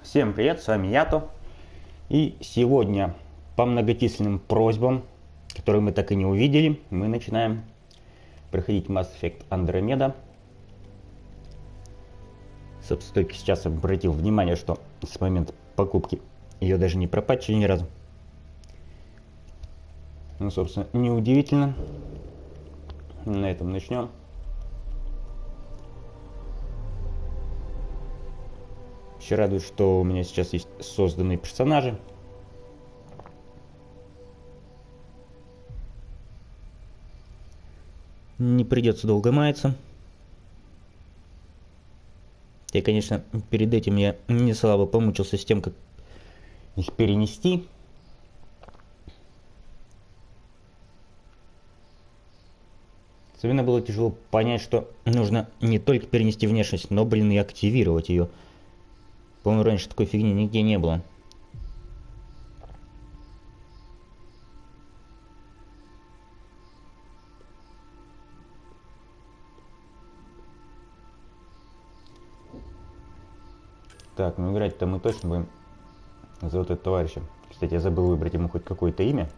Всем привет, с вами Yato. И сегодня по многочисленным просьбам, которые мы так и не увидели, мы начинаем проходить Mass Effect Andromeda. Собственно, только сейчас обратил внимание, что с момента покупки ее даже не пропатчили ни разу. Ну, собственно, неудивительно. На этом начнем. Еще радует, что у меня сейчас есть созданные персонажи. Не придется долго маяться. И, конечно, перед этим я не слабо помучился с тем, как их перенести. Особенно было тяжело понять, что нужно не только перенести внешность, но, и активировать ее. По-моему, раньше такой фигни нигде не было. Так, ну играть-то мы точно будем за вот этого товарища. Кстати, я забыл выбрать ему хоть какое-то имя.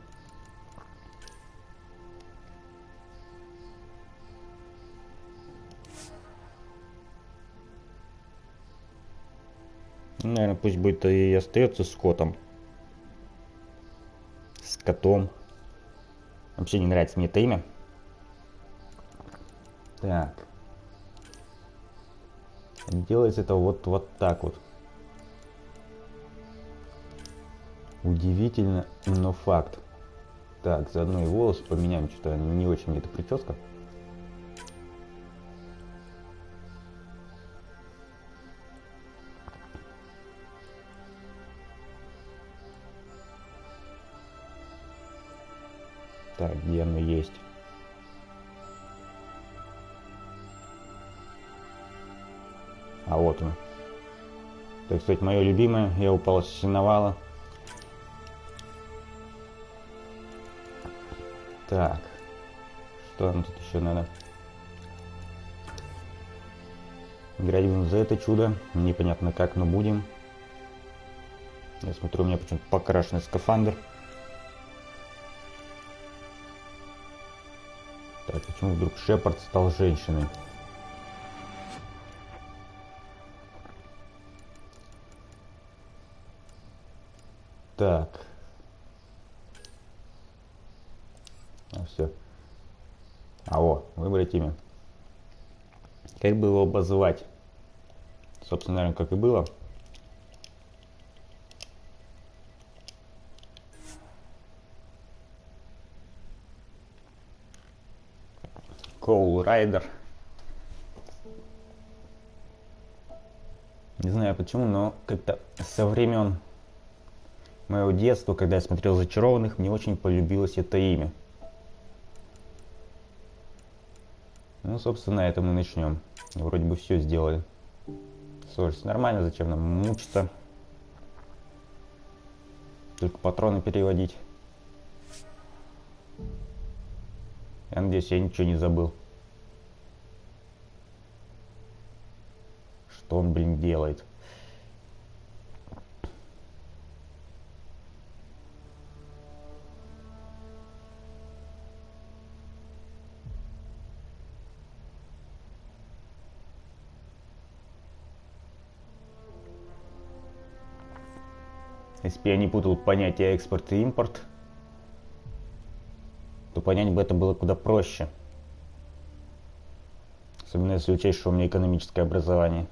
Наверное, пусть будет и остается с котом. С котом. Вообще не нравится мне это имя. Так. Делается это вот так вот. Удивительно, но факт. Так, заодно и волосы поменяем, что-то не очень мне эта прическа. Так, где оно есть? А вот оно. Так сказать, мое любимое. Я упал с сеновала. Так. Что нам тут еще надо? Играть будем за это чудо. Непонятно как, но будем. Я смотрю, у меня почему-то покрашенный скафандр. Так, почему вдруг Шепард стал женщиной? Так. Все. Выбрать имя. Как бы его обозвать? Собственно, наверное, как и было. Коул Райдер. Не знаю почему, но как-то со времен моего детства, когда я смотрел «Зачарованных», мне очень полюбилось это имя. Ну, собственно, на этом мы начнем. Вроде бы все сделали. Слушайте, нормально, зачем нам мучиться? Только патроны переводить. Я надеюсь, я ничего не забыл. Что он, делает? Если бы я не путал понятия экспорт и импорт, то понять бы это было куда проще. Особенно если учесть, что у меня экономическое образование.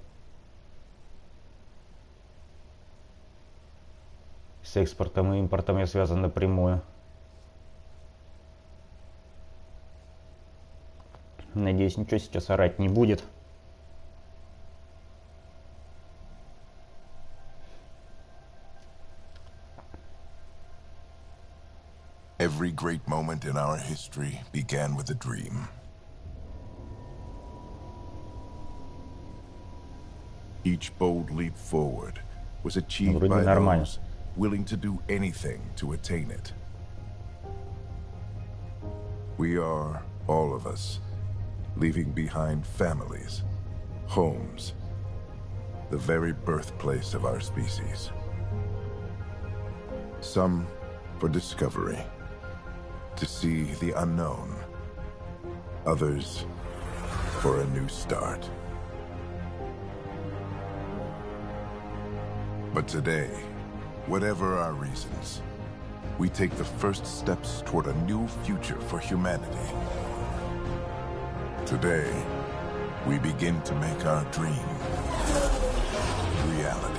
С экспортом и импортом я связан напрямую. Надеюсь, ничего сейчас орать не будет. Every great moment in our history began with a dream. Each bold leap forward was achieved by those willing to do anything to attain it. We are, all of us, leaving behind families, homes, the very birthplace of our species. Some for discovery, to see the unknown. Others for a new start. But today, whatever our reasons, we take the first steps toward a new future for humanity. Today, we begin to make our dream reality.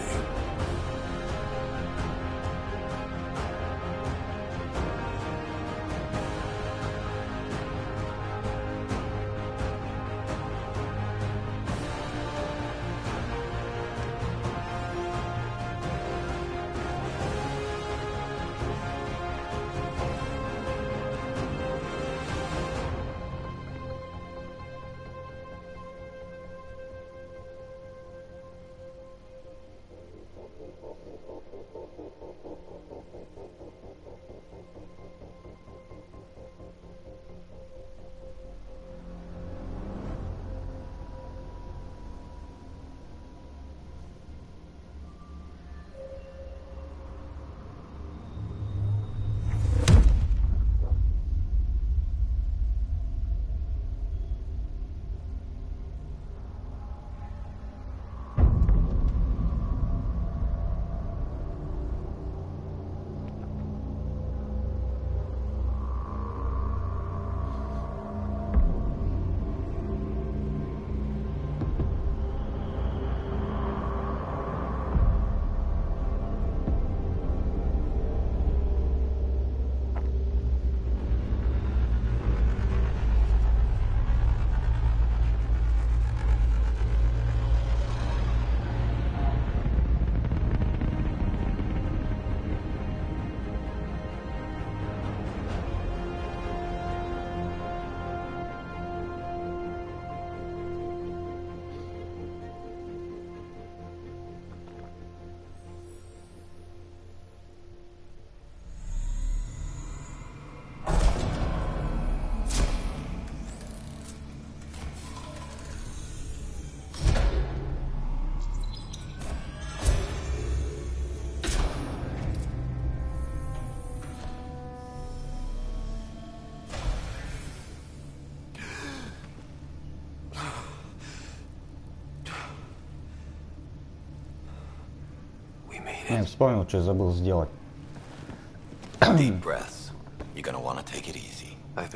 Я вспомнил, что забыл сделать.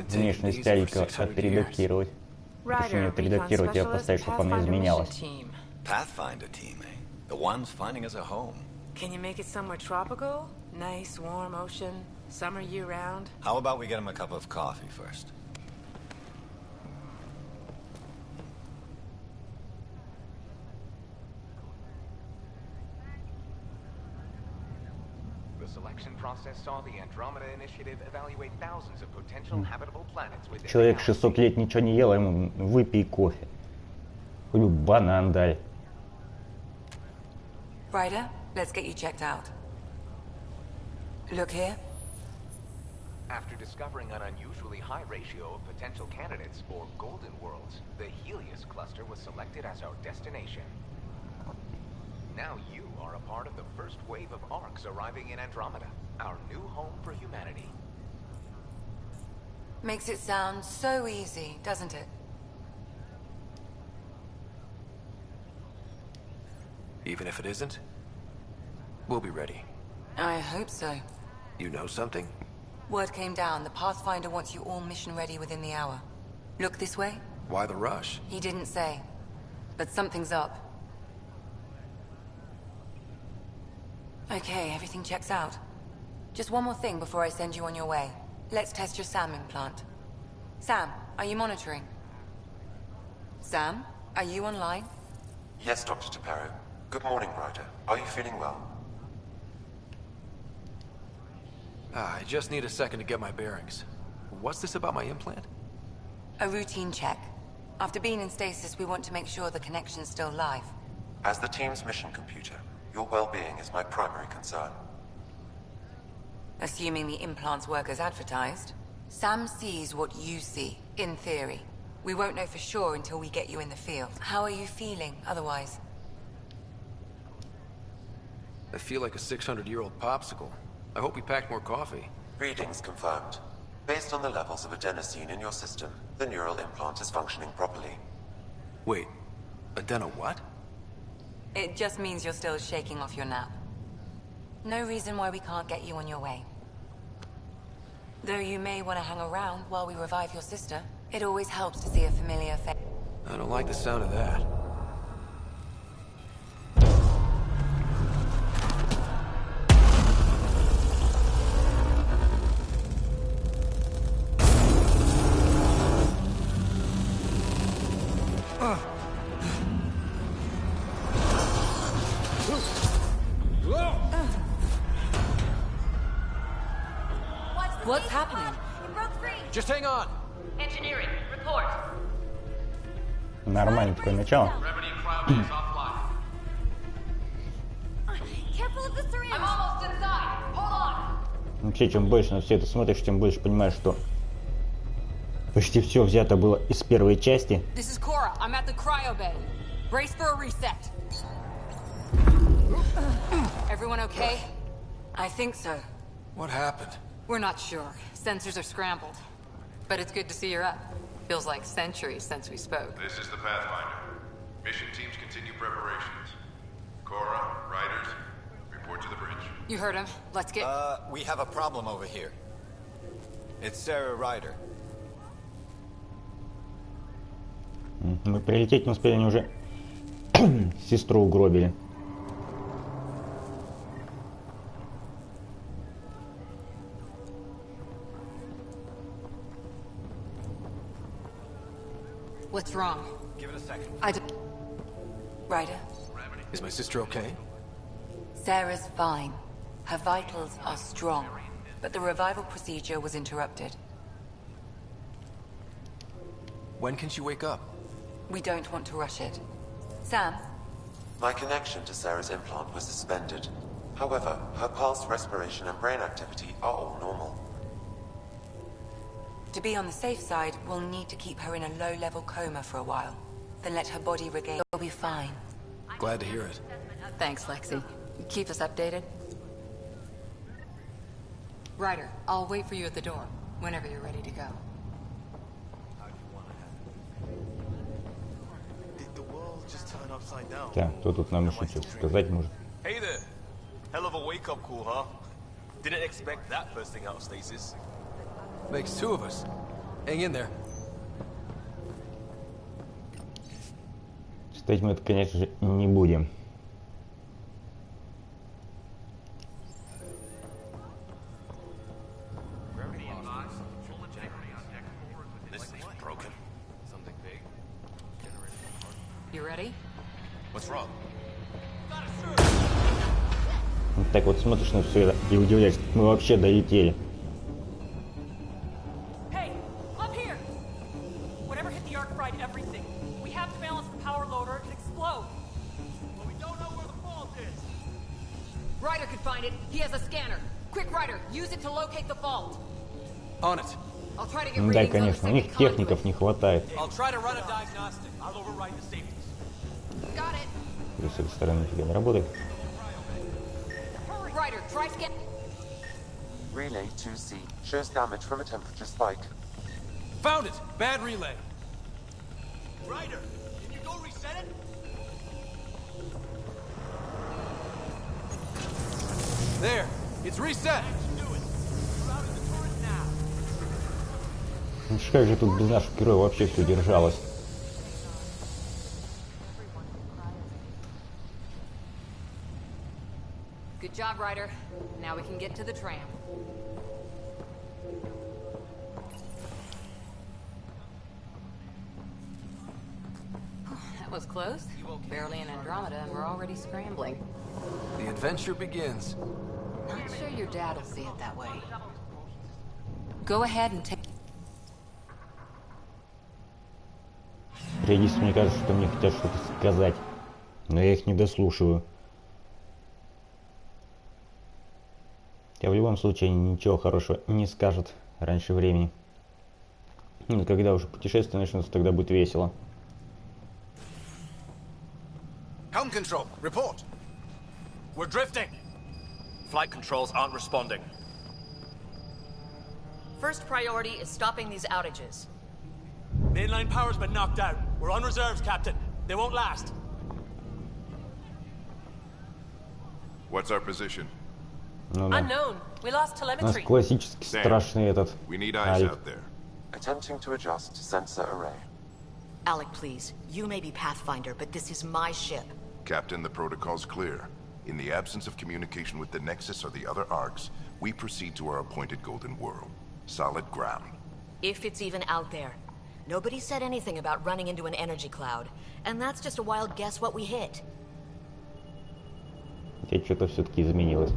Внешность Алика отредактировать. Точнее, отредактировать и поставить, чтобы она изменялась. Can you make it somewhere tropical? Nice, warm ocean, summer year-round? How about we get him a cup of coffee first? The selection process saw the Andromeda initiative evaluate thousands of potential habitable planets within. Человек 600 лет ничего не ел, а ему выпей кофе. Хоть бы банан дай. Ryder, let's get you checked out. Look here. After discovering an unusually high ratio of potential candidates for golden worlds, the Helios cluster was selected as our destination. Now you are a part of the first wave of arcs arriving in Andromeda, our new home for humanity. Makes it sound so easy, doesn't it? Even if it isn't, we'll be ready. I hope so. You know something? Word came down. The Pathfinder wants you all mission ready within the hour. Look this way? Why the rush? He didn't say. But something's up. Okay, everything checks out. Just one more thing before I send you on your way. Let's test your SAM implant. Sam, are you monitoring? Sam, are you online? Yes, Dr. Taparo. Good morning, Ryder. Are you feeling well? I just need a second to get my bearings. What's this about my implant? A routine check. After being in stasis, we want to make sure the connection's still live. As the team's mission computer, your well-being is my primary concern. Assuming the implants work as advertised. Sam sees what you see, in theory. We won't know for sure until we get you in the field. How are you feeling, otherwise? I feel like a 600-year-old popsicle. I hope we packed more coffee. Readings confirmed. Based on the levels of adenosine in your system, the neural implant is functioning properly. Wait, adeno what? It just means you're still shaking off your nap. No reason why we can't get you on your way. Though you may want to hang around while we revive your sister, it always helps to see a familiar face. I don't like the sound of that. What's happening? It broke free. Just hang on. Engineering, report. Нормально такое начало. Careful of the syringe. I'm almost inside. Hold on. Вообще, чем больше на все это смотришь, тем больше понимаешь, что почти все взято было из первой части. This is Cora. I'm at the cryo bay. Brace for a reset. Everyone okay? I think so. What happened? We're not sure. Sensors are scrambled. But it's good to see you're up. Feels like centuries since we spoke. This is the Pathfinder. Mission teams continue preparations. Cora, riders, report to the bridge. You heard him. Let's get... We have a problem over here. It's Sarah Ryder. Мы прилететь не успели, они уже сестру угробили. What's wrong? Give it a second. Ryder? Is my sister okay? Sarah's fine. Her vitals are strong. But the revival procedure was interrupted. When can she wake up? We don't want to rush it. Sam? My connection to Sarah's implant was suspended. However, her pulse, respiration, and brain activity are all normal. To be on the safe side, we'll need to keep her in a low-level coma for a while. Then let her body regain. She'll be fine. Glad to hear it. Thanks, Lexi. Keep us updated. Ryder, I'll wait for you at the door, whenever you're ready to go. Так, кто тут нам еще что-то сказать может? Hey there. Hell of a wake-up call, huh? Didn't expect that first thing out of stasis. Makes two of us. Hang in there. Читать мы это, конечно же, не будем. You ready? What's wrong? Вот так вот смотришь на все это и удивляешься, мы вообще долетели. Hey, up here! Whatever hit the arc fried everything. We have to balance the power loader, it could explode. But we don't know where the fault is. Ryder could find it. He has a scanner. Quick, Ryder, use it to locate the fault. On it. I'll try to get Да, readings on the конечно, у них second техников conduit. не хватает. I'll try to run a diagnostic. I'll override the safeties. Got it. Плюс с этой стороны нифига не работает. Ryder, try scan. Relay 2C shows damage from a temperature spike. Found it! Bad relay. Ryder, can you go reset it? There! It's reset! Ну как же тут без наших героев вообще все держалось? Good job, Ryder. Now we can get to the tram. That was close. Barely in Andromeda, and we're already scrambling. The adventure begins. Not sure your dad will see it that way. Go ahead and take... Периодически мне кажется, что мне хотят что-то сказать, но я их не дослушиваю. Хотя в любом случае они ничего хорошего не скажут раньше времени. Ну, когда уже путешествие начнется, тогда будет весело. Helm control, report. We're drifting. Flight controls aren't responding. First priority is stopping these outages. Mainline power's been knocked out. We're on reserves, Captain. They won't last. What's our position? Ну да. Unknown. We lost У нас telemetry. классический страшный этот. We need eyes Алик. out there. Attempting to adjust sensor array. Alec, please. You may be Pathfinder, but this is my ship. Captain, the protocol's clear. In the absence of communication with the Nexus or the other arcs, we proceed to our appointed Golden World. Solid ground. If it's even out there. Nobody said anything about running into an energy cloud. And that's just a wild guess what we hit. Хотя что-то все-таки изменилось.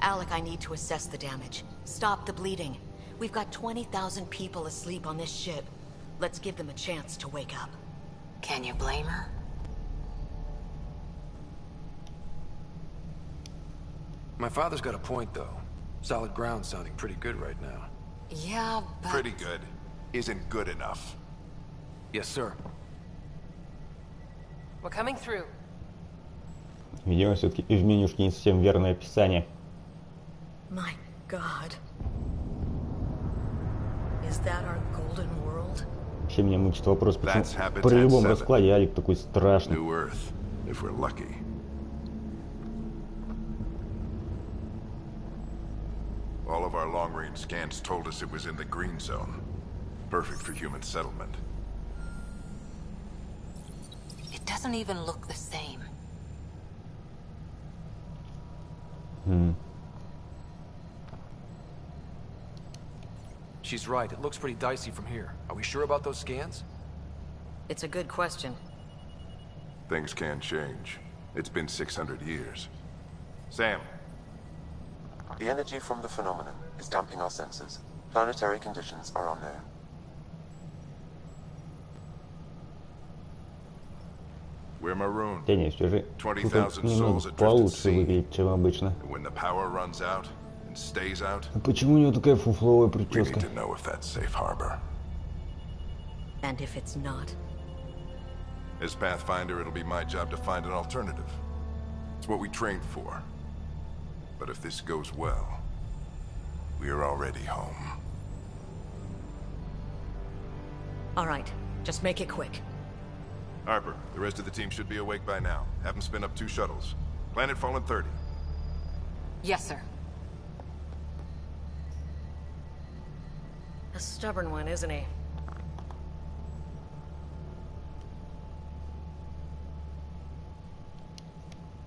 Alec, I need to assess the damage. Stop the bleeding. We've got 20,000 people asleep on this ship. Let's give them a chance to wake up. Can you blame her? My father's got a point, though. Solid ground sounding pretty good right now. Yeah, but... Pretty good. Isn't good enough. Yes, sir. We're coming through. Видимо, все-таки в менюшке не совсем верное описание. My God. Is that our golden world? Вообще меня мучит вопрос, почему при любом раскладе Алик такой страшный. New Earth, if we're lucky. All of our long-range scans told us it was in the green zone. Perfect for human settlement. It doesn't even look the same. She's right. It looks pretty dicey from here. Are we sure about those scans? It's a good question. Things can change. It's been 600 years. Sam. The energy from the phenomenon is damping our senses. Planetary conditions are unknown. We're marooned. Да не, все же 20,000 souls немного adrift at получше sea. выглядит, чем обычно. When the power runs out and stays out, А почему у него такая фуфловая we need прическа? to know if that's safe harbor. And if it's not? As Pathfinder, it'll be my job to find an alternative. It's what we trained for. But if this goes well, we are already home. All right, just make it quick. Harper, the rest of the team should be awake by now. Have them spin up 2 shuttles. Planet Fallen 30. Yes, sir. A stubborn one, isn't he?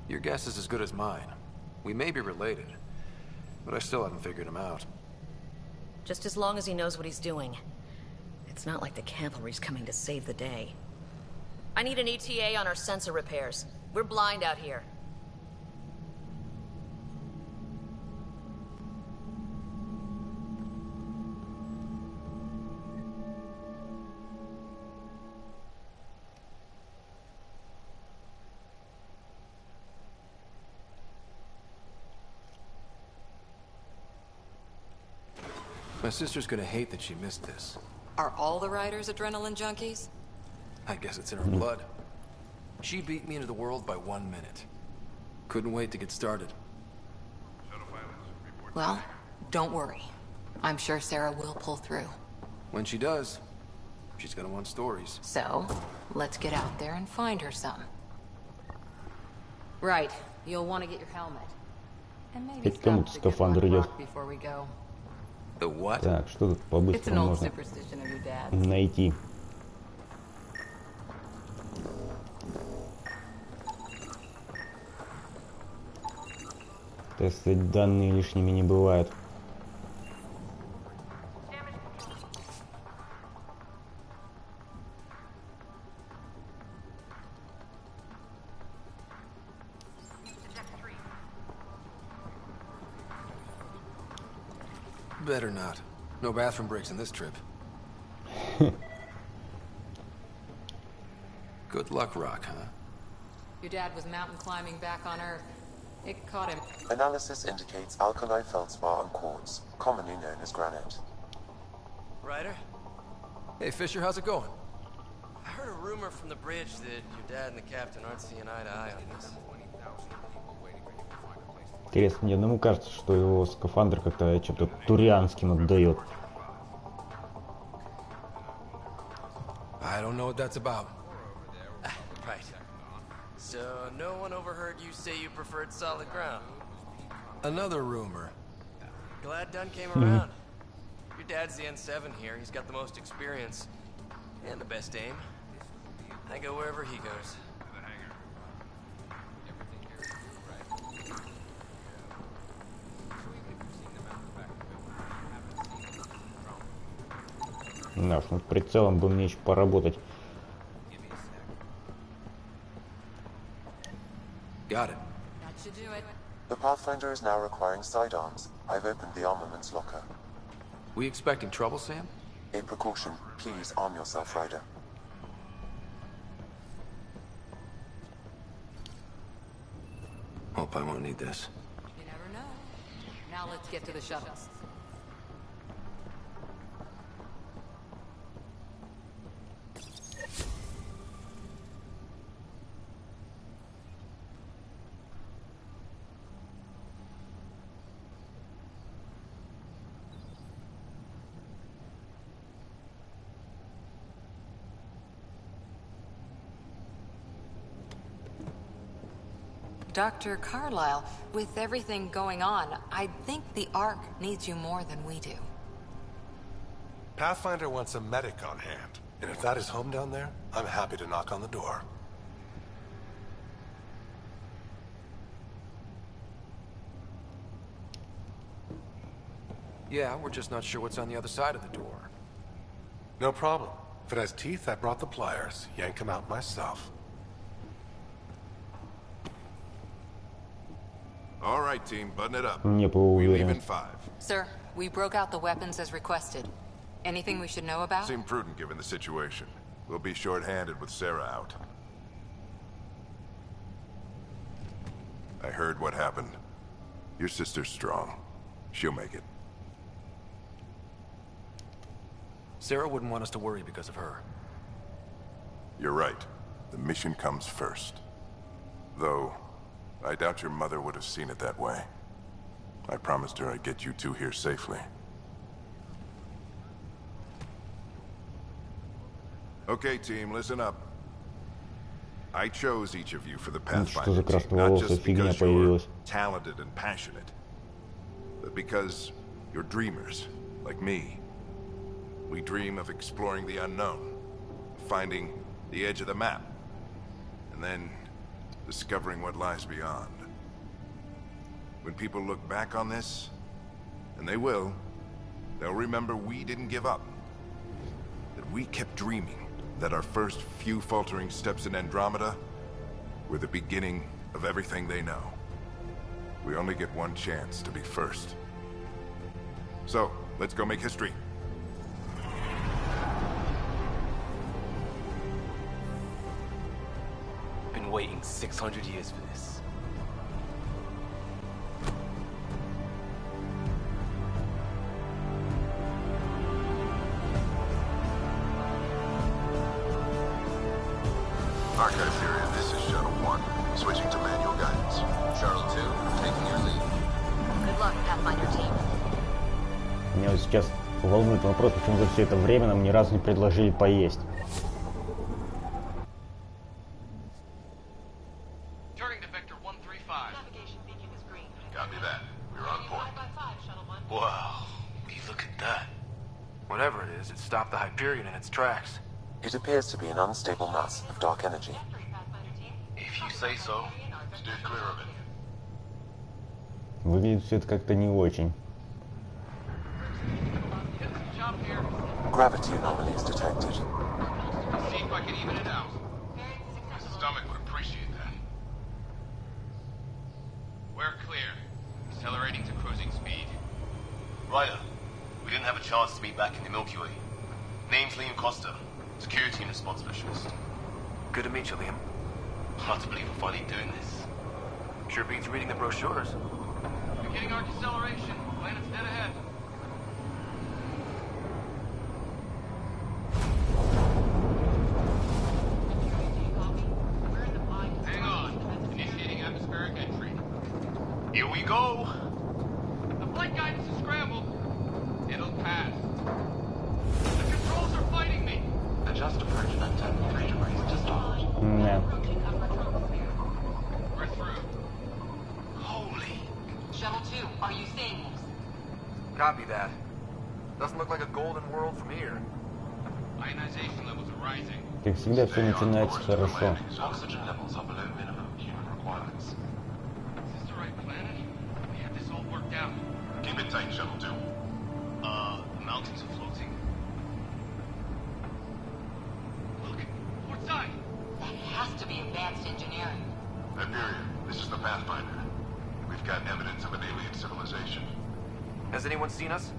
Your guess is as good as mine. We may be related, but I still haven't figured him out. Just as long as he knows what he's doing. It's not like the cavalry's coming to save the day. I need an ETA on our sensor repairs. We're blind out here. My sister's gonna hate that she missed this. Are all the riders adrenaline junkies? I guess it's in her blood. She beat me into the world by 1 minute. Couldn't wait to get started. Well, don't worry. I'm sure Sarah will pull through. When she does, she's gonna want stories. So, let's get out there and find her some. Right. You'll want to get your helmet. And maybe Хоть кому-то stop to get скафандр one идет. rock before we go. The what? Так, что тут It's an по-быстрому old можно superstition of your dad's. найти? Так сказать, данные лишними не бывают. Better not. No bathroom breaks in this trip. Good luck, Rock, huh? Your dad was mountain climbing back on Earth. It caught him. Analysis indicates alkali feldspar and quartz, commonly known as granite. Ryder? Hey, Fisher, how's it going? I heard a rumor from the bridge that your dad and the captain aren't seeing eye to eye on this. Интересно, мне одному кажется, что его скафандр как-то чем-то турианским отдает. I don't know what that's about. Right. So, no one overheard you say you preferred solid ground? Another rumor. Glad Dunn came around. Your dad's the N7 here. He's got the most experience. And the best aim. I go wherever he goes. Да, над прицелом бы мне еще поработать. Got it. That should do it. The Pathfinder is now requiring sidearms. I've opened the armaments locker. We expecting trouble, Sam? A precaution. Please arm yourself, Ryder. Hope I won't need this. You never know. Now let's get to the shuttles. Dr. Carlyle, with everything going on, I think the Ark needs you more than we do. Pathfinder wants a medic on hand, and if that is home down there, I'm happy to knock on the door. Yeah, we're just not sure what's on the other side of the door. No problem. If it has teeth, I brought the pliers. Yank them out myself. All right, team, button it up. Не We leave in уверен. 5. Sir, we broke out the weapons as requested. Anything we should know about? Seemed prudent given the situation. We'll be short-handed with Sarah out. I heard what happened. Your sister's strong. She'll make it. Sarah wouldn't want us to worry because of her. You're right. The mission comes first. Though, I doubt your mother would have seen it that way. I promised her I'd get you two here safely. Okay, team, listen up. I chose each of you for the Pathfinder team, not just because you're talented and passionate, but because you're dreamers, like me. We dream of exploring the unknown, finding the edge of the map, and then discovering what lies beyond. When people look back on this, and they will, they'll remember we didn't give up. That we kept dreaming, that our first few faltering steps in Andromeda were the beginning of everything they know. We only get one chance to be first. So, let's go make history. Been waiting 600 years for this. Archive period, this is Shuttle 1. Switching to manual guidance. Shuttle 2, taking your lead. Good luck, Pathfinder team. Меня вот сейчас волнует вопрос, почему за все это время нам ни разу не предложили поесть. Turning to vector 135. Navigation beacon is green. Copy that. We're on point. 5x5, Shuttle 1. Wow, look at that. Whatever it is, it stopped the Hyperion in its tracks. It appears to be an unstable mass of dark energy. If you say so. Steer clear of it. Выглядит все это как-то не очень. Jump here. Gravity anomalies detected. See if I can even it out. My stomach would appreciate that. We're clear. Accelerating to cruising speed. Ryder, we didn't have a chance to meet back in the Milky Way. Name's Liam Costa, security and response specialist. Good to meet you, Liam. Hard to believe we're finally doing this. Sure beats reading the brochures. Beginning our deceleration. Planet's dead ahead. Copy that. Doesn't look like a golden world from here. Ionization levels are rising. Как всегда, все начинается хорошо. Oxygen levels are below minimum human requirements. Is this the right planet? We have this all worked out. Keep it tight, Shuttle 2. The mountains are floating. Look, port side. That has to be advanced engineering. Hyperion, this is the Pathfinder. We've got evidence of an alien civilization. Has anyone seen us?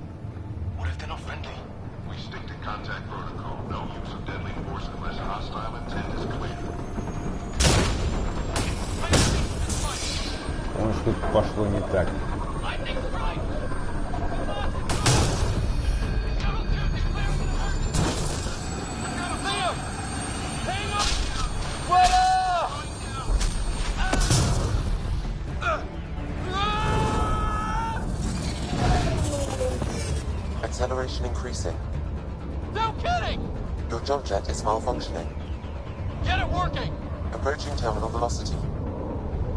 What if they're not friendly? We stick to contact protocol. No use of deadly force unless hostile intent is clear. Может, тут пошло не так. Acceleration increasing. No kidding! Your jump jet is malfunctioning. Get it working! Approaching terminal velocity.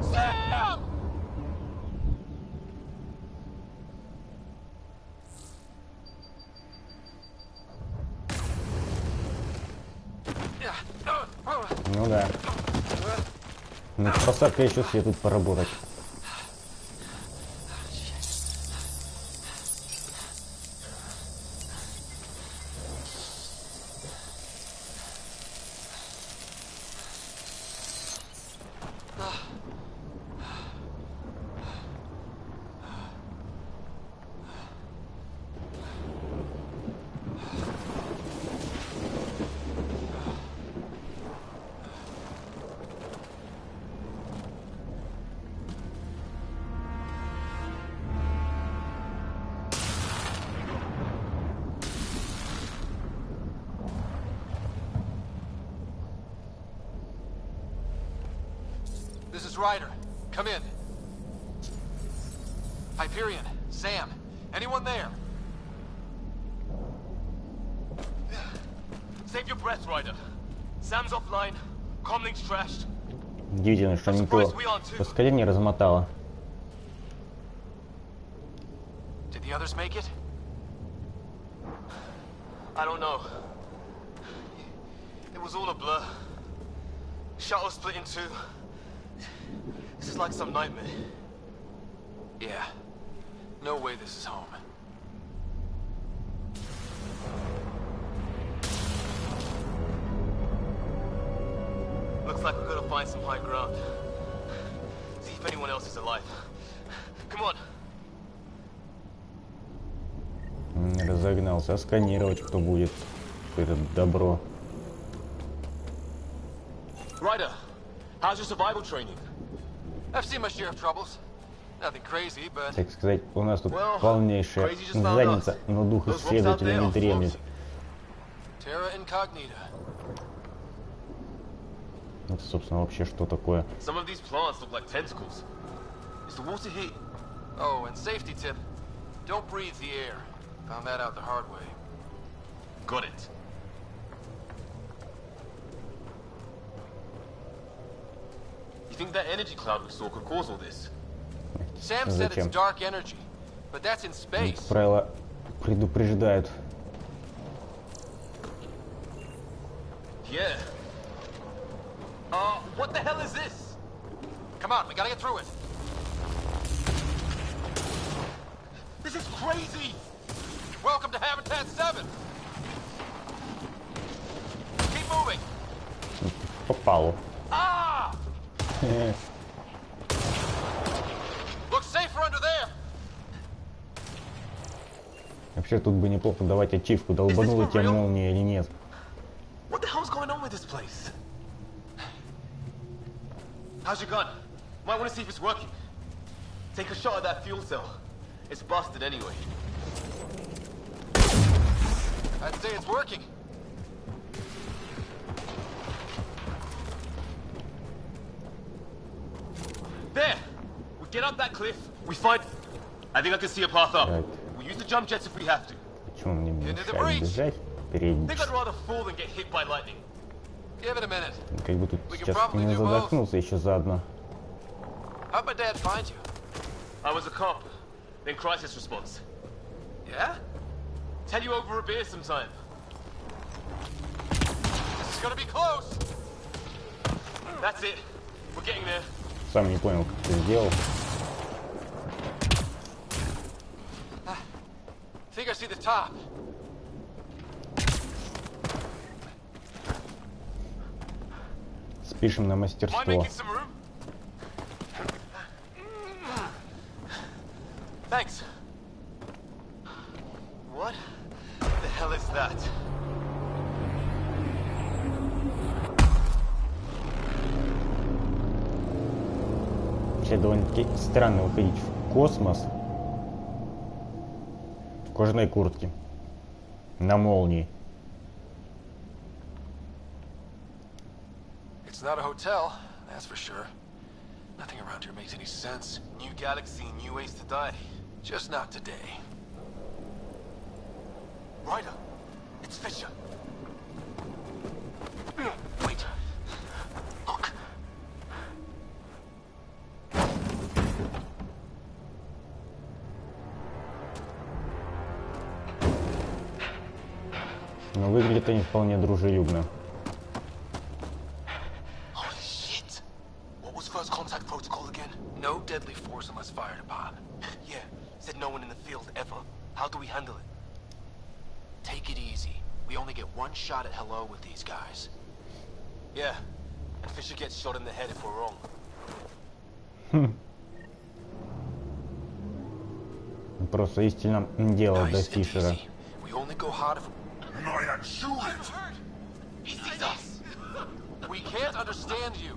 Sam! Ну да. Ну, посадка еще все тут поработать. This is Ryder. Come in. Hyperion, Sam, anyone there? Save your breath, Ryder. Sam's offline. Comlink's trashed. Удивительно, что никто поскорее не размотало. Did the others make it? I don't know. It was all a blur. Shuttle split in two. This is like some nightmare. Yeah. No way this is home. Looks like we've got to find some high ground. See if anyone else is alive. Come on. Разогнался. А сканировать кто будет? Этот Добро. Ryder, how's your survival training? I've seen my share of troubles. Nothing crazy, but... Так сказать, у нас тут полнейшая задница, но дух исследователя не дремлет. Terra Incognita. Это, собственно, вообще что такое? Some of these plants look like tentacles. Is the water heat? Oh, and safety tip. Don't breathe the air. Found that out the hard way. Got it. You think that energy cloud we saw could cause all this? Sam said it's dark energy, but that's in space. Как правило, предупреждают. Yeah. What the hell is this? Come on, we gotta get through it. This is crazy! Welcome to Habitat 7! Keep moving! Попало. Ah! Looks safer under there! Вообще тут бы неплохо давать ачивку, долбанула тебя молния или нет. What the hell's going on with this place? How's your gun? Might want to see if it's working. Take a shot at that fuel cell. It's busted anyway. I'd say it's working. There! We get up that cliff, we find... I think I can see a path up. Right. We'll use the jump jets if we have to. Почему мне мешает бежать? Перейдешь. Think I'd rather fall than get hit by lightning. Give it a minute. Как бы тут сейчас не задохнулся еще заодно. How'd my dad find you? I was a cop, then crisis response. Yeah? Tell you over a beer sometime. This is gonna be close. That's it. We're getting there. Сам не понял, как ты сделал. Think I see the top. Спишем на мастерство. Thanks. What the hell is that? Вообще довольно-таки странно выходить в космос в кожаной куртке на молнии. It's not a hotel, that's for sure. Nothing around here makes any sense. New galaxy, new ways to die. Just not today. Ryder, it's Fisher. Wait. Look. Но выглядят они вполне дружелюбно. Holy shit! What was first contact protocol again? No deadly force unless fired upon. Yeah, said no one in the field ever. How do we handle it? Take it easy. We only get one shot at hello with these guys. Yeah, and Fisher gets shot in the head if we're wrong. Просто истинно дело до Фишера. We only go hard if... He sees us. We can't understand you.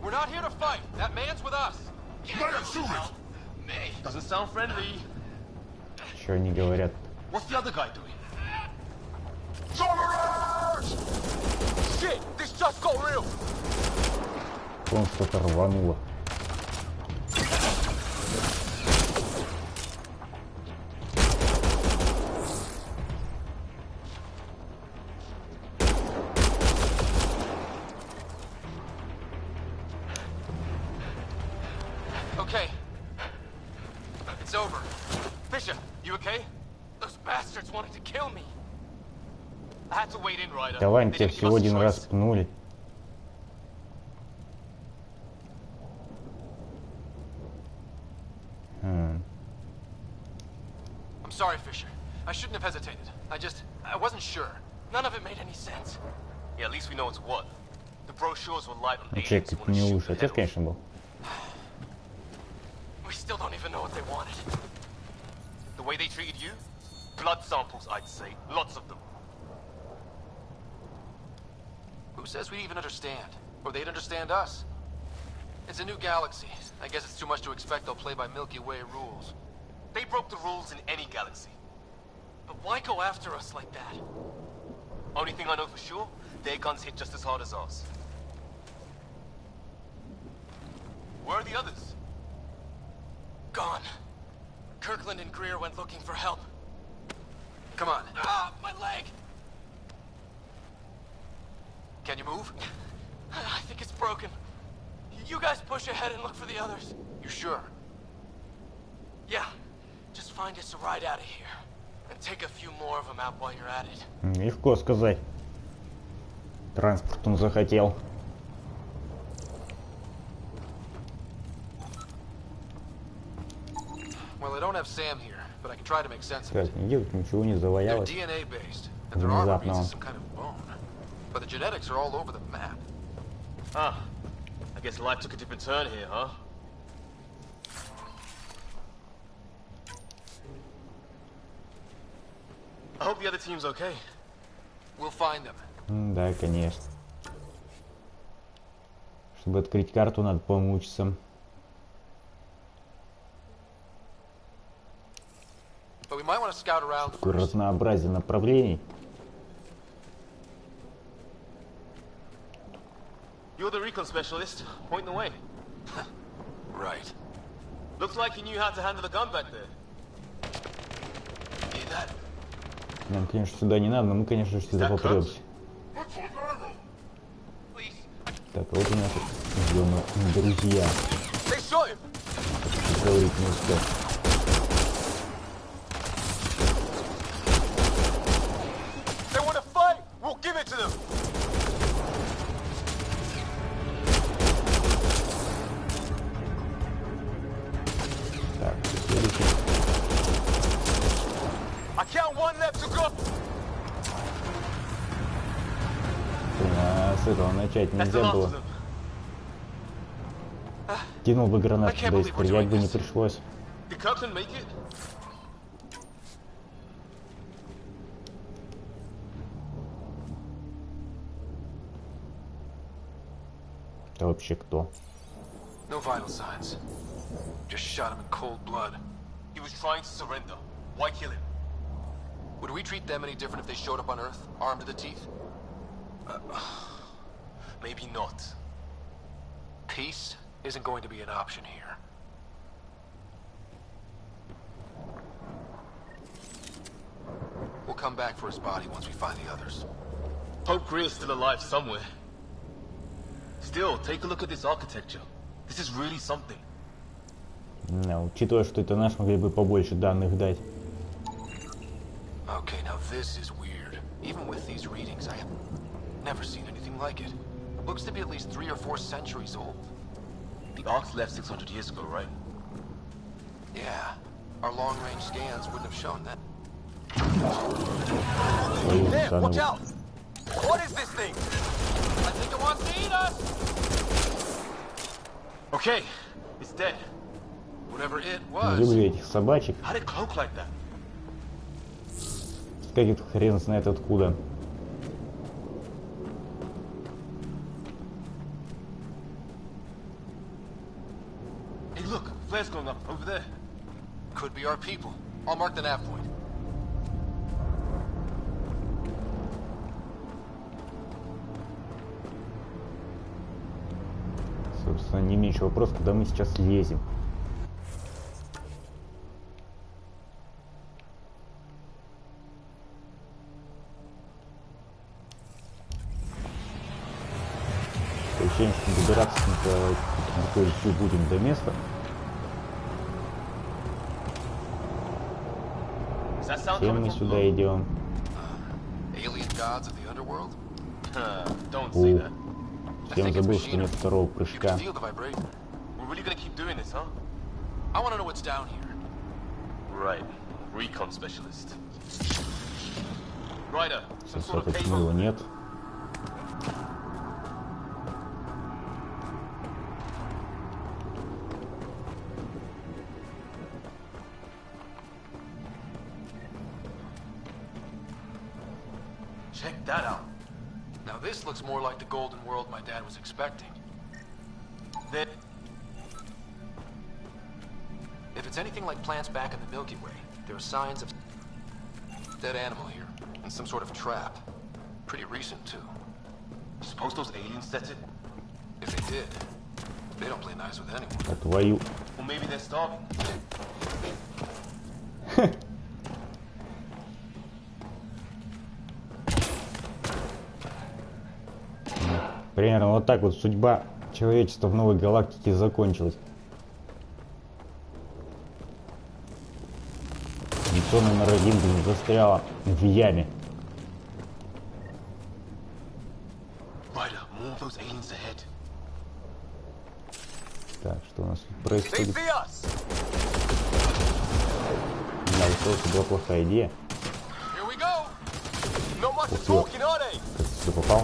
We're not here to fight. That man's with us. Doesn't sound friendly. Что они говорят? What's the other guy doing? Shit, this just got real. Он что-то рвануло. Okay. It's over. Fisher, you okay? Those bastards wanted to kill me. I had to wait in, Ryder. Да ладно, тебя всего один раз пнули. I'm sorry, Fisher. I shouldn't have hesitated. I wasn't sure. None of it made any sense. Yeah, at least we know it's what. The brochures were light on Человек aliens who как want to не shoot лучше. the Отец, head конечно, был. We still don't even know what they wanted. The way they treated you? Blood samples, I'd say. Lots of them. Who says we'd even understand? Or they'd understand us? It's a new galaxy. I guess it's too much to expect they'll play by Milky Way rules. They broke the rules in any galaxy. But why go after us like that? Only thing I know for sure, their guns hit just as hard as ours. Where are the others? Gone. Kirkland and Greer went looking for help. Come on. Ah, my leg! Can you move? I think it's broken. You guys push ahead and look for the others. You sure? Yeah. Just find us a ride out of here. And take a few more of them out while you're at it. Легко сказать. Транспорт он захотел. Well, I don't have Sam here, but I can try to make sense of it. Ничего не завалялось. They're DNA based, and their armor means it's some kind of bone. But the genetics are all over the map. Ah, I guess life took a different turn here, huh? I hope the other team's okay. We'll find them. Да, конечно. Чтобы открыть карту, надо помучиться. But we might want to scout around Такое first. разнообразие направлений. You're the recon specialist. Point the way. Right. Looks like you knew how to handle the gun back there. Need that? Нам, конечно, сюда не надо, но мы, конечно же, сюда попремся. Так, вот у нас друзья. Говорить не успел. it to them. Так, следующий. I count one left to go. С этого начать нельзя было. Кинул бы гранату, да и стрелять бы не пришлось. Это вообще кто? No vital signs. Just shot him in cold blood. He was trying to surrender. Why kill him? Would we treat them any different if they showed up on Earth, armed to the teeth? Maybe not. Peace isn't going to be an option here. We'll come back for his body once we find the others. Hope Greer's still alive somewhere. Still, take a look at this architecture. This is really something. Да, учитывая, что это наш, могли бы побольше данных дать. Okay, now this is weird. Even with these readings, I have never seen anything like it. It looks to be at least 3 or 4 centuries old. The Arks left 600 years ago, right? Yeah. Our long-range scans wouldn't have shown that. There, watch out! What is this thing? I think it wants to eat us! Okay, it's dead. Whatever it Не was. люблю этих собачек. How did it cloak like that? Скажет хрен знает откуда. Hey, look, flares going up over there. Could be our people. I'll mark the nav point. Собственно, не меньше вопрос, куда мы сейчас лезем. Ощущение, что добираться мы будем до места. Всем мы сюда идем. Всем забыл, что нет второго прыжка. Собственно, почему его нет? Check that out. Now this looks more like the golden world my dad was expecting. Then, if it's anything like plants back in the Milky Way, there are signs of dead animal here, and some sort of trap. Pretty recent too. Suppose those aliens set it? If they did, they don't play nice with anyone. Твою. Or maybe they're starving. Примерно вот так вот судьба человечества в новой галактике закончилась. Яйцо номер 1, блин, застряло в яме. Так, что у нас тут происходит? Да, высылка была плохая идея. Ух, ты попал?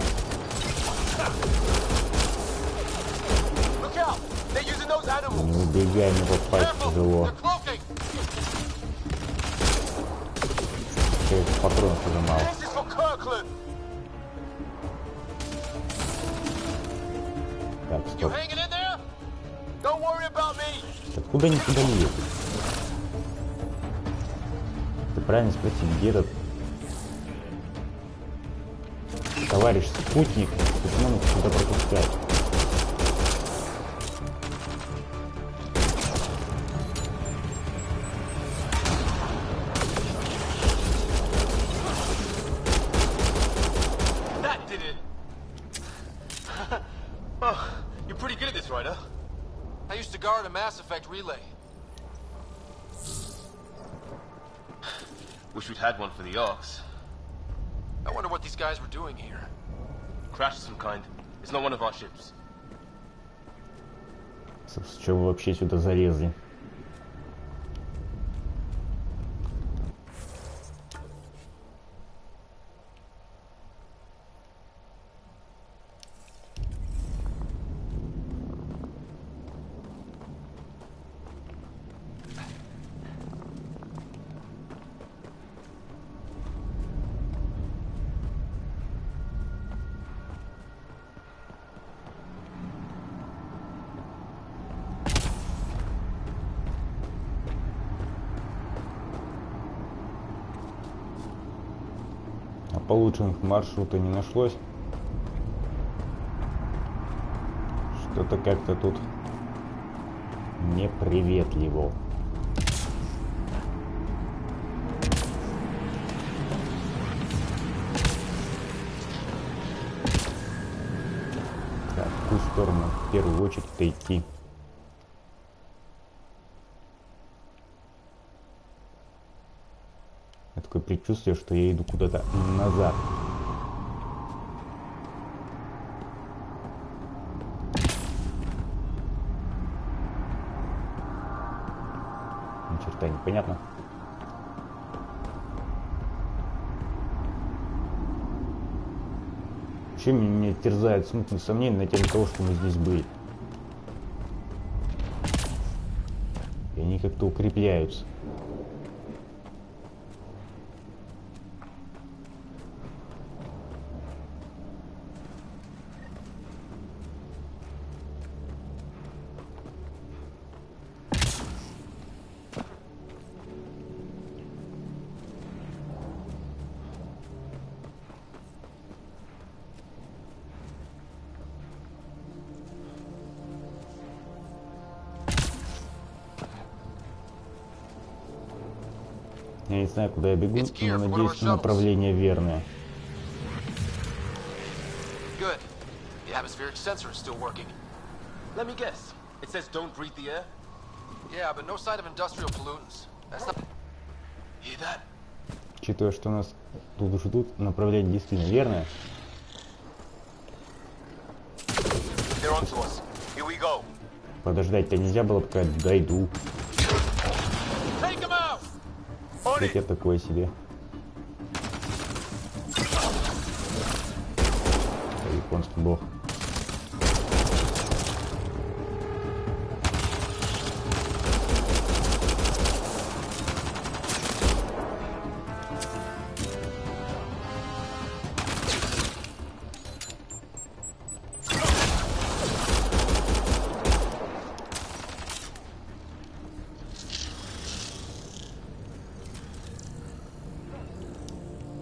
Не убегай, не попасть тяжело. Через патрон зажимал. Так, стоп. Откуда они сюда лезут? Ты правильно спроси, где этот товарищ спутник, почему он сюда пропускает? Mass Effect relay. Wish we'd had one for the Arks. I wonder what these guys were doing here. Crash of some kind. It's not one of our ships. С чего вы вообще сюда залезли? Полученных маршрута не нашлось. Что-то как-то тут неприветливо. Так, в какую сторону в первую очередь-то идти? Такое предчувствие, что я иду куда-то назад. Ни черта непонятно. Вообще меня терзают смутные сомнения на тему того, что мы здесь были. И они как-то укрепляются. Я не знаю, куда я бегу, но надеюсь, что направление верное. Good. The atmospheric sensor is still working. Let me guess. It says don't breathe the air? Yeah, but no sign of industrial pollutants. That's not... Hear that? Учитывая, что нас тут ждут, направление действительно верное. They're on to us. Here we go. Подождать-то нельзя было, пока дойду. Я такое себе. Японский бог.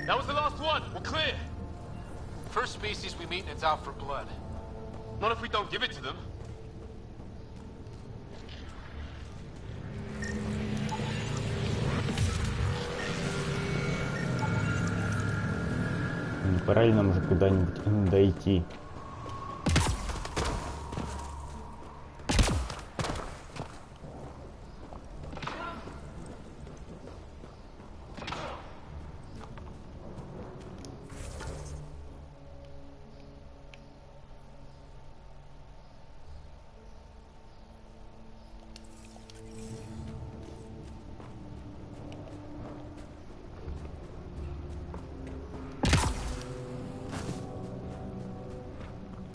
That was the last one. We're clear. First species we meet and it's out for blood. Not if we don't give it to them. Не пора ли нам уже куда-нибудь дойти?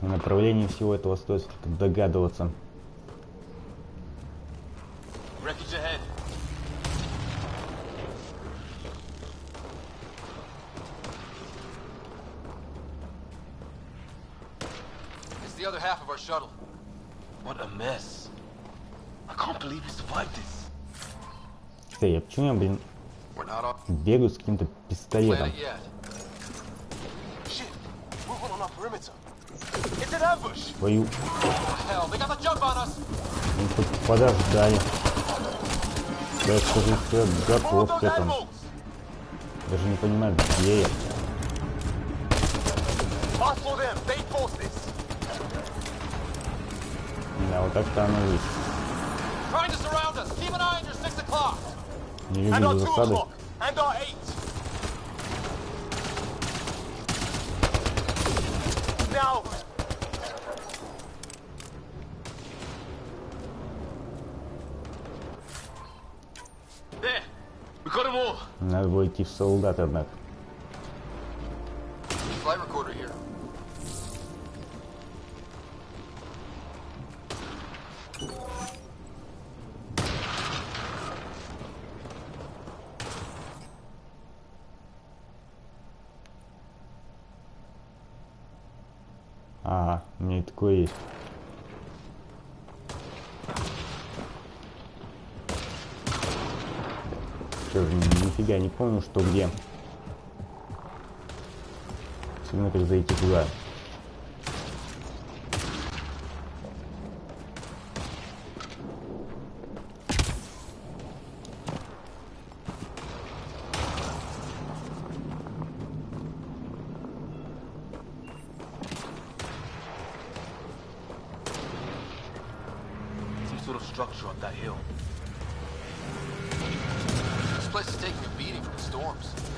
О направлении всего этого стоит догадываться. It's the other half of our shuttle. What a mess. I can't believe we survived this. Кстати, а почему я, блин, бегаю с каким-то пистолетом? Твою... Ну тут подождали. Я скажу, что я готов к этому. Даже не понимаю, где я. Да, вот так-то оно и есть. Не люблю засады. идти в солдаты, однако. Ага, у меня и такое есть. Что же, нифига не помню, что где. Особенно как зайти туда.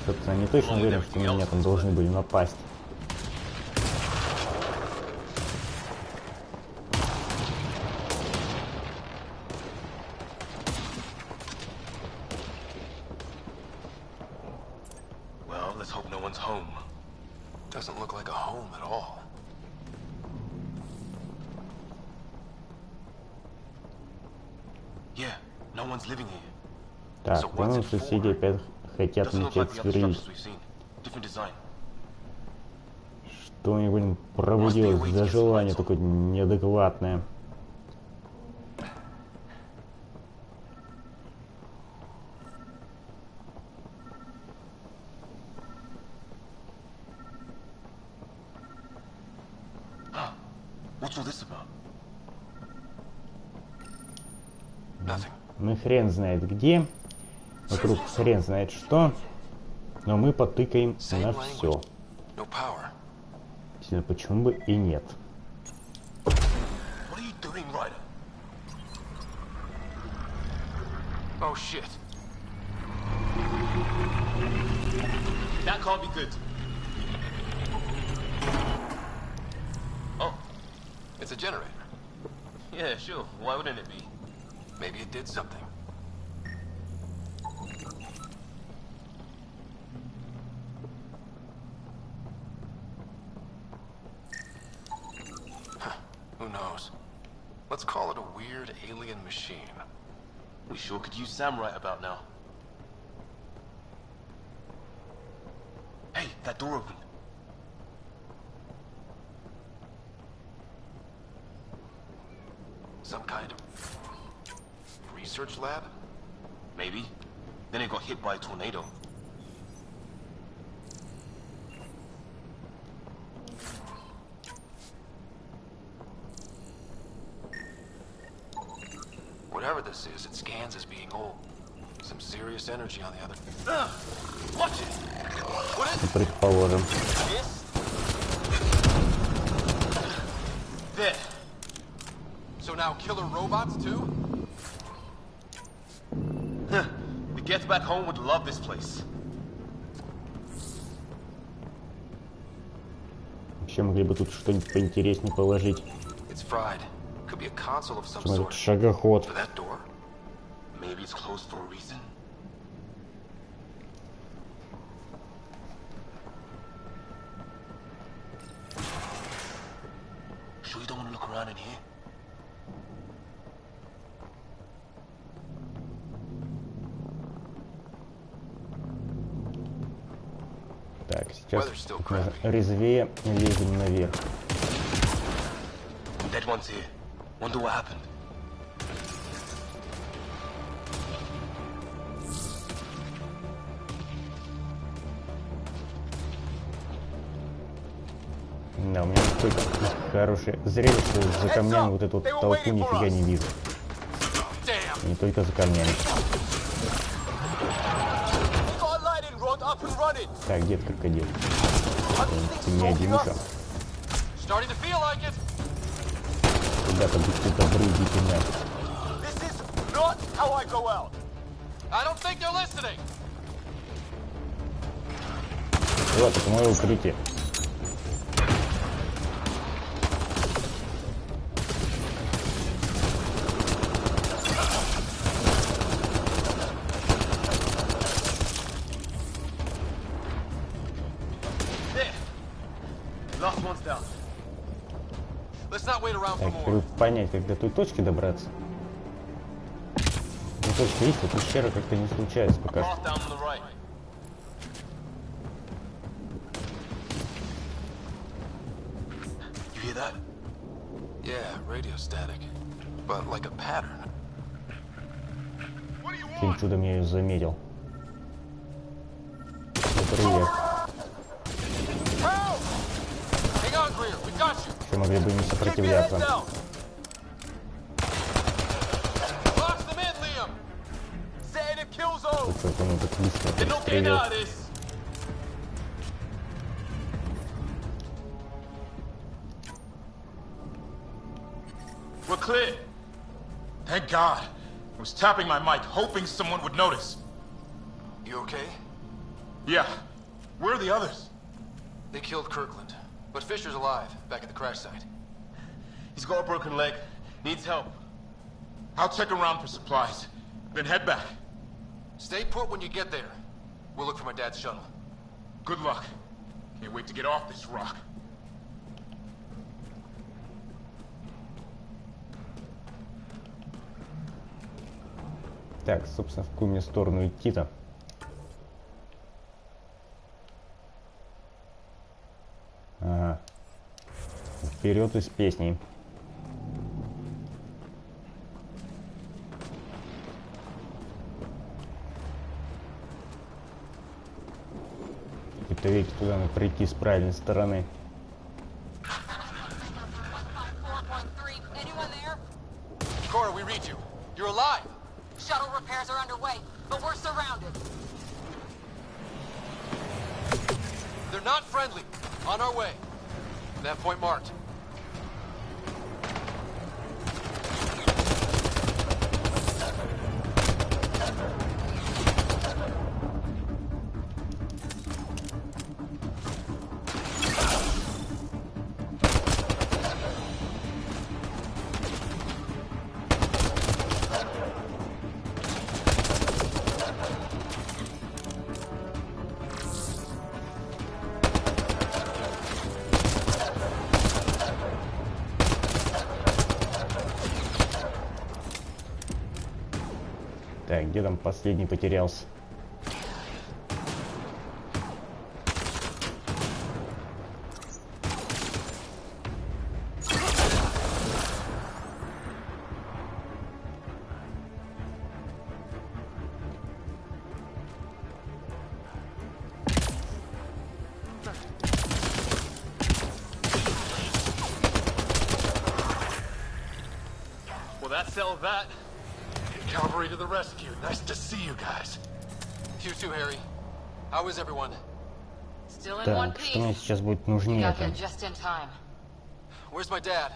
Собственно, не точно уверен, что на меня там должны были напасть. Well, let's hope no one's home. Doesn't look like a home at all. Yeah, no one's living here. Так, по-моему, соседи опять хотят начать сверлить. Что у них, блин, пробудилось за желание такое неадекватное. Мы хрен знает где, вокруг хрен знает что, но мы потыкаем на все. Почему бы и нет? Oh shit. That can't be good. Oh. It's a generator. Yeah, sure. Why wouldn't it be? Maybe it did something. Who knows? Let's call it a weird alien machine. We sure could use Sam right about now. Hey, that door opened. Some kind of research lab? Maybe. Then it got hit by a tornado. Whatever this is, it scans as being old. Some serious energy on the other. Watch it. What is it? Предположим. There. So now killer robots too? Huh. The Get Back Home would love this place. Вообще могли бы тут что-нибудь поинтереснее положить. It's fried. Could be a console of some Смотри, sort. шагоход. For that door? Maybe it's closed for a reason. Sure you don't want to look around in here? Так, сейчас резвее лезем наверх. Dead one's here. Wonder what happened. Да, у меня только хорошее зрелище за камнями, вот эту вот толпу нифига не вижу. Не только за камнями. Так, дед крокодил. Ты не один еще. Ребята, будьте добры, идите нафиг. Вот, это мое укрытие. Хочу понять, как до той точки добраться. До точки есть, а пещера как-то не случается пока что. Каким чудом я ее заметил. Привет. Еще могли бы не сопротивляться. Что-то он так близко пристрелил. We're clear. Thank God. I was tapping my mic, hoping someone would notice. You okay? Yeah. Where are the others? They killed Kirkland, but Fisher's alive, back at the crash site. He's got a broken leg. Needs help. I'll check around for supplies, then head back. Stay put when you get there. We'll look for my dad's shuttle. Good luck. Can't wait to get off this rock. Так, собственно, в какую мне сторону идти-то? Ага. Вперед из песней. Это ведь туда надо прийти с правильной стороны. Cora, we read you. You're alive. Shuttle repairs are underway, but we're surrounded. They're not friendly. On our way. That point marked. Так, где там последний потерялся? Well, that settled that. Cavalry to the rescue. Nice to see you guys. You too, Harry. How is everyone? Still in one Так, piece. что мне сейчас будет нужнее Got там? here just in time. Where's my dad?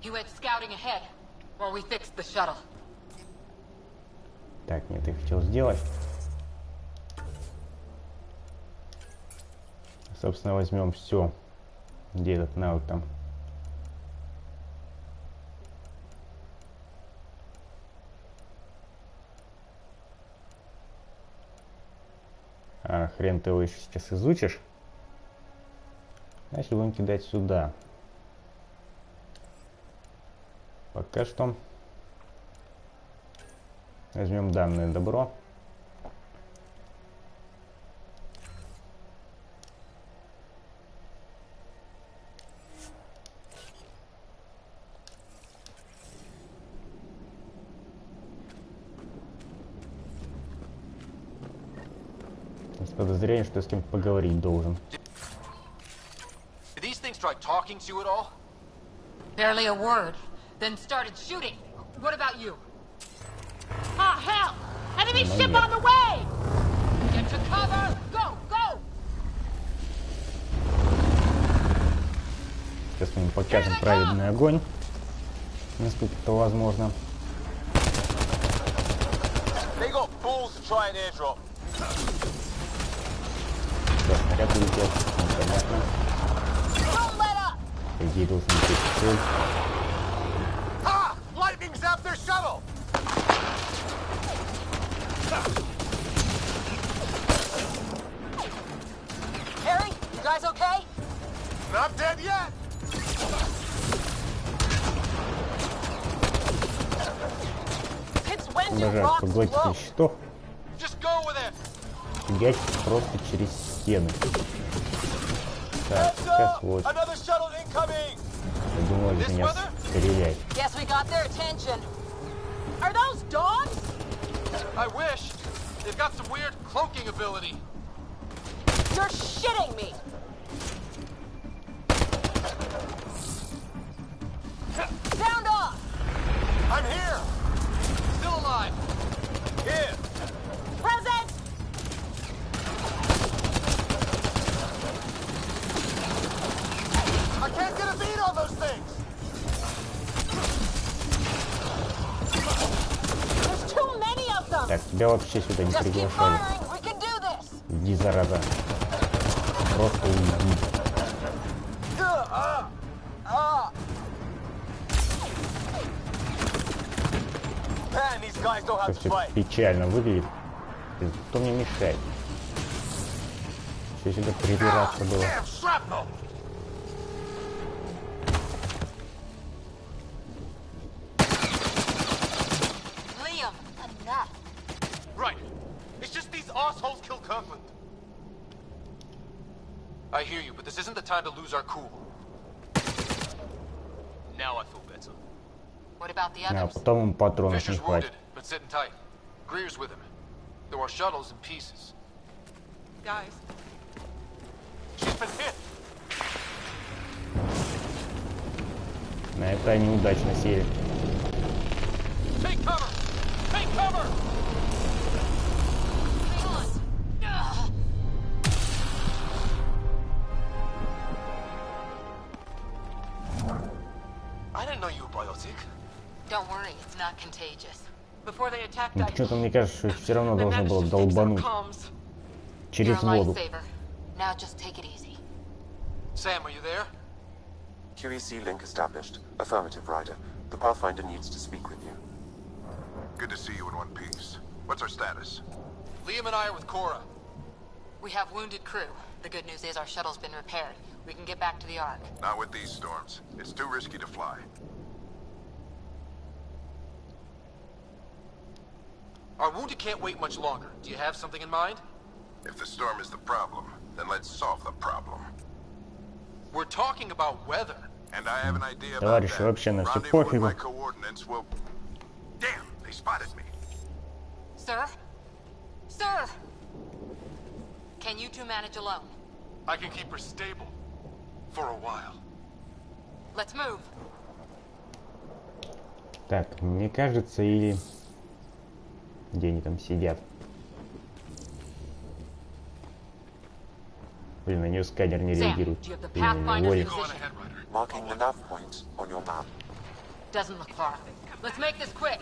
He went scouting ahead while we fixed the shuttle. Так, нет, я хотел сделать. Собственно, возьмем все. Где этот навык там? А, хрен ты его еще сейчас изучишь. Значит, будем кидать сюда. Пока что возьмем данное добро. Подозрение, что я с кем-то поговорить должен. Did these things try talking to you at all? Barely a word, then started shooting. What about you? Ah, hell! Enemy ship on the way! Get to cover! Go, go! Сейчас мы им покажем праведный огонь, насколько это возможно. They got balls to try an airdrop. Да, снаряд улетел, непонятно. По идее, должен лететь цель. Lightning zapped their shuttle. Harry, you guys okay? Not dead yet. Обожаю поглотить счетов. Фигать просто через стены. Так, сейчас вот. Я думаю, из меня стреляет. I wish. They've got some weird cloaking ability. You're shitting me. Sound off. I'm here. Still alive. Here. Present. I can't get a beat on those things. There's too many of them. Так, тебя вообще сюда не приглашали. Иди, зараза. Просто уйди. Как все печально выглядит. Кто мне мешает? Все сюда прибираться было. Right. It's just these assholes killed Kirkland. I hear you, but this isn't the time to lose our cool. Now I feel better. What about the А others? потом им патронов не Fisher's хватит. wounded, but sitting tight. Greer's with him. There are shuttles in pieces. Guys. She's been hit. На это они удачно сели. Take cover! Take cover! I didn't know you were biotic. Don't worry, it's not contagious. Before they attacked, Ну, почему-то мне кажется, что все равно должно было долбануть через воду. Now just take it easy. Sam, are you there? QEC link established. Affirmative, Ryder. The Pathfinder needs to speak with you. Good to see you in one piece. What's our status? Liam and I are with Cora. We have wounded crew. The good news is our shuttle's been repaired. We can get back to the Ark. Not with these storms. It's too risky to fly. Our wounded can't wait much longer. Do you have something in mind? If the storm is the problem, then let's solve the problem. We're talking about weather. And I have an idea about Товарищи, that. вообще на все Rendezvous with пофигу. my coordinates will... Damn, they spotted me. Sir? Sir! Can you two manage alone? I can keep her stable. For a while. Let's move. Так, мне кажется, или... Где они там сидят? Блин, на нее сканер не реагирует. Marking the nav point on your map. Doesn't look far. Let's make this quick.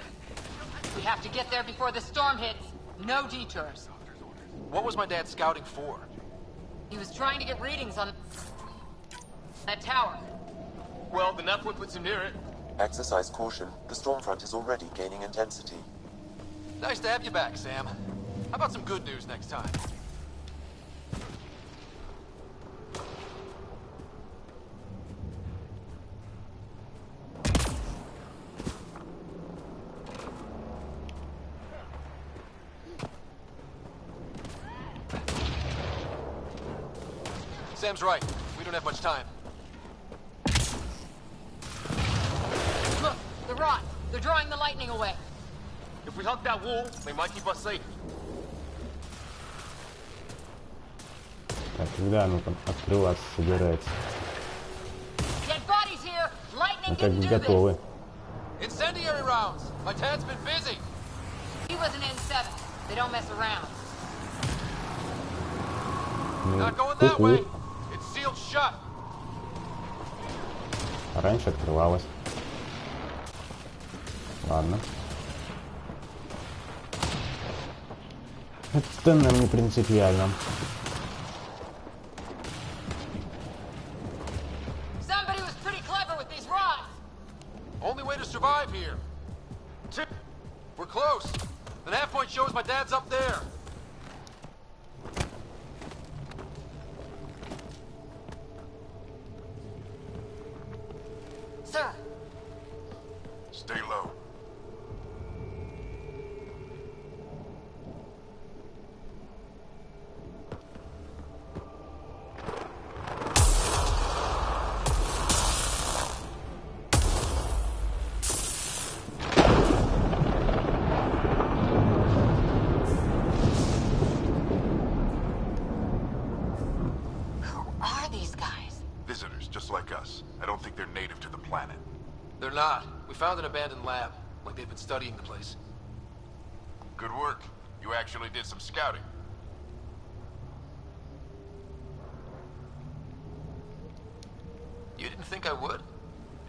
We have to get there before the storm hits. No detours. What was my dad scouting for? He was trying to get readings on that tower. Well, the Nephilim puts him near it. Exercise caution. The storm front is already gaining intensity. Nice to have you back, Sam. How about some good news next time? Sam's right. We don't have much time. Look, the rod. They're drawing the lightning away. If we hug that wall, they might keep us safe. Так, когда оно там открываться собирается? Мы как бы готовы. Incendiary rounds. My dad's been busy. He was an N7. They don't mess around. Not going that way. It's sealed shut. Раньше открывалось. Ладно. Это нам не принципиально. Somebody was pretty clever with these rods. Only way to survive here. We're close. The nav point shows my dad's up there. visitors, just like us. I don't think they're native to the planet. They're not. We found an abandoned lab, like they've been studying the place. Good work. You actually did some scouting. You didn't think I would?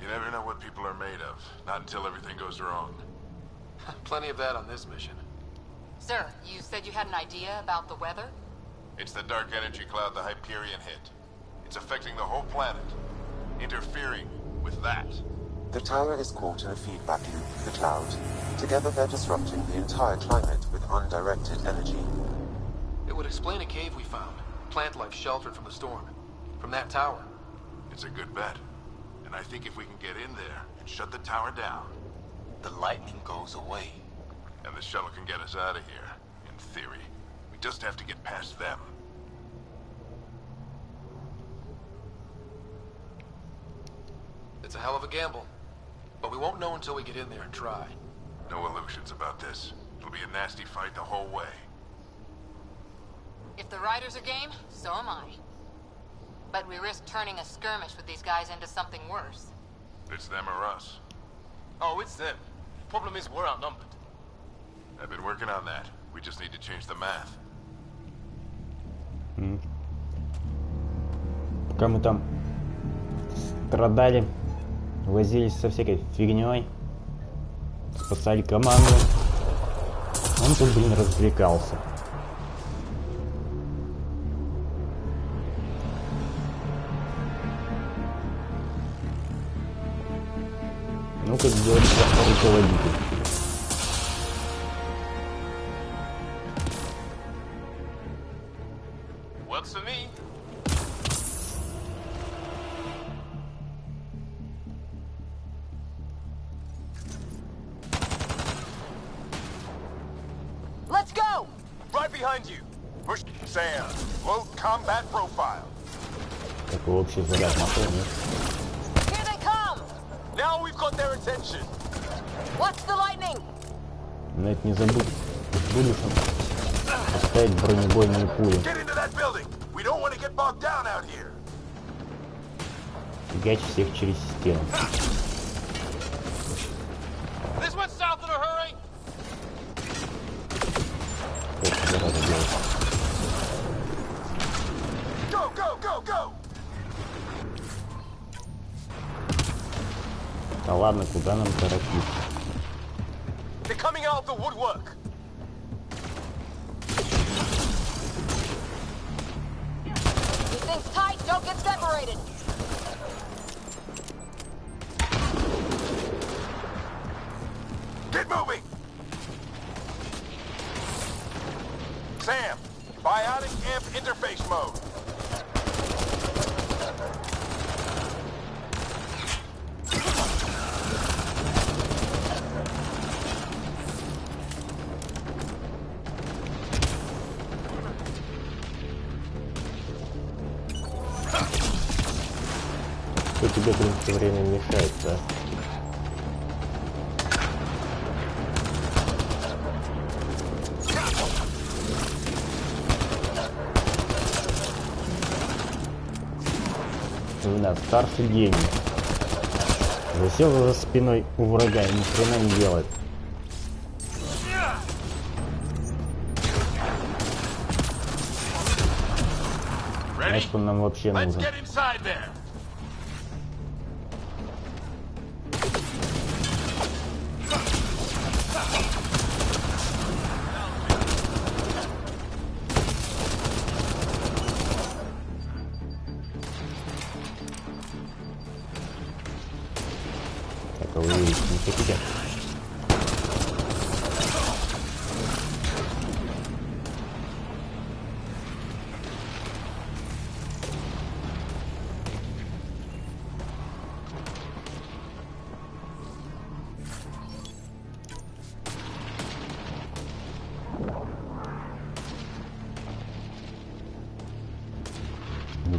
You never know what people are made of. Not until everything goes wrong. Plenty of that on this mission. Sir, you said you had an idea about the weather? It's the dark energy cloud the Hyperion hit. It's affecting the whole planet. Interfering with that. The tower is caught in a feedback loop with the cloud. Together they're disrupting the entire climate with undirected energy. It would explain a cave we found. Plant life sheltered from the storm. From that tower. It's a good bet. And I think if we can get in there and shut the tower down, the lightning goes away. And the shuttle can get us out of here, in theory. We just have to get past them. It's a hell of a gamble. But we won't know until we get in there and try. No illusions about this. It'll be a nasty fight the whole way. If the riders are game, so am I. But we risk turning a skirmish with these guys into something worse. It's them or us. Oh, it's them. Problem is, we're outnumbered. I've been working on that. We just need to change the math. Пока мы там страдали, возились со всякой фигней, спасали команду, он тут, блин, развлекался. Ну, как говорится, руководитель. Works for me. Let's go! Right behind you. Push Sam. Low combat profile. Такой общий заряд машины. Here they come! Now we've got their attention. Watch the lightning! Но это не забудь в будущем поставить бронебойные пули. Get into that building. We don't want to get bogged down out here. Фигачь всех через стену. This one's south in a hurry. Что зараза делать? Go, go, go, go! Да ладно, куда нам торопиться? They're coming out of the woodwork. Keep things tight, don't get separated. Get moving! Sam, biotic amp interface mode. Что тебе все время мешает, да? У нас старший гений. Засел за спиной у врага и ни хрена не делает. Значит, он нам вообще нужен. Так, а вы не хотите?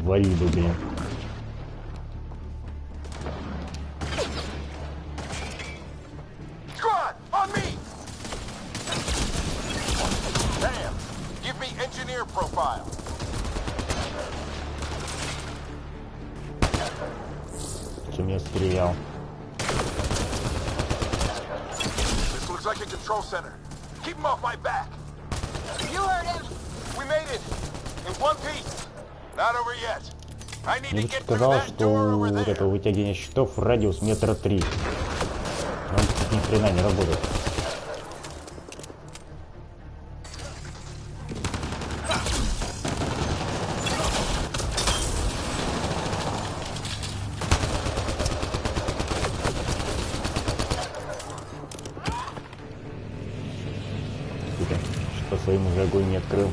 Вали бы, блин. Squad, on me! Sam, give me engineer profile. чем я стрелял. This looks like a control center. Keep him off my back. You heard him. We made it. In one piece. Not over yet. I need Мне to get through сказал, that что door over вот there. этого вытягивания щитов радиус 3 метра. Он тут ни хрена не работает. Что своим уже огонь не открыл.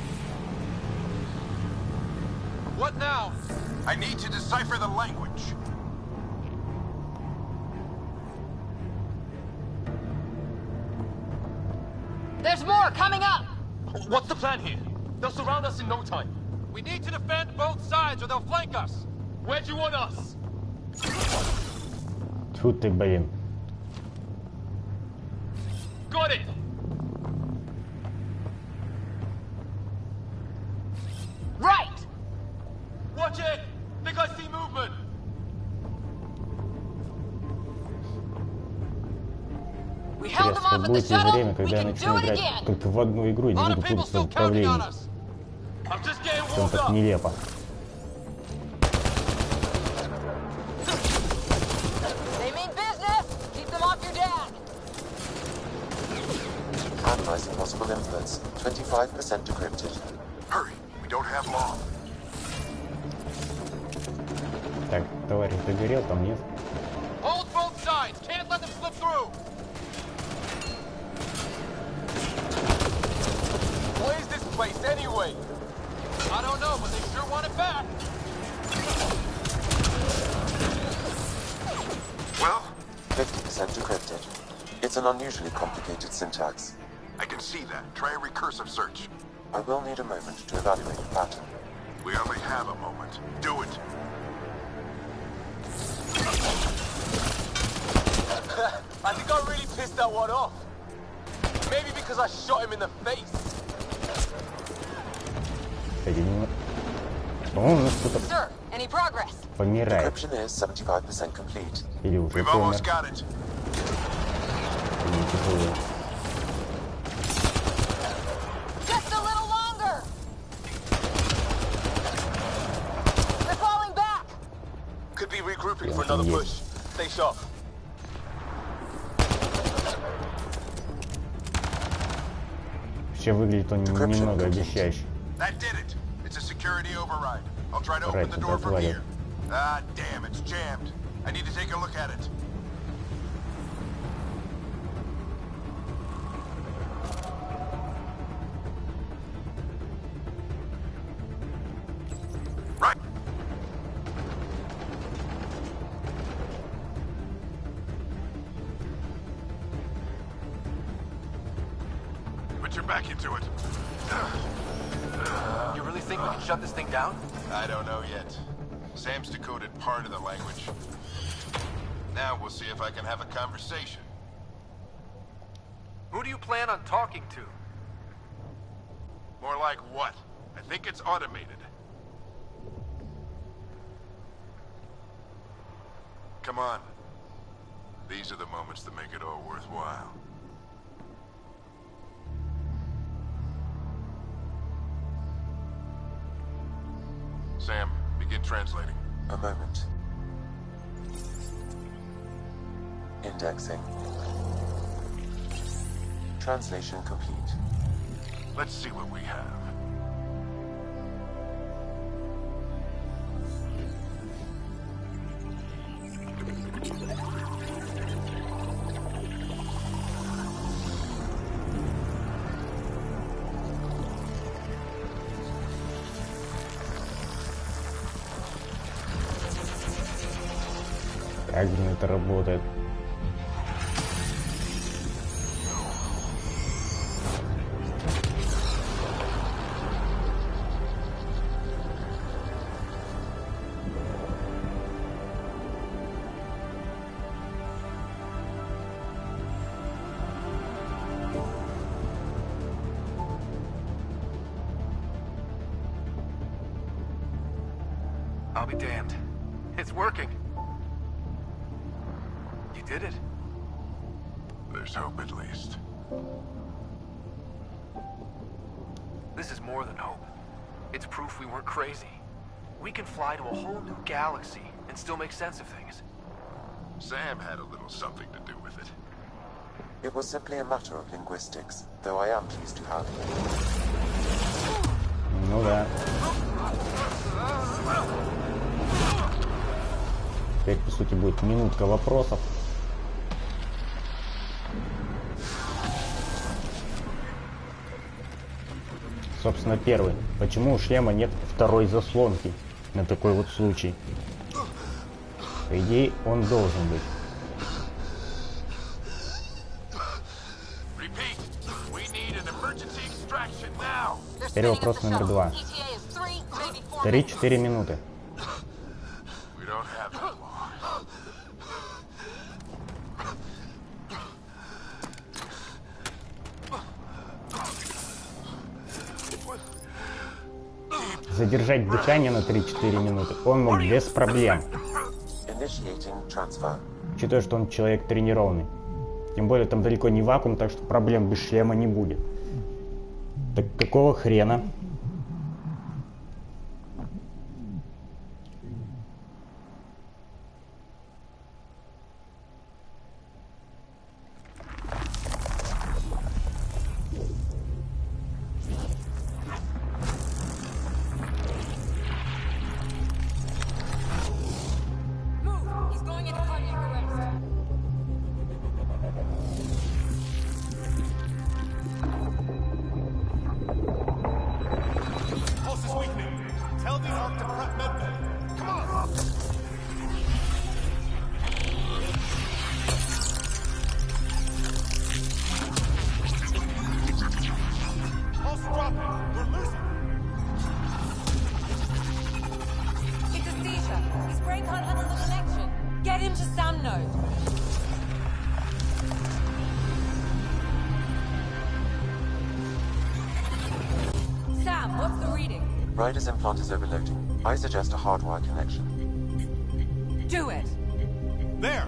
What now? I need to decipher the language. There's more coming up! What's the plan here? They'll surround us in no time. We need to defend both sides or they'll flank us. Where do you want us? Тьфу ты, блин. Got it! Right! Watch it! Think I see movement! We held them Интересно, off at the будет ли shuttle. время, We когда я can начну do it играть again. только в одну игру и не буду путаться в управлении. I'm just getting Прям warmed так up. нелепо. They mean business. Keep them off your dad. Analyzing possible inputs. 25% decrypted. Hurry, we don't have long. Так, товарищ догорел, там нет. Hold both sides. Can't let them slip through. Where's this place anyway? I don't know, but they sure want it back. Well, 50% decrypted. It's an unusually complicated syntax. I can see that. Try a recursive search. I will need a moment to evaluate the pattern. We only have a moment. Do it. I think I really pissed that one off. Maybe because I shot him in the face. По-моему, у нас кто-то Sir, any progress? помирает. Decryption is 75% complete. Или уже We've помер. almost got it. Или тяжелый. Just a little longer. They're falling back. Could be regrouping for another push. Stay sharp. Вообще выглядит он немного обещающе. That did it. It's a security override. I'll try to open Right, the door from отвалил. here. Ah, damn, it's jammed. I need to take a look at it. Right. Put your back into it. You really think we can shut this thing down? I don't know yet. Sam's decoded part of the language. Now we'll see if I can have a conversation. Who do you plan on talking to? More like what? I think it's automated. Come on. These are the moments that make it all worthwhile. Sam, begin translating. A moment. Indexing. Translation complete. Let's see what we have. Как же это работает? I'll be damned. It's working. did it. There's hope at least. This is more than hope. It's proof we weren't crazy. We can fly to a whole new galaxy and still make sense of things. Sam had a little something to do with it. It was simply a matter of linguistics, though I am pleased to have. Ну да. Теперь, по сути, будет минутка вопросов. Собственно, первый. Почему у шлема нет второй заслонки на такой вот случай? По идее, он должен быть. Теперь вопрос номер 2. 3-4 минуты. Задержать дыхание на 3-4 минуты он мог без проблем. Учитывая, что он человек тренированный. Тем более там далеко не вакуум, так что проблем без шлема не будет. Так какого хрена? Ryder's implant is overloading. I suggest a hardwire connection. Do it! There!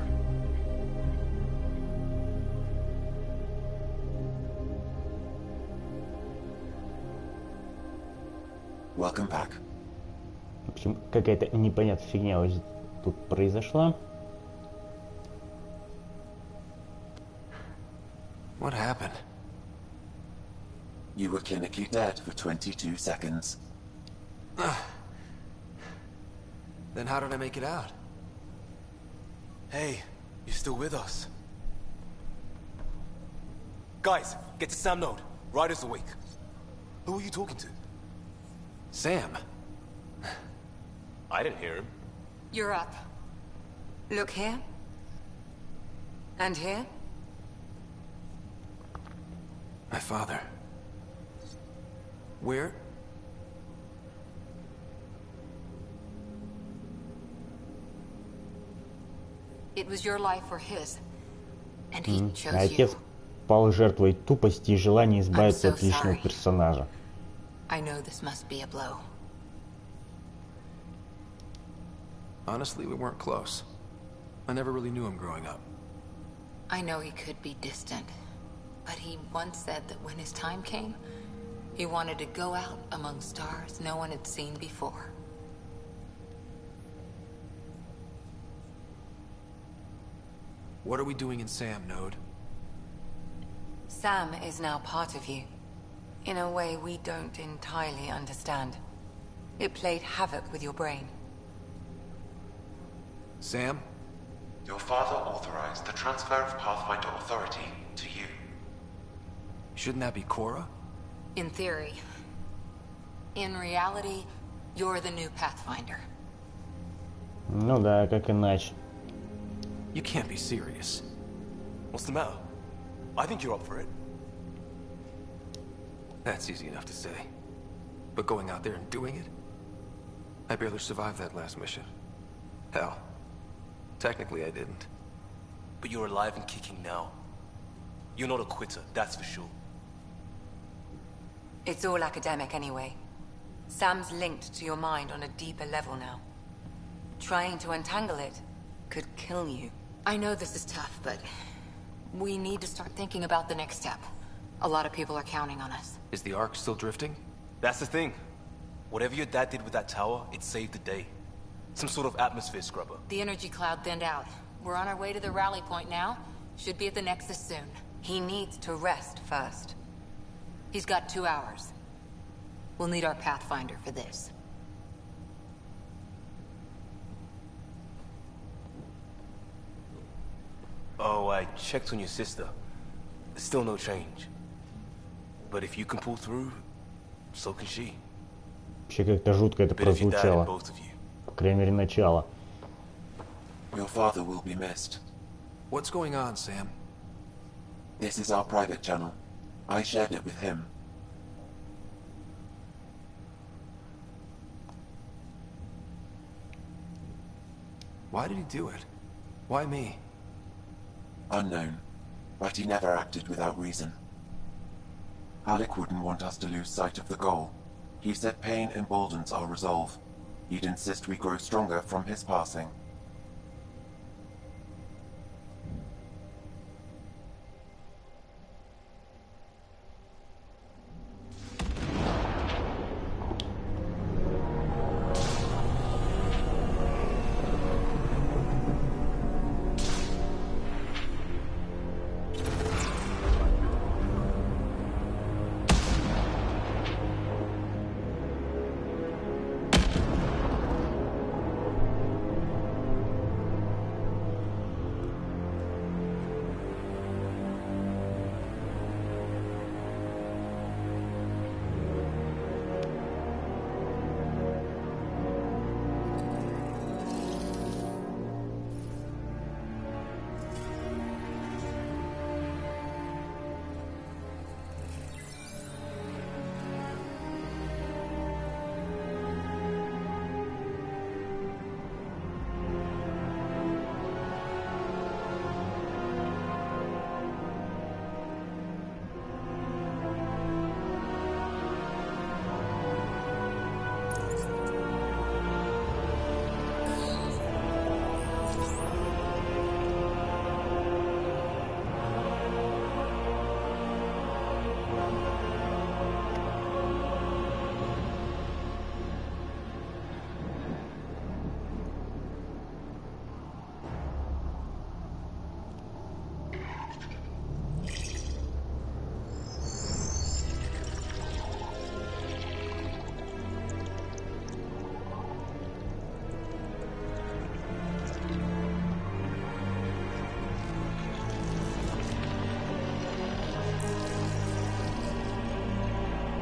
Welcome back. В общем, какая-то непонятная фигня вот тут произошла. What happened? You were clinically dead for 22 seconds. Then how did I make it out? Hey, you still with us? Guys, get to Sam Node. Ryder's awake. Who are you talking to? Sam. I didn't hear him. You're up. Look here. And here. My father. Where? It was your life or his. And he chose Отец you. пал жертвой тупости и желания избавиться от личного персонажа. I know this must be a blow. Honestly, we weren't close. I never really knew him growing up. I know he could be distant, but he once said that when his time came, he wanted to go out among stars no one had seen before. What are we doing in Sam, Node? Sam is now part of you, in a way we don't entirely understand. It played havoc with your brain. Sam? Your father authorized the transfer of Pathfinder authority to you. Shouldn't that be Cora? In theory. In reality, you're the new Pathfinder. Ну да, как иначе. You can't be serious. What's the matter? I think you're up for it. That's easy enough to say. But going out there and doing it? I barely survived that last mission. Hell, technically I didn't. But you're alive and kicking now. You're not a quitter, that's for sure. It's all academic anyway. Sam's linked to your mind on a deeper level now. Trying to untangle it could kill you. I know this is tough, but we need to start thinking about the next step. A lot of people are counting on us. Is the Ark still drifting? That's the thing. Whatever your dad did with that tower, it saved the day. Some sort of atmosphere scrubber. The energy cloud thinned out. We're on our way to the rally point now. Should be at the Nexus soon. He needs to rest first. He's got 2 hours. We'll need our Pathfinder for this. Oh, I checked on your sister. Still no change. But if you can pull through, so can she. Вообще как-то жутко это прозвучало. По крайней мере, начало. Your father will be missed. What's going on, Sam? This is our private channel. I shared it with him. Why did he do it? Why me? Unknown, but he never acted without reason. Alec wouldn't want us to lose sight of the goal. He said pain emboldens our resolve. He'd insist we grow stronger from his passing.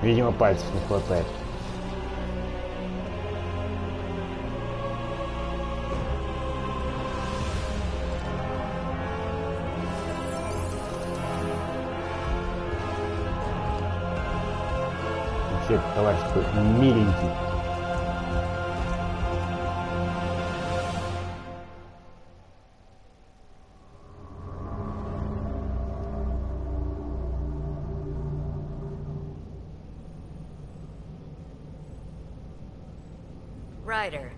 Видимо, пальцев не хватает. Вообще, товарищ такой миленький. Ryder,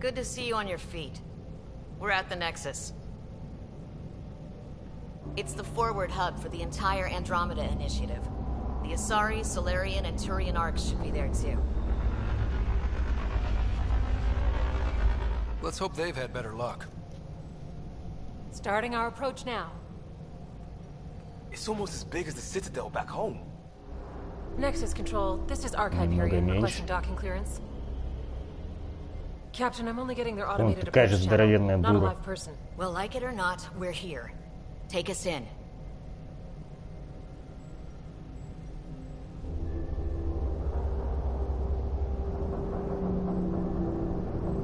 good to see you on your feet. We're at the Nexus. It's the forward hub for the entire Andromeda initiative. The Asari, Solarian, and Turian arcs should be there too. Let's hope they've had better luck. Starting our approach now. It's almost as big as the Citadel back home. Nexus Control, this is Archive period, requesting docking clearance. Captain, I'm only getting their automated approach channel, not a live person. Well, like it or not, we're here. Take us in.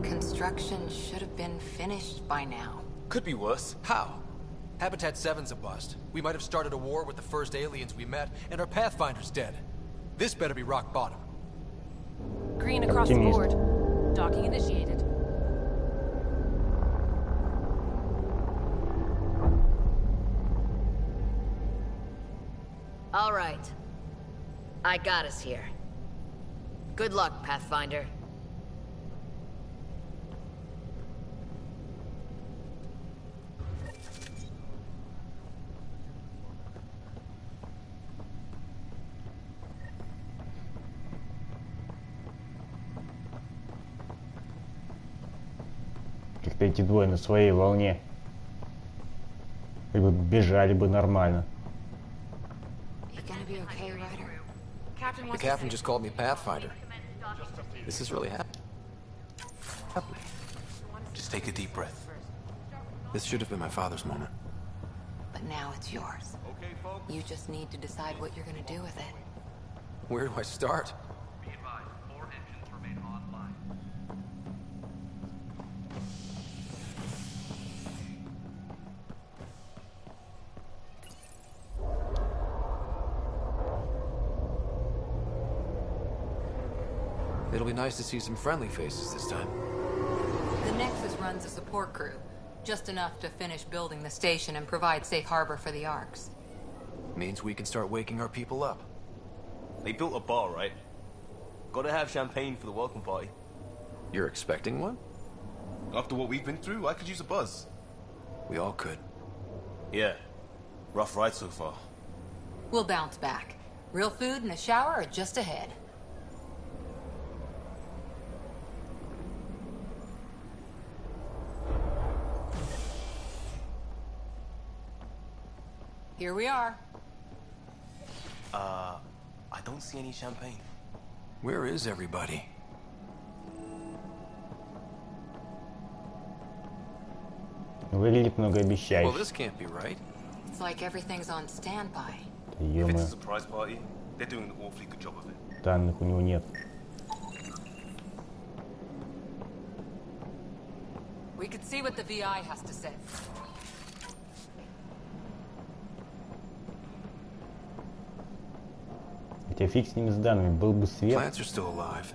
Construction should have been finished by now. Could be worse. How? Habitat 7's a bust. We might have started a war with the first aliens we met, and our Pathfinder's dead. This better be rock bottom. Green across the board. Docking initiated. All right. I got us here. Good luck, Pathfinder. Как-то эти двое на своей волне. Либо бежали бы нормально. The captain just called me Pathfinder. This is really happening. Just take a deep breath. This should have been my father's moment. But now it's yours. You just need to decide what you're gonna do with it. Where do I start? Be advised, 4 engines remain online. It'll be nice to see some friendly faces this time. The Nexus runs a support crew. Just enough to finish building the station and provide safe harbor for the Arks. Means we can start waking our people up. They built a bar, right? Gotta have champagne for the welcome party. You're expecting one? After what we've been through, I could use a buzz. We all could. Yeah. Rough ride so far. We'll bounce back. Real food and a shower are just ahead. Here we are. I don't see any champagne. Where is everybody? Выглядит многообещающе. Well, this can't be right. It's like everything's on standby. If it's a surprise party, they're doing an awfully good job of it. Данных у него нет. We could see what the VI has to say. Хотя фиг с ними с данными, был бы свет. Plants are still alive.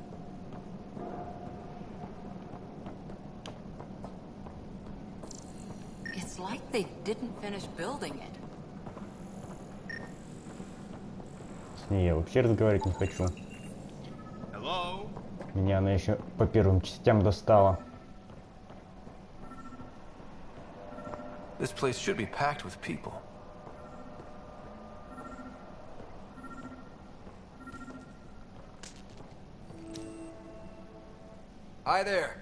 It's like they didn't finish building it. С ней я вообще разговаривать не хочу. Hello? Меня она еще по первым частям достала. This place should be packed with people. Hi there.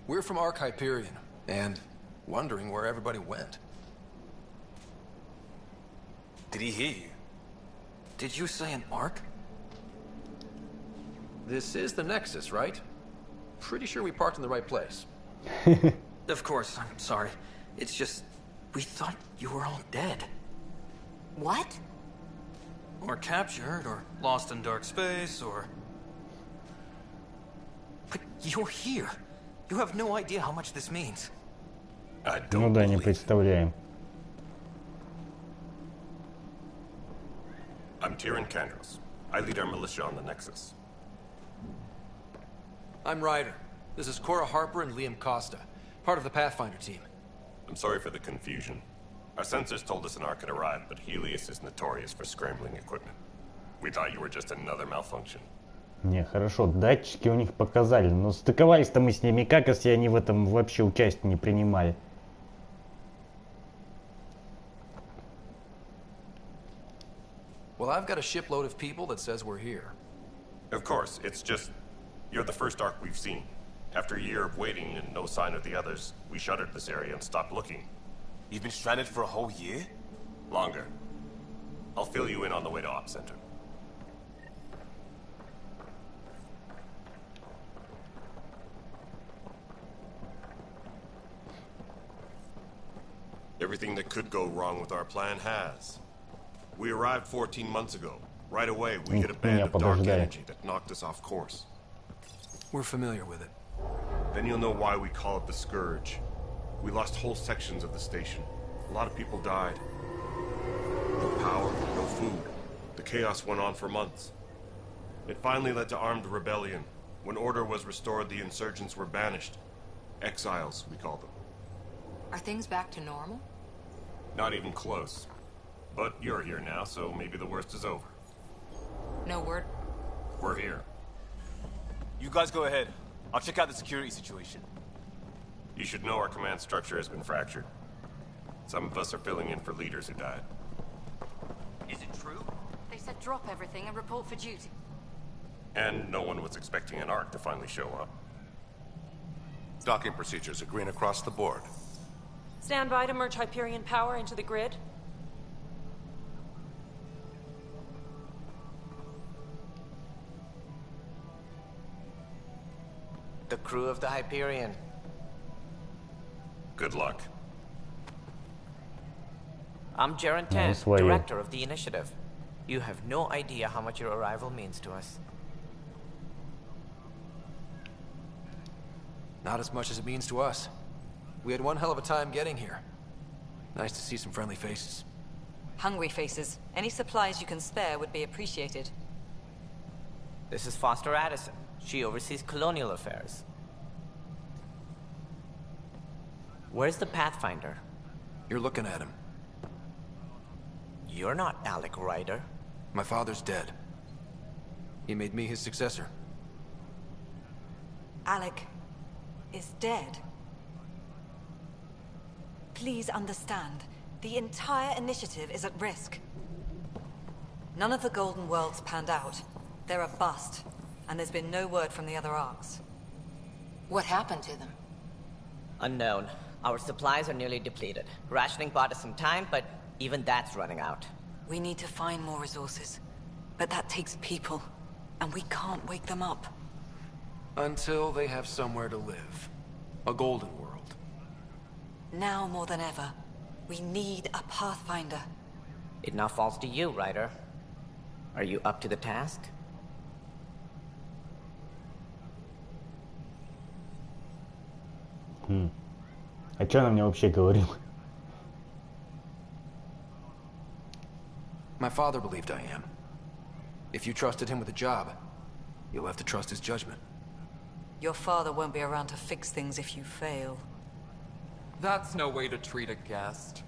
We're from Ark Hyperion, and wondering where everybody went. Did he hear you? Did you say an Ark? This is the Nexus, right? Pretty sure we parked in the right place. Of course, I'm sorry. It's just, we thought you were all dead. What? Or captured, or lost in dark space, or... But you're here. You have no idea how much this means. I Ну don't да, не believe it. представляем. I'm Tyrion Kandros. I lead our militia on the Nexus. I'm Ryder. This is Cora Harper and Liam Costa, part of the Pathfinder team. I'm sorry for the confusion. Our sensors told us an Ark had arrived, but Helios is notorious for scrambling equipment. We thought you were just another malfunction. Не, хорошо, датчики у них показали, но стыковались-то мы с ними как, если они в этом вообще участие не принимали? Well, I've got a shipload of people that says we're here. Of course, it's just... You're the first Ark we've seen. After a year of waiting and no sign of the others, we shuttered this area and stopped looking. You've been stranded for a whole year? Longer. I'll fill you in on the way to Op Center. Everything that could go wrong with our plan has. We arrived 14 months ago. Right away, we hit a band of dark energy that knocked us off course. We're familiar with it. Then you'll know why we call it the Scourge. We lost whole sections of the station. A lot of people died. No power, no food. The chaos went on for months. It finally led to armed rebellion. When order was restored, the insurgents were banished. Exiles, we call them. Are things back to normal? Not even close. But you're here now, so maybe the worst is over. No word? We're here. You guys go ahead. I'll check out the security situation. You should know our command structure has been fractured. Some of us are filling in for leaders who died. Is it true? They said drop everything and report for duty. And no one was expecting an arc to finally show up. Docking procedures are green across the board. Stand by to merge Hyperion power into the grid. The crew of the Hyperion. Good luck. I'm Jaren Tan, director of the initiative. You have no idea how much your arrival means to us. Not as much as it means to us. We had one hell of a time getting here. Nice to see some friendly faces. Hungry faces. Any supplies you can spare would be appreciated. This is Foster Addison. She oversees colonial affairs. Where's the Pathfinder? You're looking at him. You're not Alec Ryder. My father's dead. He made me his successor. Alec is dead. Please understand, the entire initiative is at risk. None of the Golden Worlds panned out. They're a bust, and there's been no word from the other arcs. What happened to them? Unknown. Our supplies are nearly depleted. Rationing bought us some time, but even that's running out. We need to find more resources, but that takes people, and we can't wake them up. Until they have somewhere to live. A golden world. Now more than ever, we need a Pathfinder. It now falls to you, Ryder. Are you up to the task? А что она мне вообще говорила? My father believed I am. If you trusted him with a job, you'll have to trust his judgment. Your father won't be around to fix things if you fail. That's no way to treat a guest.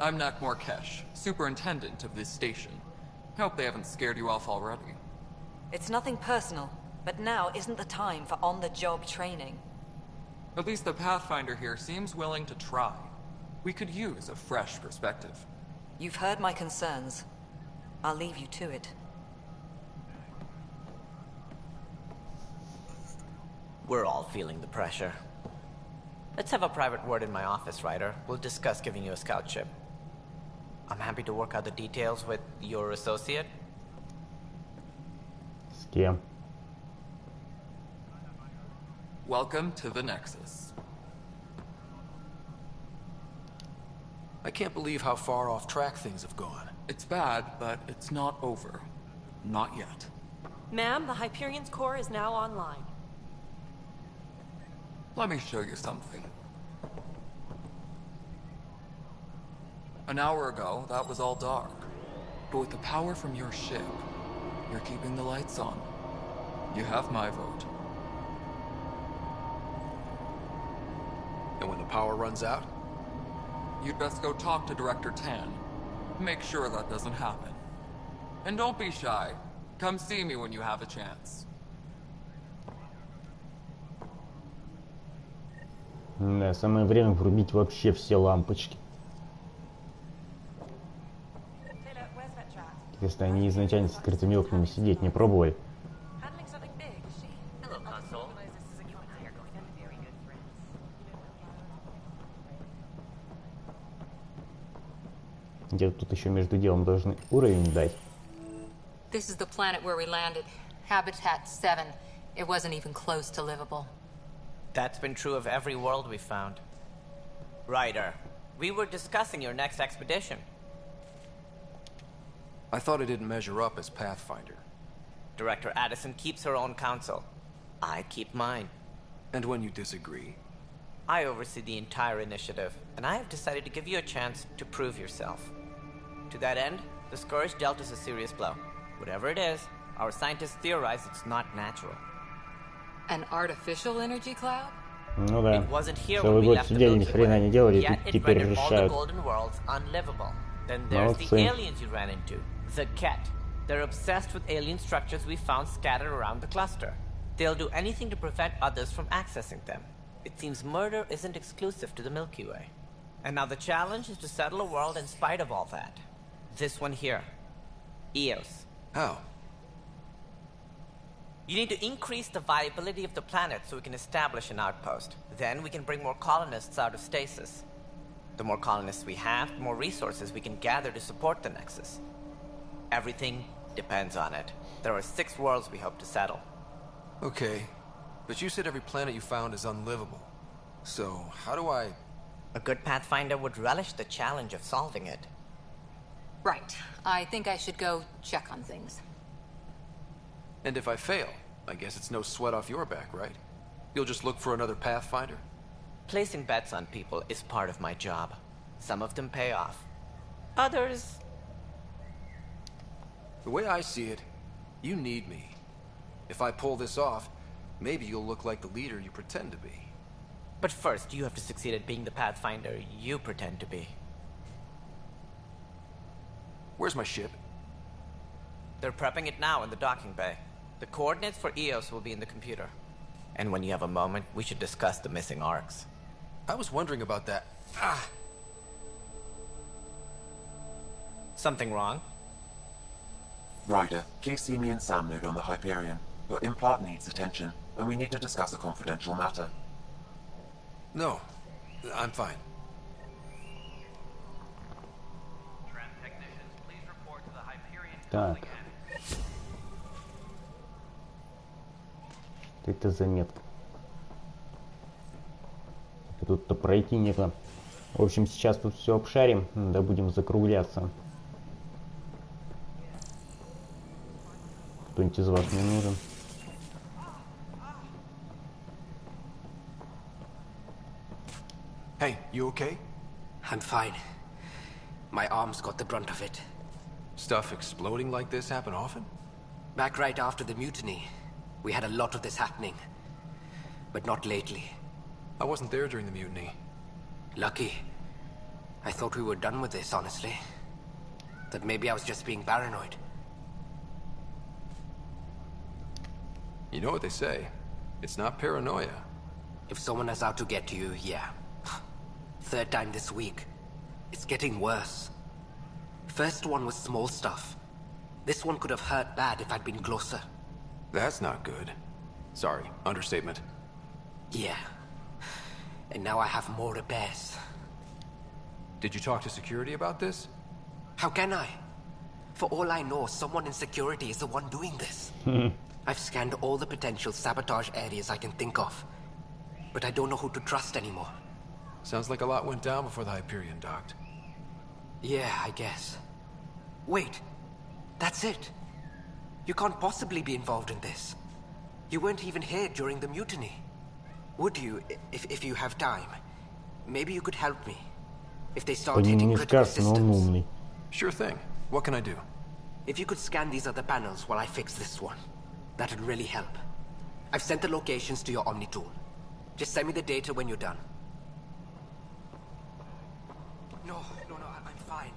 I'm Nak Morkesh, superintendent of this station. Hope they haven't scared you off already. It's nothing personal, but now isn't the time for on-the-job training. At least the Pathfinder here seems willing to try. We could use a fresh perspective. You've heard my concerns. I'll leave you to it. We're all feeling the pressure. Let's have a private word in my office, Ryder. We'll discuss giving you a scout ship. I'm happy to work out the details with your associate. С кем? Welcome to the Nexus. I can't believe how far off track things have gone. It's bad, but it's not over. Not yet. Ma'am, the Hyperion's core is now online. Let me show you something. An hour ago, that was all dark. But with the power from your ship, you're keeping the lights on. You have my vote. And when the power runs out? You'd best go talk to Director Tan. Make sure that doesn't happen. And don't be shy. Come see me when you have a chance. Да, самое время врубить вообще все лампочки. Если они изначально с открытыми окнами сидеть не пробовали. Где-то тут еще между делом должны уровень дать. This is the planet where we landed. Habitat 7. It wasn't even close to livable. That's been true of every world we've found. Ryder, we were discussing your next expedition. I thought it didn't measure up as Pathfinder. Director Addison keeps her own counsel. I keep mine. And when you disagree? I oversee the entire initiative, and I have decided to give you a chance to prove yourself. To that end, the Scourge dealt us a serious blow. Whatever it is, our scientists theorize it's not natural. An artificial energy cloud? Ну да. It wasn't here Целый when we год left the сидели, ни Milky хрена Way. не делали, Yet тут it теперь rendered all the решают. golden worlds unlivable. Then there's the Молодцы. aliens you ran into. The Ket. They're obsessed with alien structures we found scattered around the cluster. They'll do anything to prevent others from accessing them. It seems murder isn't exclusive to the Milky Way. And now the challenge is to settle a world in spite of all that. This one here. EOS. How? You need to increase the viability of the planet so we can establish an outpost. Then we can bring more colonists out of stasis. The more colonists we have, the more resources we can gather to support the Nexus. Everything depends on it. There are 6 worlds we hope to settle. Okay, but you said every planet you found is unlivable. So, how do I... A good Pathfinder would relish the challenge of solving it. Right. I think I should go check on things. And if I fail, I guess it's no sweat off your back, right? You'll just look for another Pathfinder? Placing bets on people is part of my job. Some of them pay off. Others... The way I see it, you need me. If I pull this off, maybe you'll look like the leader you pretend to be. But first, you have to succeed at being the Pathfinder you pretend to be. Where's my ship? They're prepping it now in the docking bay. The coordinates for EOS will be in the computer. And when you have a moment, we should discuss the missing arcs. I was wondering about that. Ah! Something wrong? Ryder, please see me and Sam node on the Hyperion. Your implant needs attention, and we need to discuss a confidential matter. No, I'm fine. Так. Это заметка. Тут-то пройти некуда. В общем, сейчас тут все обшарим, да будем закругляться. Кто-нибудь из вас не нужен? Hey, you okay? I'm fine. My arms got the brunt of it. Stuff exploding like this happen often? Back right after the mutiny, we had a lot of this happening. But not lately. I wasn't there during the mutiny. Lucky. I thought we were done with this, honestly. That maybe I was just being paranoid. You know what they say. It's not paranoia. If someone is out to get you, yeah. 3rd time this week. It's getting worse. First one was small stuff. This one could have hurt bad if I'd been closer. That's not good. Sorry, understatement. Yeah. And now I have more repairs. Did you talk to security about this? How can I? For all I know, someone in security is the one doing this. I've scanned all the potential sabotage areas I can think of. But I don't know who to trust anymore. Sounds like a lot went down before the Hyperion docked. Yeah, I guess. Wait. That's it. You can't possibly be involved in this. You weren't even here during the mutiny. Would you, if you have time? Maybe you could help me. If they start hitting critical systems. Sure thing. What can I do? If you could scan these other panels while I fix this one, that'd really help. I've sent the locations to your Omni tool. Just send me the data when you're done. No, I'm fine.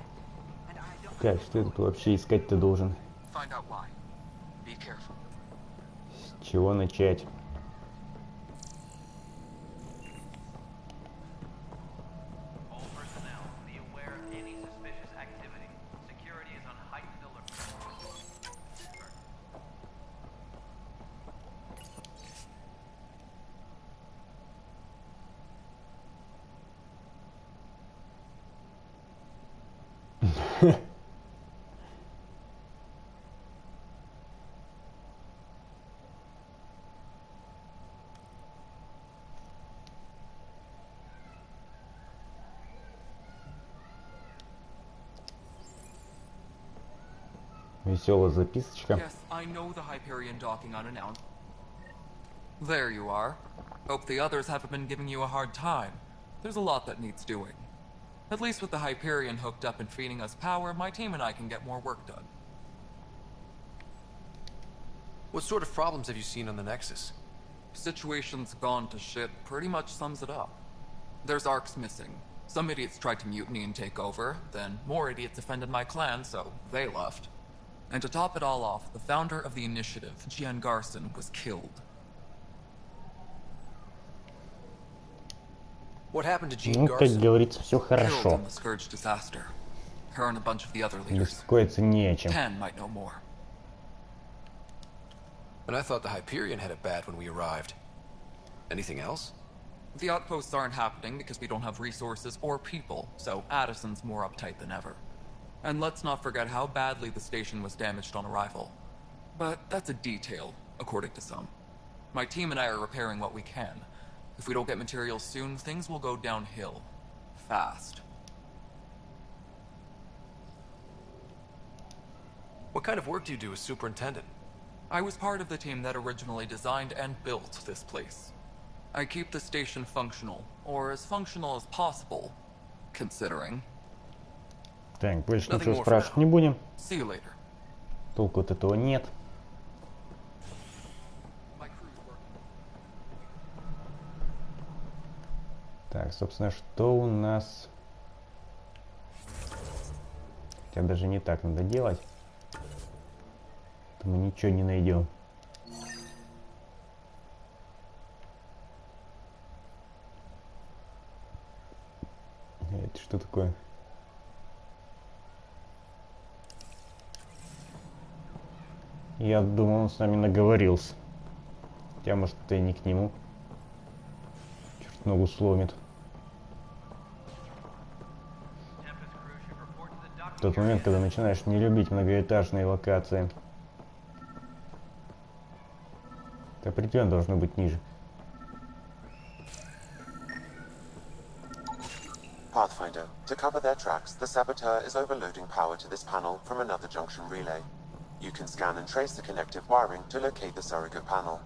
And I don't... Так, что тут вообще искать-то должен? Find out why. Be careful. С чего начать? Веселая записочка. Yes, I know the Hyperion docking unannounced. There you are. Hope the others haven't been giving you a hard time. There's a lot that needs doing. At least with the Hyperion hooked up and feeding us power, my team and I can get more work done. What sort of problems have you seen on the Nexus? Situation's gone to shit pretty much sums it up. There's arcs missing. Some idiots tried to mutiny and take over, then more idiots offended my clan, so they left. And to top it all off, the founder of the initiative, Gian Garson, was killed. What happened to Gian Ну, Garson? как говорится, все Killed хорошо. in the Scourge disaster. Her and a bunch of the other leaders. Беспокоиться не о чем. Pan might know more. And I thought the Hyperion had it bad when we arrived. Anything else? The outposts aren't happening because we don't have resources or people, so Addison's more uptight than ever. And let's not forget how badly the station was damaged on arrival. But that's a detail, according to some. My team and I are repairing what we can. If we don't get materials soon, things will go downhill. Fast. What kind of work do you do as superintendent? I was part of the team that originally designed and built this place. I keep the station functional, or as functional as possible, considering. Так, больше ничего спрашивать не будем. See you later. Толку от этого нет. Так, собственно, что у нас... Хотя даже не так надо делать. То мы ничего не найдем. Это что такое? Я думал, он с нами наговорился. Хотя, может, это и не к нему. Черт ногу сломит. В тот момент, когда начинаешь не любить многоэтажные локации. Это определенно должно быть ниже. Pathfinder, to cover their tracks, the saboteur is overloading power to this panel from another junction relay. You can scan and trace the connective wiring to locate the surrogate panel.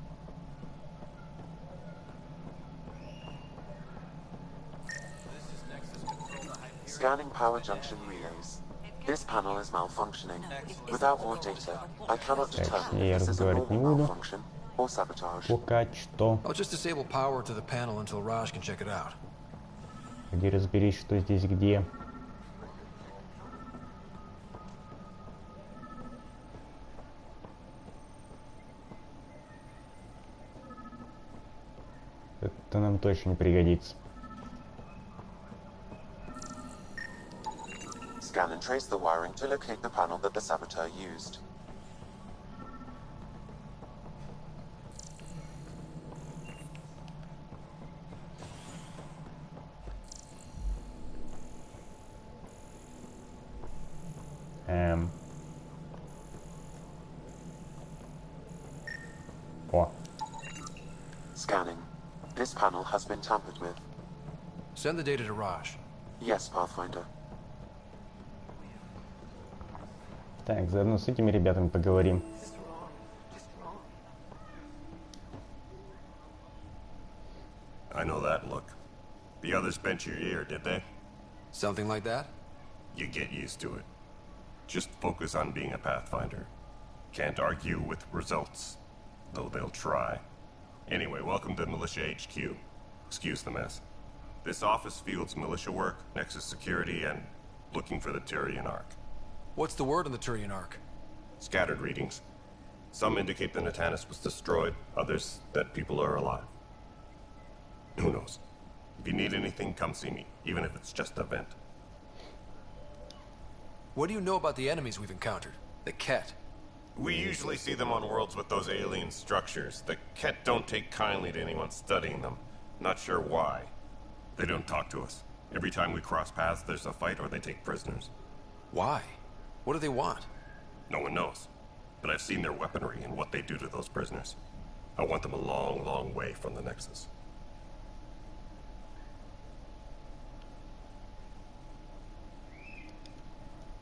Scanning power junction relays. This panel is malfunctioning. Without more data, I cannot determine if this is a normal malfunction or sabotage. Пока что. I'll just disable power to the panel until Raj can check it out. Где разберись, что здесь где. Это нам точно не пригодится. Scan and trace the wiring to locate the panel that the saboteur used. Scanning. This panel has been tampered with. Send the data to Raj. Yes, Pathfinder. Так, заодно с этими ребятами поговорим. I know that look. The others bent your ear, did they? Something like that? You get used to it. Just focus on being a Pathfinder. Can't argue with results, though they'll try. Anyway, welcome to Militia HQ. Excuse the mess. This office fields militia work, Nexus security, and looking for the Turian Ark. What's the word on the Turian Ark? Scattered readings. Some indicate the Natanus was destroyed, others that people are alive. Who knows? If you need anything, come see me, even if it's just a vent. What do you know about the enemies we've encountered? The Ket? We usually see them on worlds with those alien structures. The Ket don't take kindly to anyone studying them. Not sure why. They don't talk to us. Every time we cross paths, there's a fight or they take prisoners. Why? What do they want? No one knows. But I've seen their weaponry and what they do to those prisoners. I want them a long, long way from the Nexus.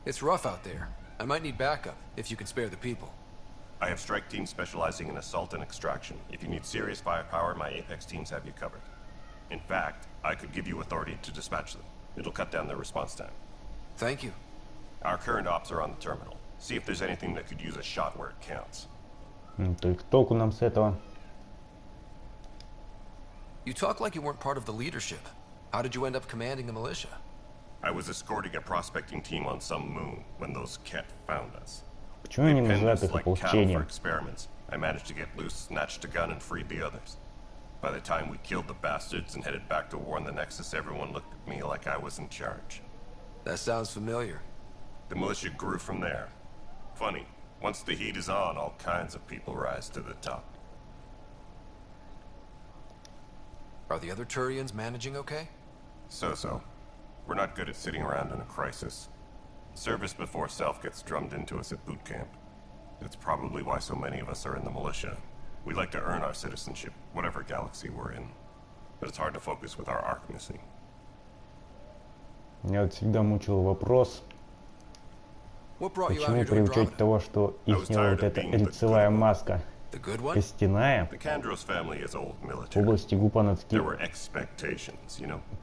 It's rough out there. I might need backup, if you can spare the people. I have strike teams specializing in assault and extraction. If you need serious firepower, my Apex teams have you covered. In fact, I could give you authority to dispatch them. It'll cut down their response time. Thank you. Our current ops are on the terminal. See if there's anything that could use a shot where it counts. Только толку нам с этого. You talk like you weren't part of the leadership. How did you end up commanding the militia? I was escorting a prospecting team on some moon when those Ket found us. Почему они называют их like cattle for ополчением? experiments. I managed to get loose, snatched a gun, and freed the others. By the time we killed the bastards and headed back to warn the Nexus, everyone looked at me like I was in charge. That sounds familiar. The militia grew from there. Funny, once the heat is on, all kinds of people rise to the top. Are the other Turians managing okay? So-so. We're not good at sitting around in a crisis. Service before self gets drummed into us at boot camp. That's probably why so many of us are in the militia. We like to earn our citizenship, whatever galaxy we're in. But it's hard to focus with our arc missing. Меня вот всегда мучил вопрос, почему при учете того, что их вот эта лицевая маска костяная, в области губ она таки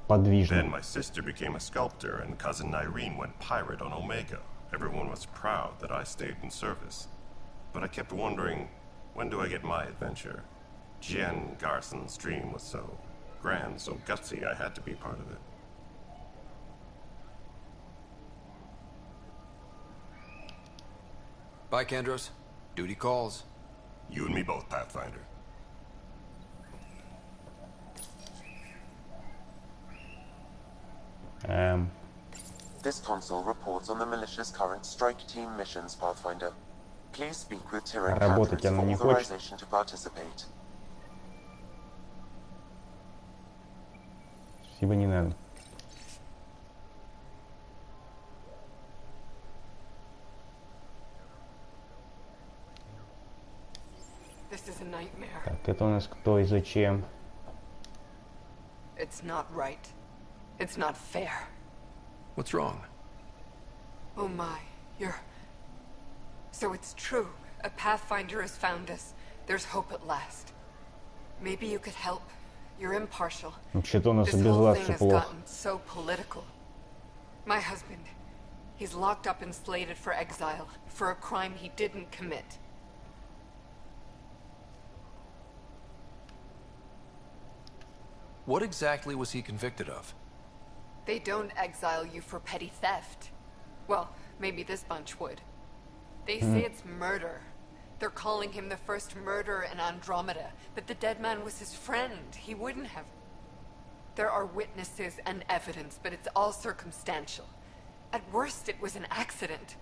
подвижна. Then my sister became a sculptor and cousin Irene went pirate on Omega. Everyone was proud that I stayed in service. But I kept wondering, when do I get my adventure? Jen Garson's dream was so grand, so gutsy, I had to be part of it. Bye, Kandros. Duty calls. You and me both, Pathfinder. This console reports on the militia's current strike team missions, Pathfinder. Please speak with Tyrion Работать она не for хочет. authorization to participate. Спасибо, не надо. This is a nightmare. Так, это у нас кто и зачем? It's not right. It's not fair. What's wrong? Oh my, So it's true. A Pathfinder has found us. There's hope at last. Maybe you could help. You're impartial. Вообще-то у нас и This без whole вас thing все has плохо. gotten so political. My husband, he's locked up and slated for exile for a crime he didn't commit. What exactly was he convicted of? They don't exile you for petty theft. Well, maybe this bunch would. They say it's murder. They're calling him the first murderer in Andromeda, but the dead man was his friend. He wouldn't have. There are witnesses and evidence, but it's all circumstantial. At worst, it was an accident.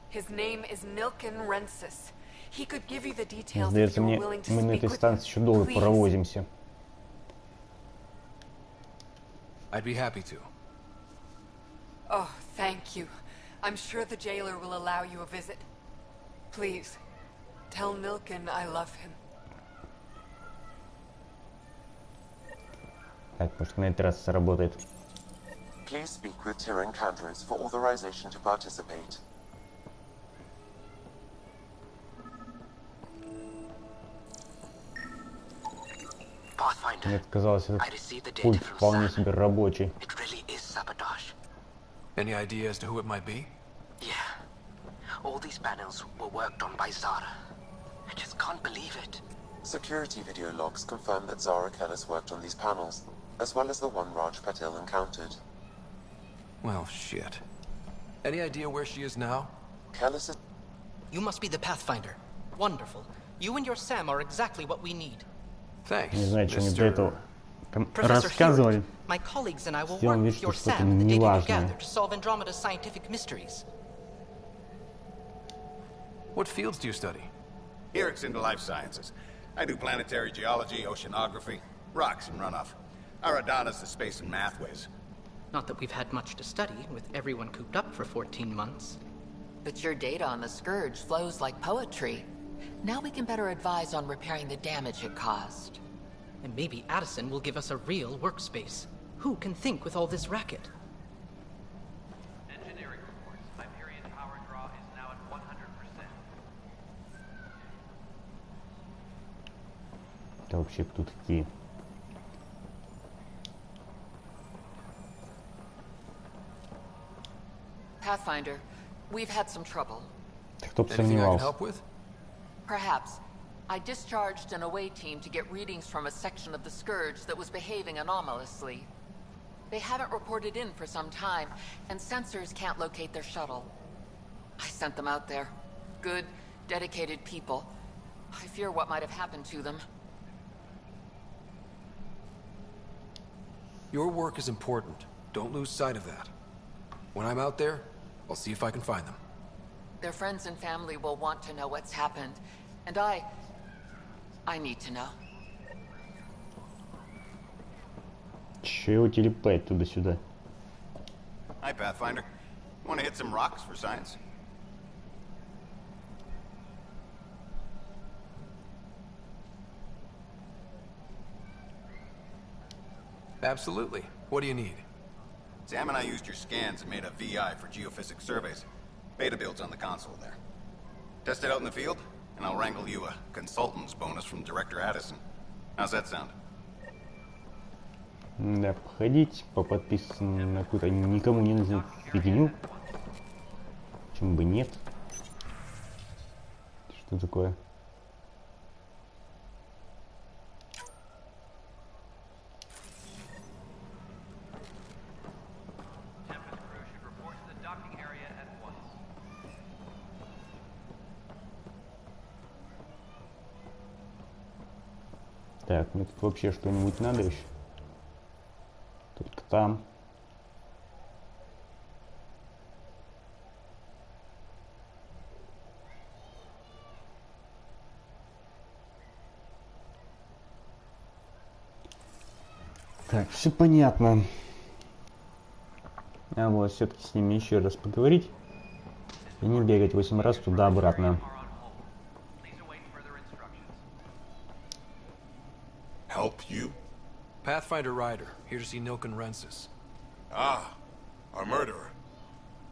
His name is Nilken Rensis. He could give you the details if Сдается you were мне, willing to мы на speak этой with станции еще him. долго Please. провозимся. I'd be happy to. Oh, thank you. I'm sure the jailer will allow you a visit. Please, tell Nilken I love him. Так, может на этот раз сработает. Please speak with Tyrion Kandros for authorization to participate. Мне казалось, этот пульт вполне себе рабочий. Any idea as to who it might be? Yeah. All these panels were worked on by Zara. I just can't believe it. Security video logs confirm that Zara Kellis worked on these panels, as well as the one Raj Patil encountered. Well, shit. Any idea where she is now? Kellis is... You must be the Pathfinder. Wonderful. You and your Sam are exactly what we need. Thanks, Не знаю, что они до Mr. этого рассказывали. My colleagues and I will Сделал work вид, with your что что-то Sam and the data you неважное. gather to solve Andromeda's scientific mysteries. What fields do you study? Eric's into life sciences. I do planetary geology, oceanography, rocks and runoff. Aradana's the space and math whiz. Not that we've had much to study, with everyone cooped up for 14 months. But your data on the Scourge flows like poetry. Now we can better advise on repairing the damage it caused. And maybe Addison will give us a real workspace. Who can think with all this racket? Engineering reports. Hyperion power draw is now at 100%. Это вообще кто такие? Pathfinder, we've had some trouble. Кто бы Anything I can сомневался. help with? Perhaps. I discharged an away team to get readings from a section of the Scourge that was behaving anomalously. They haven't reported in for some time, and sensors can't locate their shuttle. I sent them out there. Good, dedicated people. I fear what might have happened to them. Your work is important. Don't lose sight of that. When I'm out there, I'll see if I can find them. Their friends and family will want to know what's happened. And I need to know. Че его телепать туда-сюда? Hi, Pathfinder. Want to hit some rocks for science? Absolutely. What do you need? Sam and I used your scans and made a VI for geophysics surveys. Beta builds on the console there. Test it out in the field, and I'll wrangle you a consultant's bonus from Director Addison. How's that sound? Да, походить, поподписываться на какую-то никому не нужную фигню. Почему бы нет? Что такое? Так, ну тут вообще что-нибудь надо еще? Только там. Так, все понятно. А вот все-таки с ними еще раз поговорить и не бегать 8 раз туда-обратно. Help you? Pathfinder Ryder, here to see Nilken Rensis. Ah, our murderer.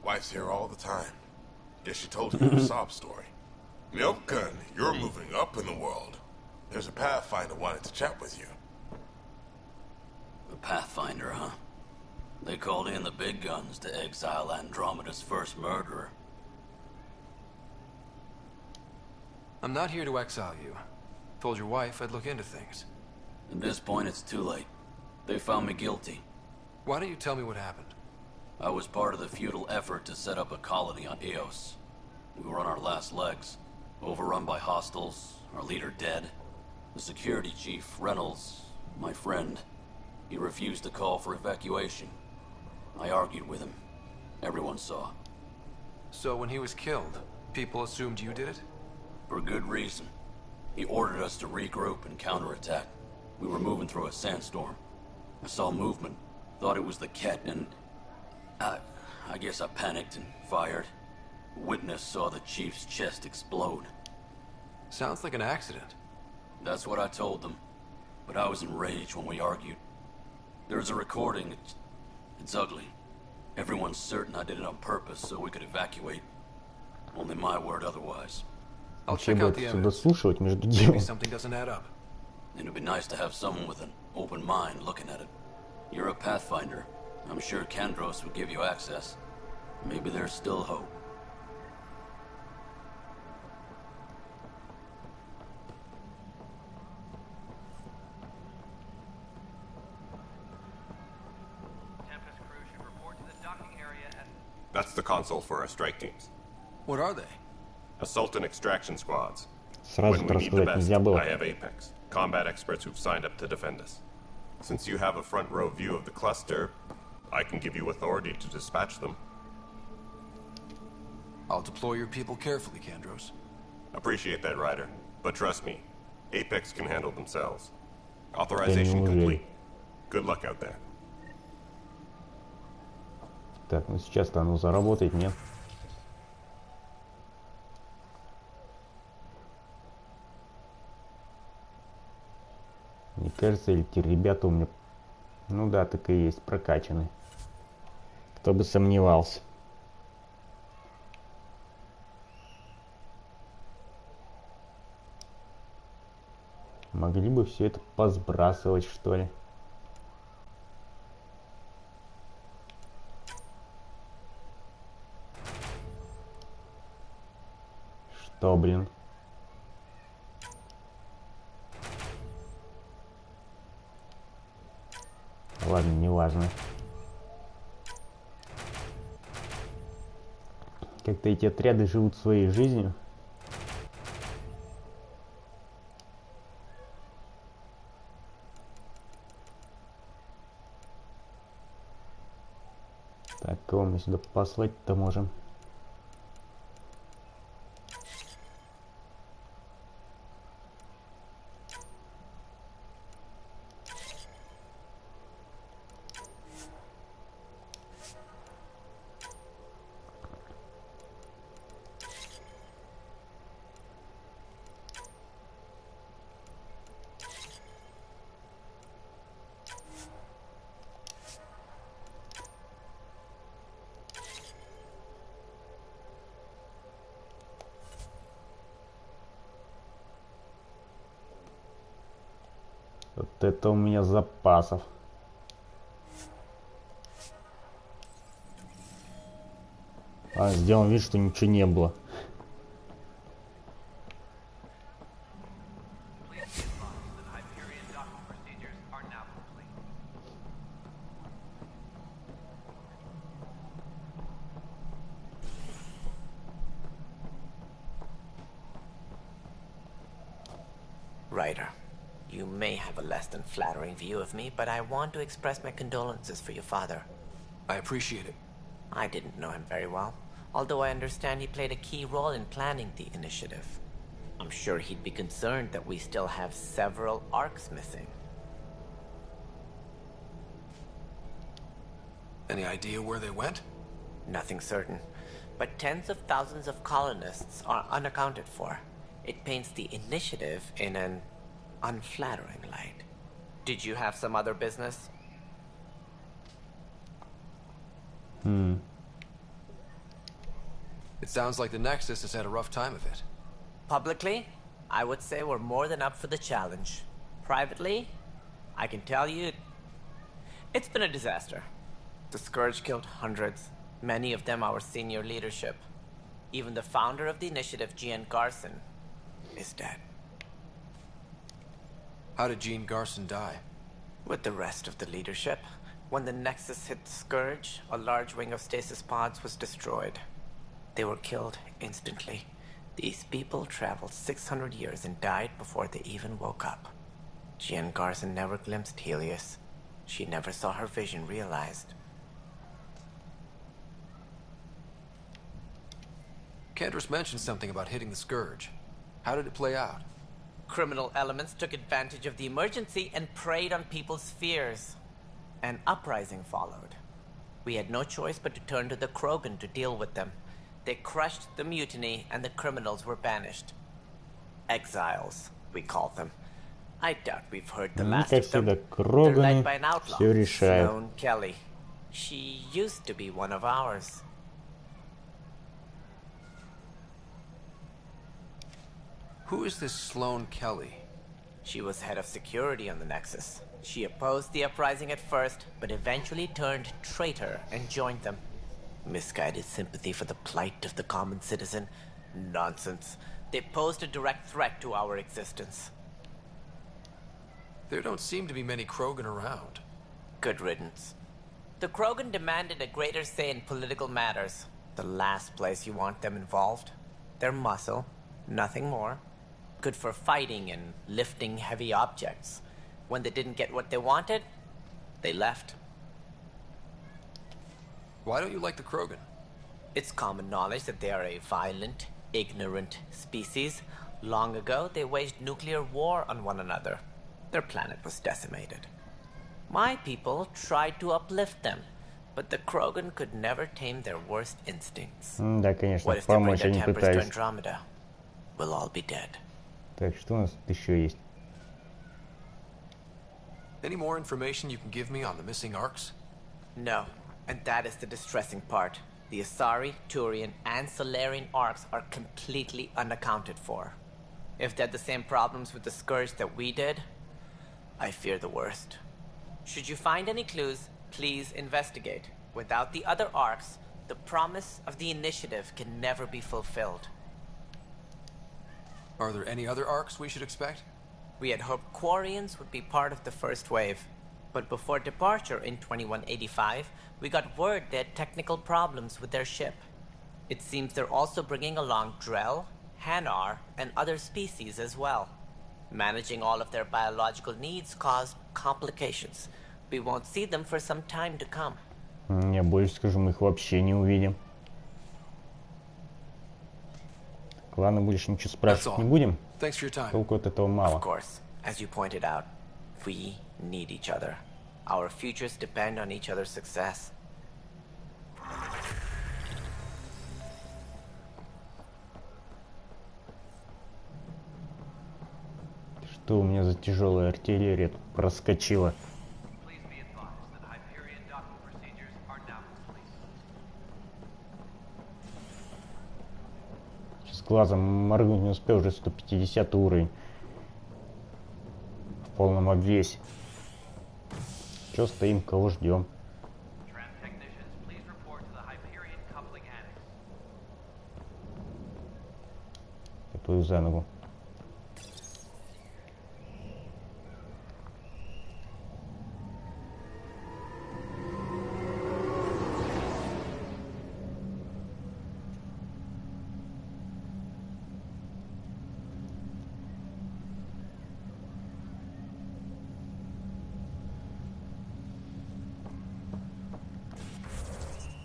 Wife's here all the time. Guess she told you your sob story. Nilken, you're moving up in the world. There's a Pathfinder wanted to chat with you. The Pathfinder, huh? They called in the big guns to exile Andromeda's first murderer. I'm not here to exile you. Told your wife I'd look into things. At this point, it's too late. They found me guilty. Why don't you tell me what happened? I was part of the futile effort to set up a colony on Eos. We were on our last legs, overrun by hostiles, our leader dead. The security chief, Reynolds, my friend, he refused to call for evacuation. I argued with him. Everyone saw. So when he was killed, people assumed you did it? For good reason. He ordered us to regroup and counterattack. We were moving through a sandstorm. I saw movement, thought it was the Ket, and I guess I panicked and fired. A witness saw the chief's chest explode. Sounds like an accident. That's what I told them, but I was enraged when we argued. There's a recording. It's ugly. Everyone's certain I did it on purpose so we could evacuate. Only my word otherwise. I'll check out the evidence. Maybe something doesn't add up. It'd be nice to have someone with an open mind looking at it. You're a Pathfinder. I'm sure Kandros would give you access. Maybe there's still hope. That's the console for our strike teams. What are they? Assault and extraction squads. Сразу рассказать нельзя было. I have Apex, combat experts who've signed up to defend us. Since you have a front row view of the cluster, I can give you authority to dispatch them. I'll deploy your people carefully, Kandros. Appreciate that, Ryder. But trust me, Apex can handle themselves. Authorization complete. Good luck out there. Так, ну сейчас-то оно заработает, нет? Мне кажется, эти ребята у меня, ну да, так и есть, прокачаны. Кто бы сомневался. Могли бы все это посбрасывать, что ли. Что, блин? Ладно, неважно. Как-то эти отряды живут своей жизнью. Так, кого мы сюда послать-то можем? Вот это у меня запасов. Сделаем вид, что ничего не было. Ryder, you may have a less than flattering view of me, but I want to express my condolences for your father. I appreciate it. I didn't know him very well, although I understand he played a key role in planning the initiative. I'm sure he'd be concerned that we still have several arcs missing. Any idea where they went? Nothing certain, but tens of thousands of colonists are unaccounted for. It paints the initiative in an unflattering light. Did you have some other business? It sounds like the Nexus has had a rough time of it. Publicly, I would say we're more than up for the challenge. Privately, I can tell you, it's been a disaster. The Scourge killed hundreds, many of them our senior leadership. Even the founder of the initiative, Jean Garson, is dead. How did Jean Garson die? With the rest of the leadership. When the Nexus hit the Scourge, a large wing of stasis pods was destroyed. They were killed instantly. These people traveled 600 years and died before they even woke up. Jean Garson never glimpsed Helios. She never saw her vision realized. Cantor's mentioned something about hitting the Scourge. How did it play out? Criminal elements took advantage of the emergency and preyed on people's fears. An uprising followed. We had no choice but to turn to the Krogan to deal with them. They crushed the mutiny and the criminals were banished. Exiles, we call them. I doubt we've heard the last of them. They're led by an outlaw, Sloane Kelly. She used to be one of ours. Who is this Sloane Kelly? She was head of security on the Nexus. She opposed the uprising at first, but eventually turned traitor and joined them. Misguided sympathy for the plight of the common citizen? Nonsense. They posed a direct threat to our existence. There don't seem to be many Krogan around. Good riddance. The Krogan demanded a greater say in political matters. The last place you want them involved. Their muscle, nothing more. Good for fighting and lifting heavy objects. When they didn't get what they wanted, they left. Why don't you like the Krogan? It's common knowledge that they are a violent, ignorant species. Long ago, they waged nuclear war on one another. Their planet was decimated. My people tried to uplift them, but the Krogan could never tame their worst instincts. Да, конечно, what if they bring помочь their они tempers to пытались. Andromeda? We'll all be dead. Так, что у нас тут еще есть? Any more information you can give me on the missing arcs? No, and that is the distressing part. The Asari, Turian, and Solarian arcs are completely unaccounted for. If they had the same problems with the Scourge that we did, I fear the worst. Should you find any clues, please investigate. Without the other arcs, the promise of the initiative can never be fulfilled. Are there any other arcs we should expect? We had hoped Quarians would be part of the first wave. But before departure in 2185, we got word they had technical problems with their ship. It seems they're also bringing along Drell, Hanar, and other species as well. Managing all of their biological needs caused complications. We won't see them for some time to come. Я больше скажу, мы их вообще не увидим. Ладно, больше ничего спрашивать не будем. Толку от этого мало. Of course, as you pointed out, we need each other. Our futures depend on each other's success. Что у меня за тяжелая артиллерия тут проскочила? Глазом моргнуть не успел, уже 150 уровень. полном обвесе. Чё стоим, кого ждем? Я твою за ногу.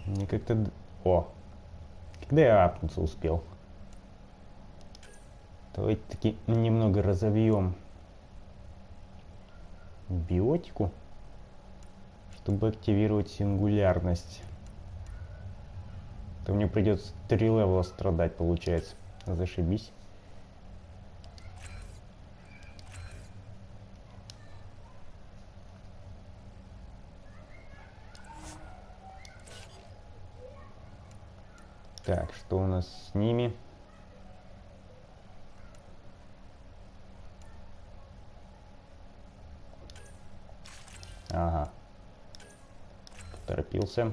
Мне как-то... О! Когда я апнуться успел? Давайте таки немного разовьем биотику, чтобы активировать сингулярность. То мне придется 3 левела страдать, получается. Зашибись. Так, что у нас с ними? Ага. Поторопился.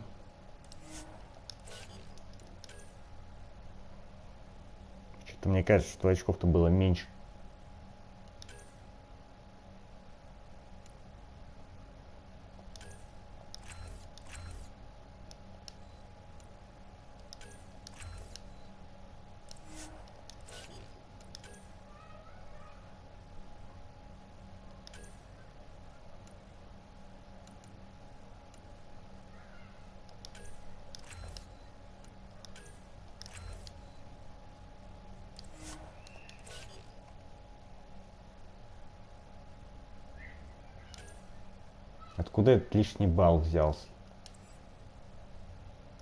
Что-то мне кажется, что очков-то было меньше. Откуда этот лишний балл взялся?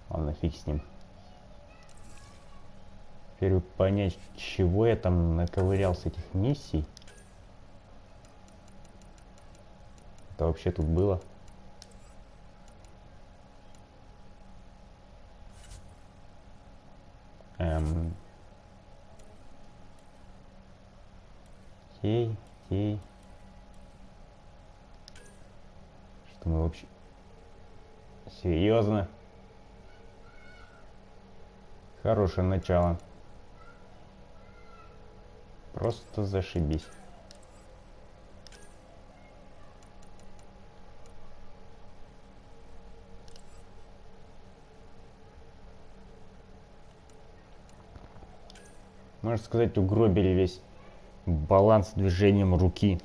Ладно, фиг с ним. Теперь бы понять, чего я там наковырял с этих миссий. Это вообще тут было? Окей. Что мы вообще... Серьезно? Хорошее начало. Просто зашибись. Можно сказать, угробили весь баланс движением руки.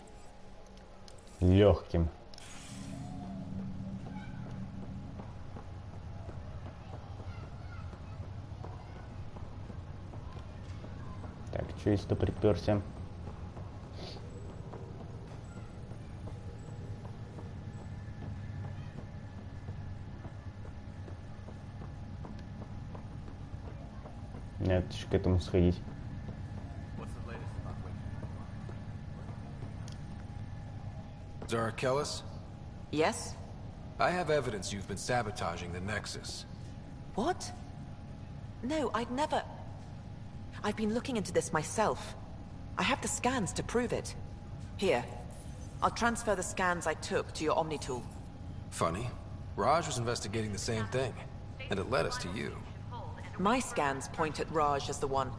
Легким. Так, что если-то приперся? Нет, к этому сходить. Zara Kellis? Yes? I have evidence you've been sabotaging the Nexus. What? No, I'd never... I've been looking into this myself. I have the scans to prove it. Here. I'll transfer the scans I took to your Omni tool. Funny. Raj was investigating the same thing, and it led us to you. My scans point at Raj as the one.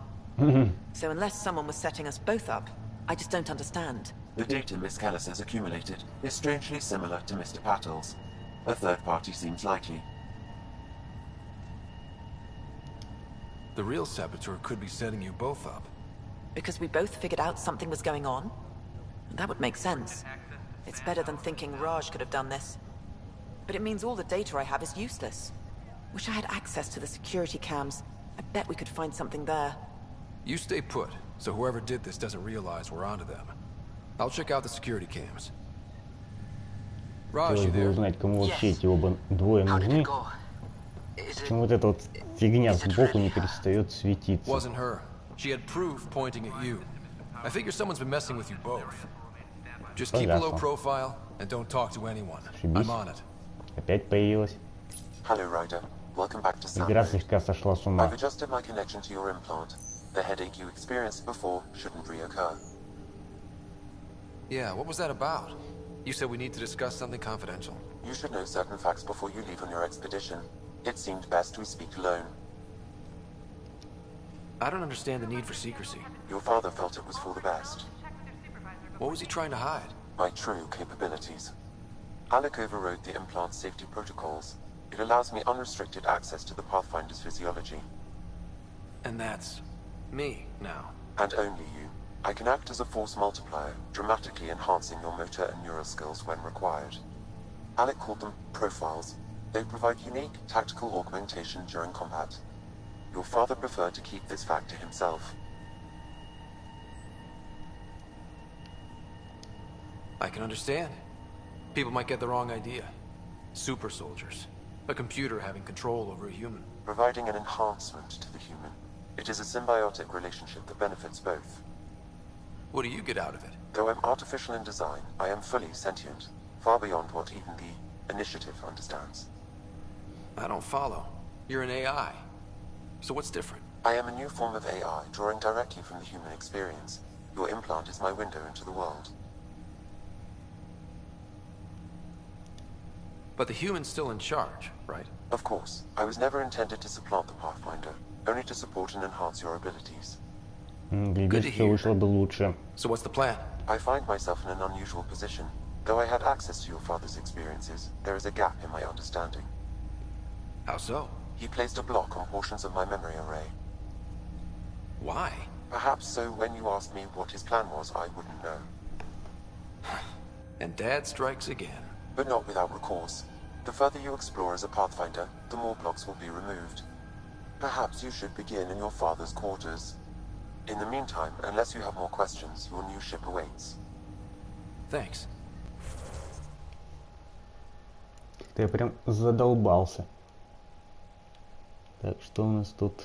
So unless someone was setting us both up, I just don't understand. The data Miss Kellis has accumulated is strangely similar to Mr. Patel's. A third party seems likely. The real saboteur could be setting you both up. Because we both figured out something was going on? That would make sense. It's better than thinking Raj could have done this. But it means all the data I have is useless. Wish I had access to the security cams. I bet we could find something there. You stay put, so whoever did this doesn't realize we're onto them. I'll check out the security cams. Raj, you there? Узнать, кому вообще эти двое нужны. Почему вот эта вот фигня сбоку не перестает светиться? Wasn't her. She had proof pointing at you. I figure someone's been messing with you both. Just keep a low profile and don't talk to anyone. I'm on it. Опять появилась. Hello, Ryder. Welcome back to Sam. Игра слегка сошла с ума. I've adjusted my connection to your implant. The headache you experienced before shouldn't reoccur. Yeah, what was that about? You said we need to discuss something confidential. You should know certain facts before you leave on your expedition. It seemed best we speak alone. I don't understand the need for secrecy. Your father felt it was for the best. What was he trying to hide? My true capabilities. Alec overrode the implant safety protocols. It allows me unrestricted access to the Pathfinder's physiology. And that's me now. And only you. I can act as a force multiplier, dramatically enhancing your motor and neural skills when required. Alec called them profiles. They provide unique tactical augmentation during combat. Your father preferred to keep this fact to himself. I can understand. People might get the wrong idea. Super soldiers. A computer having control over a human. Providing an enhancement to the human. It is a symbiotic relationship that benefits both. What do you get out of it? Though I'm artificial in design, I am fully sentient. Far beyond what even the Initiative understands. I don't follow. You're an AI. So what's different? I am a new form of AI, drawing directly from the human experience. Your implant is my window into the world. But the human's still in charge, right? Of course. I was never intended to supplant the Pathfinder, only to support and enhance your abilities. Good to hear. So what's the plan? I find myself in an unusual position. Though I had access to your father's experiences, there is a gap in my understanding. How so? He placed a block on portions of my memory array. Why? Perhaps so when you asked me what his plan was, I wouldn't know. And Dad strikes again. But not without recourse. The further you explore as a Pathfinder, the more blocks will be removed. Perhaps you should begin in your father's quarters. In the meantime, unless you have more questions, your new ship awaits. Thanks. Я прям задолбался. Так, что у нас тут?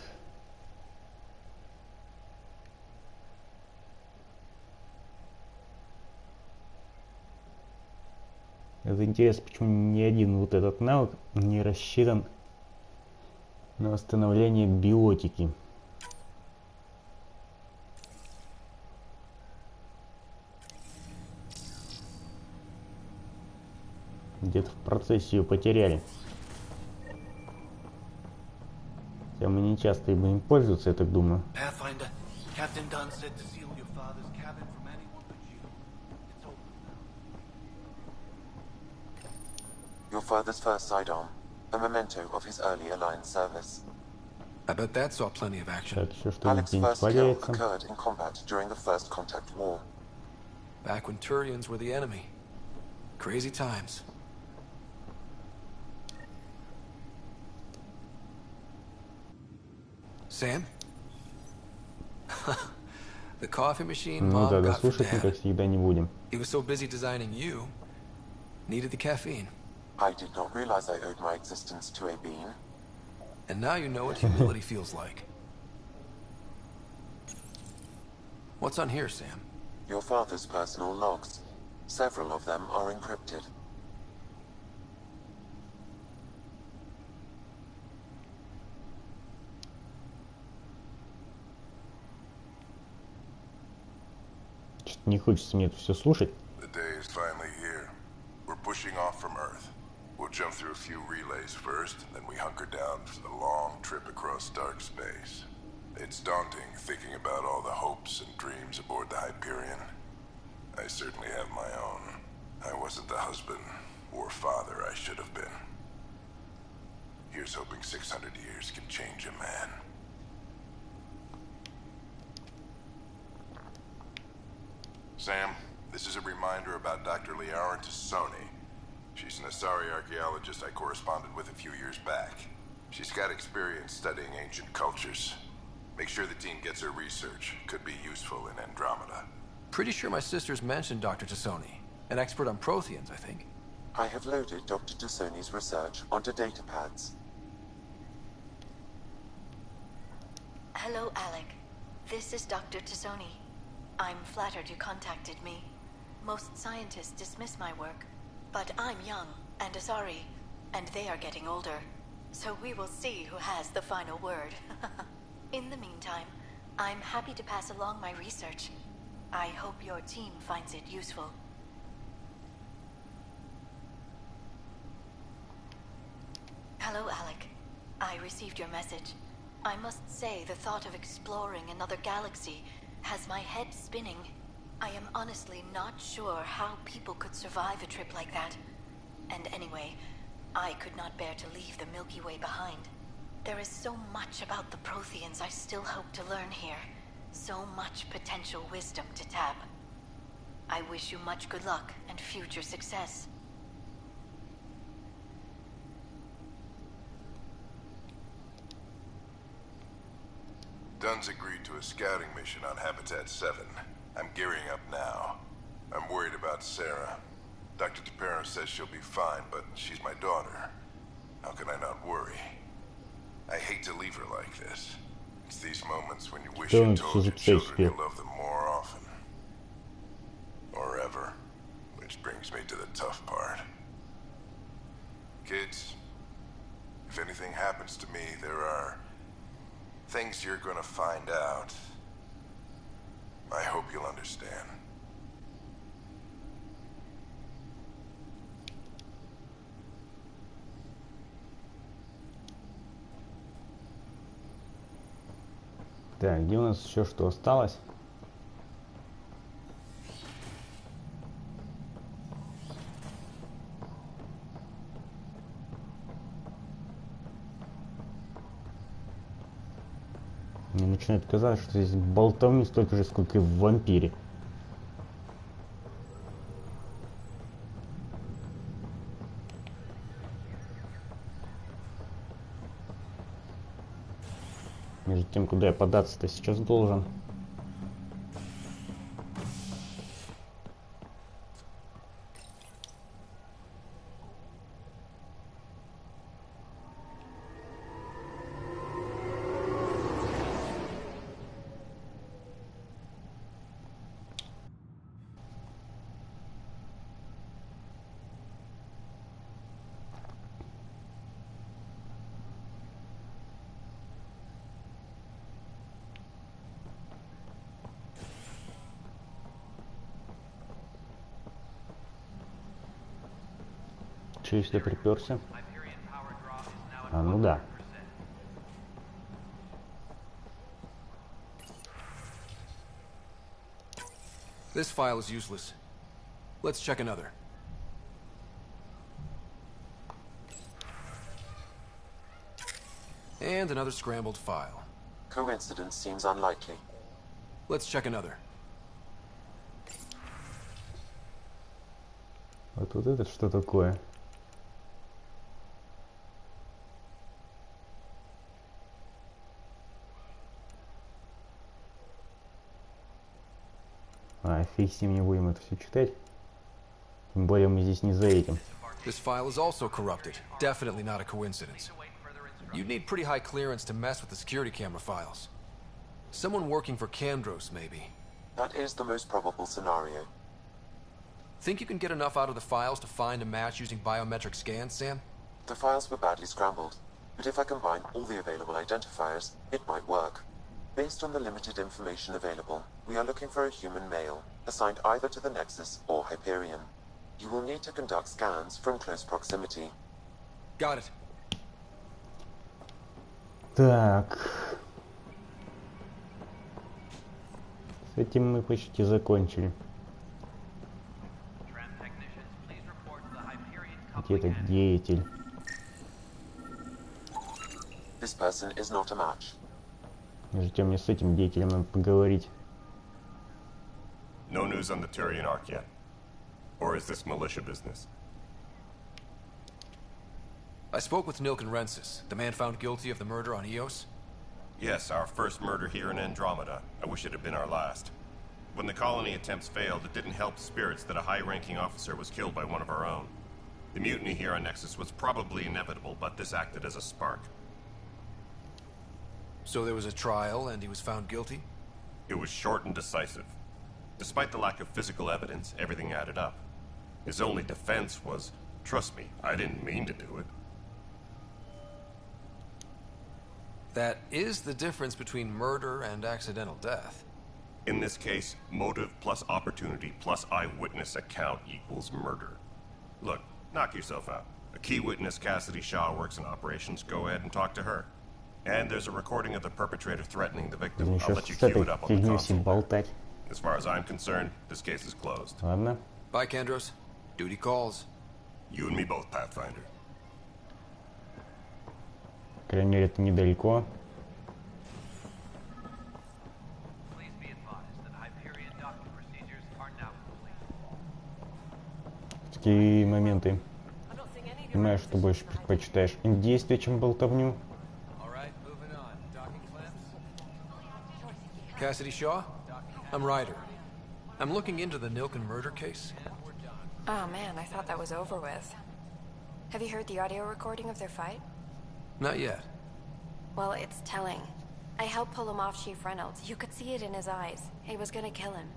Это интересно, почему ни один вот этот навык не рассчитан на восстановление биотики. Где-то в процессе ее потеряли. Хотя мы не часто им будем пользоваться, я так думаю. Your father's first sidearm, a memento of his early Alliance service. I bet that saw plenty of action. Так, еще что Alec's нибудь first kill валяется. occurred in combat during the First Contact War. Back when Turians were the enemy. Crazy times. Sam? The coffee machine Ну да, Mom got for дослушать мы, как Dad. всегда, не будем. He was so busy designing you, needed the caffeine. I did not realize I owed my existence to a being. And now you know what humility feels like. What's on here, Sam? Your father's personal logs. Several of them are encrypted. Что-то не хочется мне это все слушать. The day is finally here. We're pushing off from Earth. We'll jump through a few relays first, then we hunker down for the long trip across dark space. It's daunting thinking about all the hopes and dreams aboard the Hyperion. I certainly have my own. I wasn't the husband or father I should have been. Here's hoping 600 years can change a man. Sam, this is a reminder about Dr. Liara Tassoni. She's an Asari archaeologist I corresponded with a few years back. She's got experience studying ancient cultures. Make sure the team gets her research. Could be useful in Andromeda. Pretty sure my sisters mentioned Dr. Tassoni. An expert on Protheans, I think. I have loaded Dr. Tassoni's research onto datapads. Hello, Alec. This is Dr. Tassoni. I'm flattered you contacted me. Most scientists dismiss my work, but I'm young and Asari, and they are getting older. So we will see who has the final word. In the meantime, I'm happy to pass along my research. I hope your team finds it useful. Hello, Alec. I received your message. I must say, the thought of exploring another galaxy has my head spinning. I am honestly not sure how people could survive a trip like that. And anyway, I could not bear to leave the Milky Way behind. There is so much about the Protheans I still hope to learn here. So much potential wisdom to tap. I wish you much good luck and future success. Dunn's agreed to a scouting mission on Habitat 7. I'm gearing up now. I'm worried about Sarah. Dr. Tapero says she'll be fine, but she's my daughter. How can I not worry? I hate to leave her like this. It's these moments when you wish you told your children you love them more often. Or ever. Which brings me to the tough part. Kids, if anything happens to me, there are things you're gonna find out. I hope you'll understand. Так, где у нас еще что осталось? Мне начинает казаться, что здесь болтовни столько же, сколько и в вампире. Между тем, куда я податься-то сейчас должен. Че, если приперся? А, ну да. This file is useless. Let's check another. And another scrambled file. Coincidence seems unlikely. Let's check another. Вот это что такое? А, фиг с ним, не будем это все читать. Тем более мы здесь не за этим. This file is also corrupted. Definitely not a coincidence. You'd need pretty high clearance to mess with the security camera files. Someone working for Candros, maybe. That is the most probable scenario. Think you can get enough out of the files to find a match using biometric scans, Sam? The files were badly scrambled, but if I combine all the available identifiers, it might work. Based on the limited information available, we are looking for a human male, assigned either to the Nexus or Hyperion. You will need to conduct scans from close proximity. Got it. Так. С этим мы почти закончили. Где этот деятель? This person is not a match. Между тем, мне с этим деятелем надо поговорить. No news on the Turian Ark yet. Or is this militia business? I spoke with Nilken Rensis, the man found guilty of the murder on Eos. Yes, our first murder here in Andromeda. I wish it had been our last. When the colony attempts failed, it didn't help spirits that a high-ranking officer was killed by one of our own. The mutiny here on Nexus was probably inevitable, but this acted as a spark. So there was a trial, and he was found guilty? It was short and decisive. Despite the lack of physical evidence, everything added up. His only defense was, trust me, I didn't mean to do it. That is the difference between murder and accidental death. In this case, motive plus opportunity plus eyewitness account equals murder. Look, knock yourself out. A key witness, Cassidy Shaw, works in operations. Go ahead and talk to her. And there's a recording of the perpetrator threatening the victim. I'll let you cue it up on the console. As far as I'm concerned, this case is closed. Ладно. Bye, Kandros. Duty calls. You and me both, Pathfinder. По крайней мере, это недалеко. В такие моменты понимаешь, что больше предпочитаешь действие, чем болтовню. Cassidy Shaw? I'm Ryder. I'm looking into the Nilken murder case. Oh man, I thought that was over with. Have you heard the audio recording of their fight? Not yet. Well, it's telling. I helped pull him off Chief Reynolds. You could see it in his eyes. He was gonna kill him.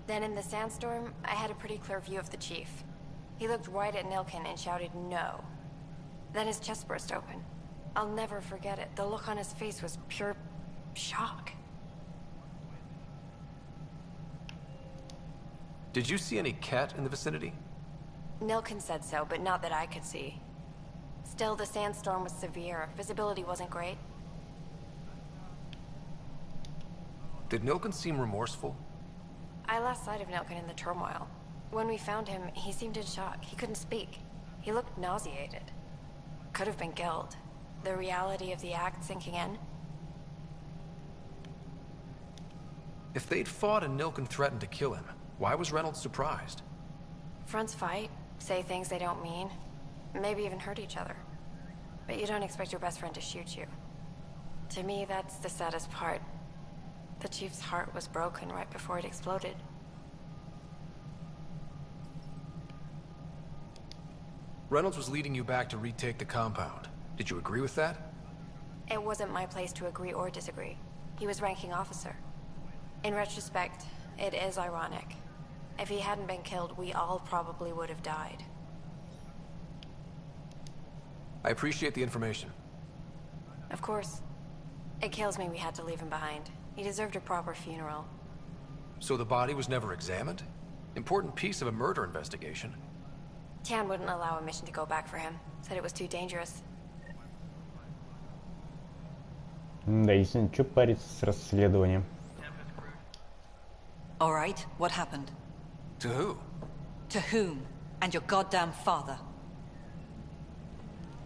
Then in the sandstorm, I had a pretty clear view of the chief. He looked right at Nilken and shouted no. Then his chest burst open. I'll never forget it. The look on his face was pure shock. Did you see any cat in the vicinity? Nilken said so, but not that I could see. Still, the sandstorm was severe. Visibility wasn't great. Did Nilken seem remorseful? I lost sight of Nilken in the turmoil. When we found him, he seemed in shock. He couldn't speak. He looked nauseated. Could have been killed. The reality of the act sinking in. If they'd fought and Nilken threatened to kill him, why was Reynolds surprised? Fronts fight, say things they don't mean, maybe even hurt each other. But you don't expect your best friend to shoot you. To me, that's the saddest part. The Chief's heart was broken right before it exploded. Reynolds was leading you back to retake the compound. Did you agree with that? It wasn't my place to agree or disagree. He was ranking officer. In retrospect, it is ironic. If he hadn't been killed, we all probably would have died. I appreciate the information. Of course. It kills me we had to leave him behind. He deserved a proper funeral. So the body was never examined? Important piece of a murder investigation. Tian wouldn't allow a mission to go back for him. Said it was too dangerous. Да, если что париться с расследованием. All right, what happened? To who? To whom? And your goddamn father.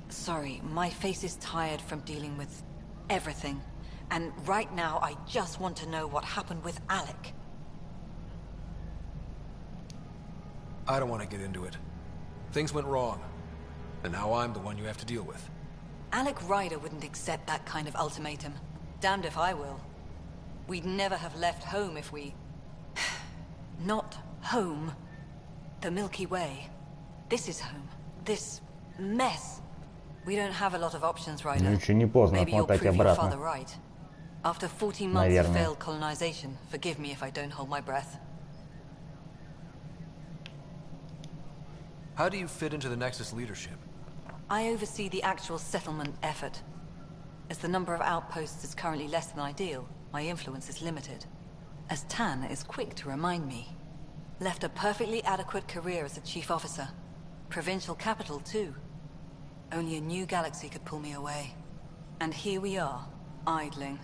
Sorry, my face is tired from dealing with everything. And right now, I just want to know what happened with Alec. I don't want to get into it. Things went wrong. And now I'm the one you have to deal with. Alec Ryder wouldn't accept that kind of ultimatum. Damned if I will. We'd never have left home if we... Not home. The Milky Way. This is home. This mess. We don't have a lot of options, Ryder. Ну, еще не поздно Maybe you'll отмотать prove your father обратно. right. After 14 months of failed colonization, forgive me if I don't hold my breath. How do you fit into the Nexus leadership? I oversee the actual settlement effort. As the number of outposts is currently less than ideal, my influence is limited. As Tan is quick to remind me. Left a perfectly adequate career as a chief officer. Provincial capital, too. Only a new galaxy could pull me away. And here we are, idling.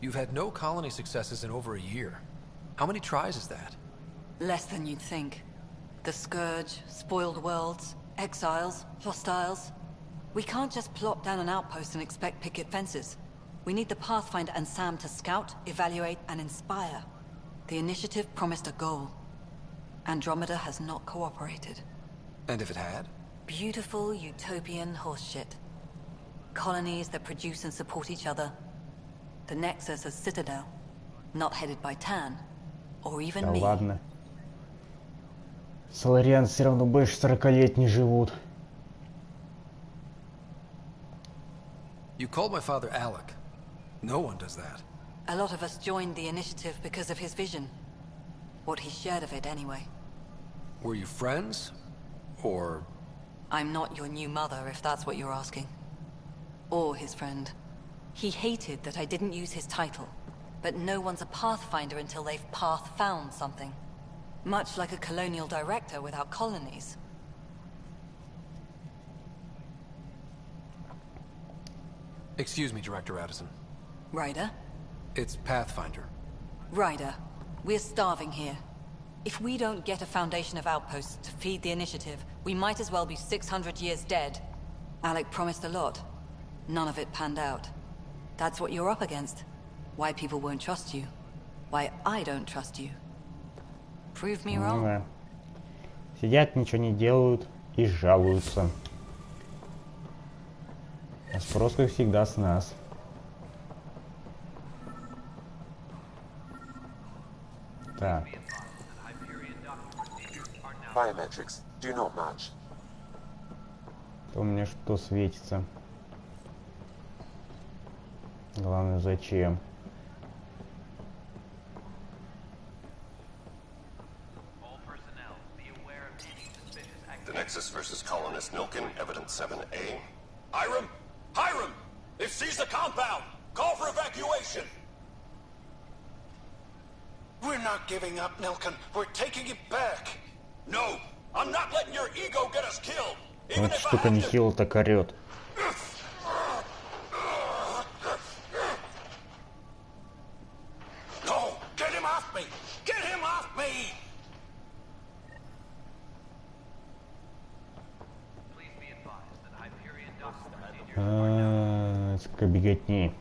You've had no colony successes in over a year. How many tries is that? Less than you'd think. The Scourge, spoiled worlds, exiles, hostiles. We can't just plop down an outpost and expect picket fences. We need the Pathfinder and Sam to scout, evaluate, and inspire. The initiative promised a goal. Andromeda has not cooperated. And if it had? Beautiful utopian horseshit. Colonies that produce and support each other. The Nexus as Citadel. Not headed by Tan. Or even Да me. ладно. Солариан все равно больше 40 лет не живут. You called my father Alec. No one does that. A lot of us joined the initiative because of his vision. What he shared of it, anyway. Were you friends? Or... I'm not your new mother, if that's what you're asking. Or his friend. He hated that I didn't use his title. But no one's a pathfinder until they've path-found something. Much like a colonial director without colonies. Excuse me, Director Addison. Ryder? It's Pathfinder. Ryder, we're starving here. If we don't get a foundation of outposts to feed the initiative, we might as well be 600 years dead. Alec promised a lot. None of it panned out. That's what you're up against. Why people won't trust you. Why I don't trust you. Prove me wrong. Да. Сидят, ничего не делают и жалуются. А спрос, как всегда, с нас. Так. Biometrics do not match. У меня что светится? Главное, зачем? The Nexus versus Colonist Nilkin, Evidence 7A. Hiram! Hiram! They've seized the compound! Call for evacuation! We're not giving up, Nilkin. We're taking it back. No! I'm not letting your ego get us killed! Вот штука нехило так орёт. No! Get him off me! Get him off me! Это беготни.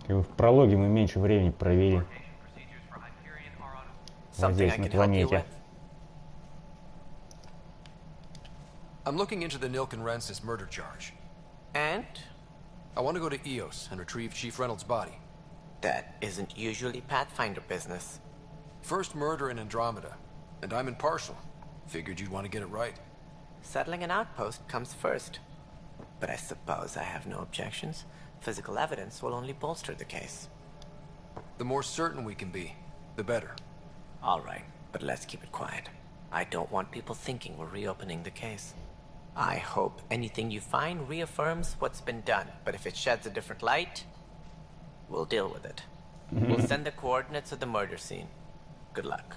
В прологе мы меньше времени провели. Вот здесь, на планете. I'm looking into the Nilkin Rensis murder charge. And? I want to go to EOS and retrieve Chief Reynolds' body. That isn't usually Pathfinder business. First murder in Andromeda, and I'm impartial. Figured you'd want to get it right. Settling an outpost comes first. But I suppose I have no objections. Physical evidence will only bolster the case. The more certain we can be, the better. All right, but let's keep it quiet. I don't want people thinking we're reopening the case. I hope anything you find reaffirms what's been done, but if it sheds a different light, we'll deal with it. We'll send the coordinates of the murder scene. Good luck.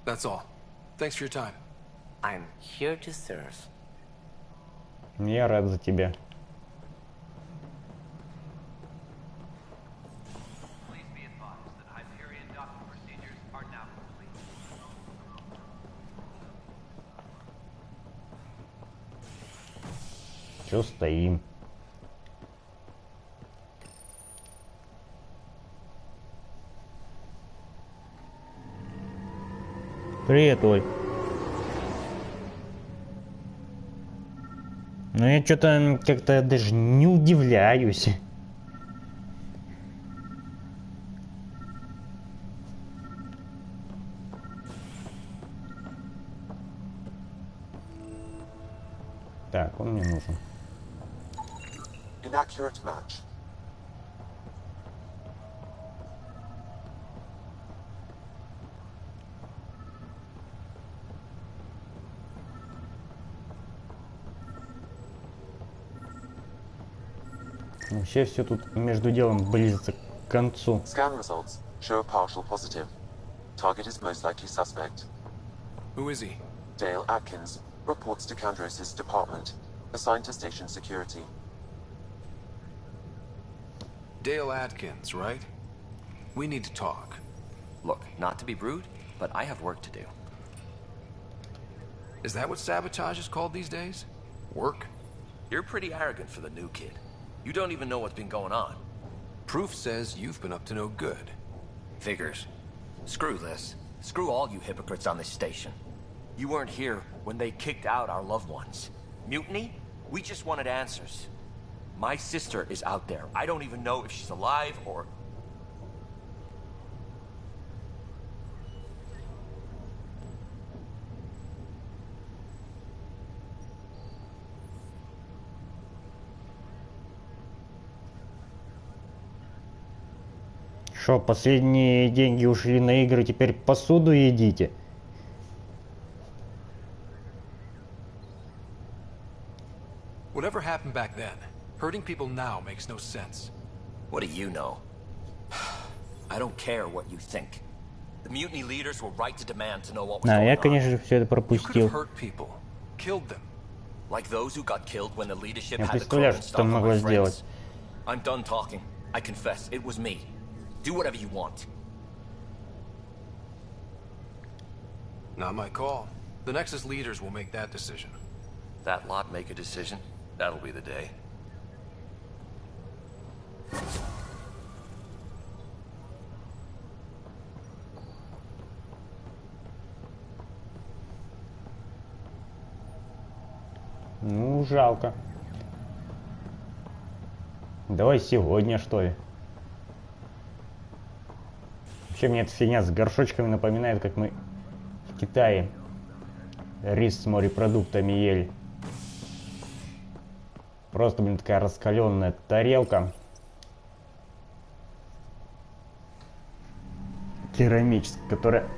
That's all. Thanks for your time. I'm here to serve. Я рад за тебя. Чё стоим? Привет, Оль. Ну я что-то как-то даже не удивляюсь. Так, он мне нужен. Inaccurate match. Вообще все тут между делом близится к концу. Scan results show a partial positive. Target is most likely suspect. Who is he? Dale Atkins reports to Kandros' department, assigned to station security. Dale Atkins, right? We need to talk. Look, not to be rude, but I have work to do. Is that what sabotage is called these days? Work? You're pretty arrogant for the new kid. You don't even know what's been going on. Proof says you've been up to no good. Figures. Screw this. Screw all you hypocrites on this station. You weren't here when they kicked out our loved ones. Mutiny? We just wanted answers. My sister is out there. I don't even know if she's alive or... Что, последние деньги ушли на игры, теперь посуду едите? Whatever happened back then, hurting people now makes no sense. What do you know? I don't care what you think. The mutiny leaders were right to demand to know what was going on. Я, конечно, все это пропустил. Like those who got killed when the leadership Я had the представляю, что там могла сделать. I'm done talking. I confess, it was me. Do whatever you want. Not my call. The Nexus leaders will make that decision. That lot make a decision. That'll be the day. Ну, жалко. Давай сегодня, что ли. Вообще, мне эта фигня с горшочками напоминает, как мы в Китае рис с морепродуктами ели. Просто, блин, такая раскаленная тарелка. Керамическая, которая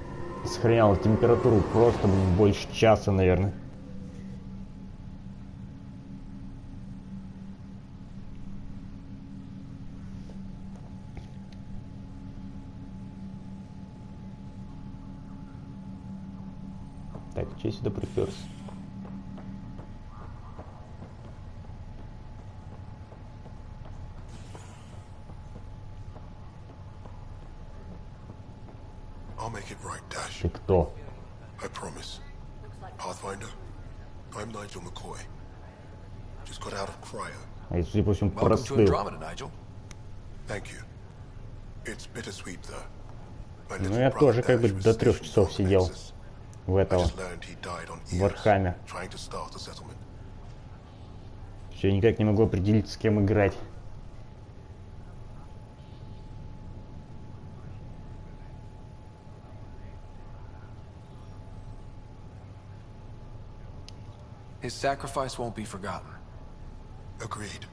сохраняла температуру просто, блин, больше часа, наверное. Так, че сюда приперся? Ты кто? I promise. Pathfinder, I'm Nigel McCoy. Just got out of cryo. А если, допустим, простыл? Thank you. It's bittersweet, though. Ну, я тоже как бы до 3 часов сидел в этого, в Архаме. Все никак не могу определить, с кем играть. His sacrifice won't be forgotten. Agreed.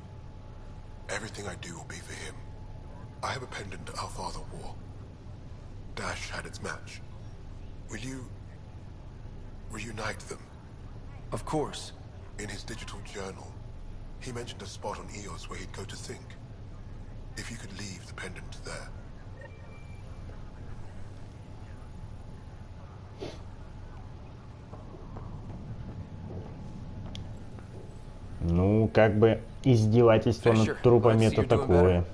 Everything I do will be for him. I have a pendant our father wore. Dash had its match. Will you reunite them? Of course. In his digital journal, he mentioned a spot on Eos where he'd go to think. If you could leave the pendant there. Ну, как бы издевательство над трупами это такое.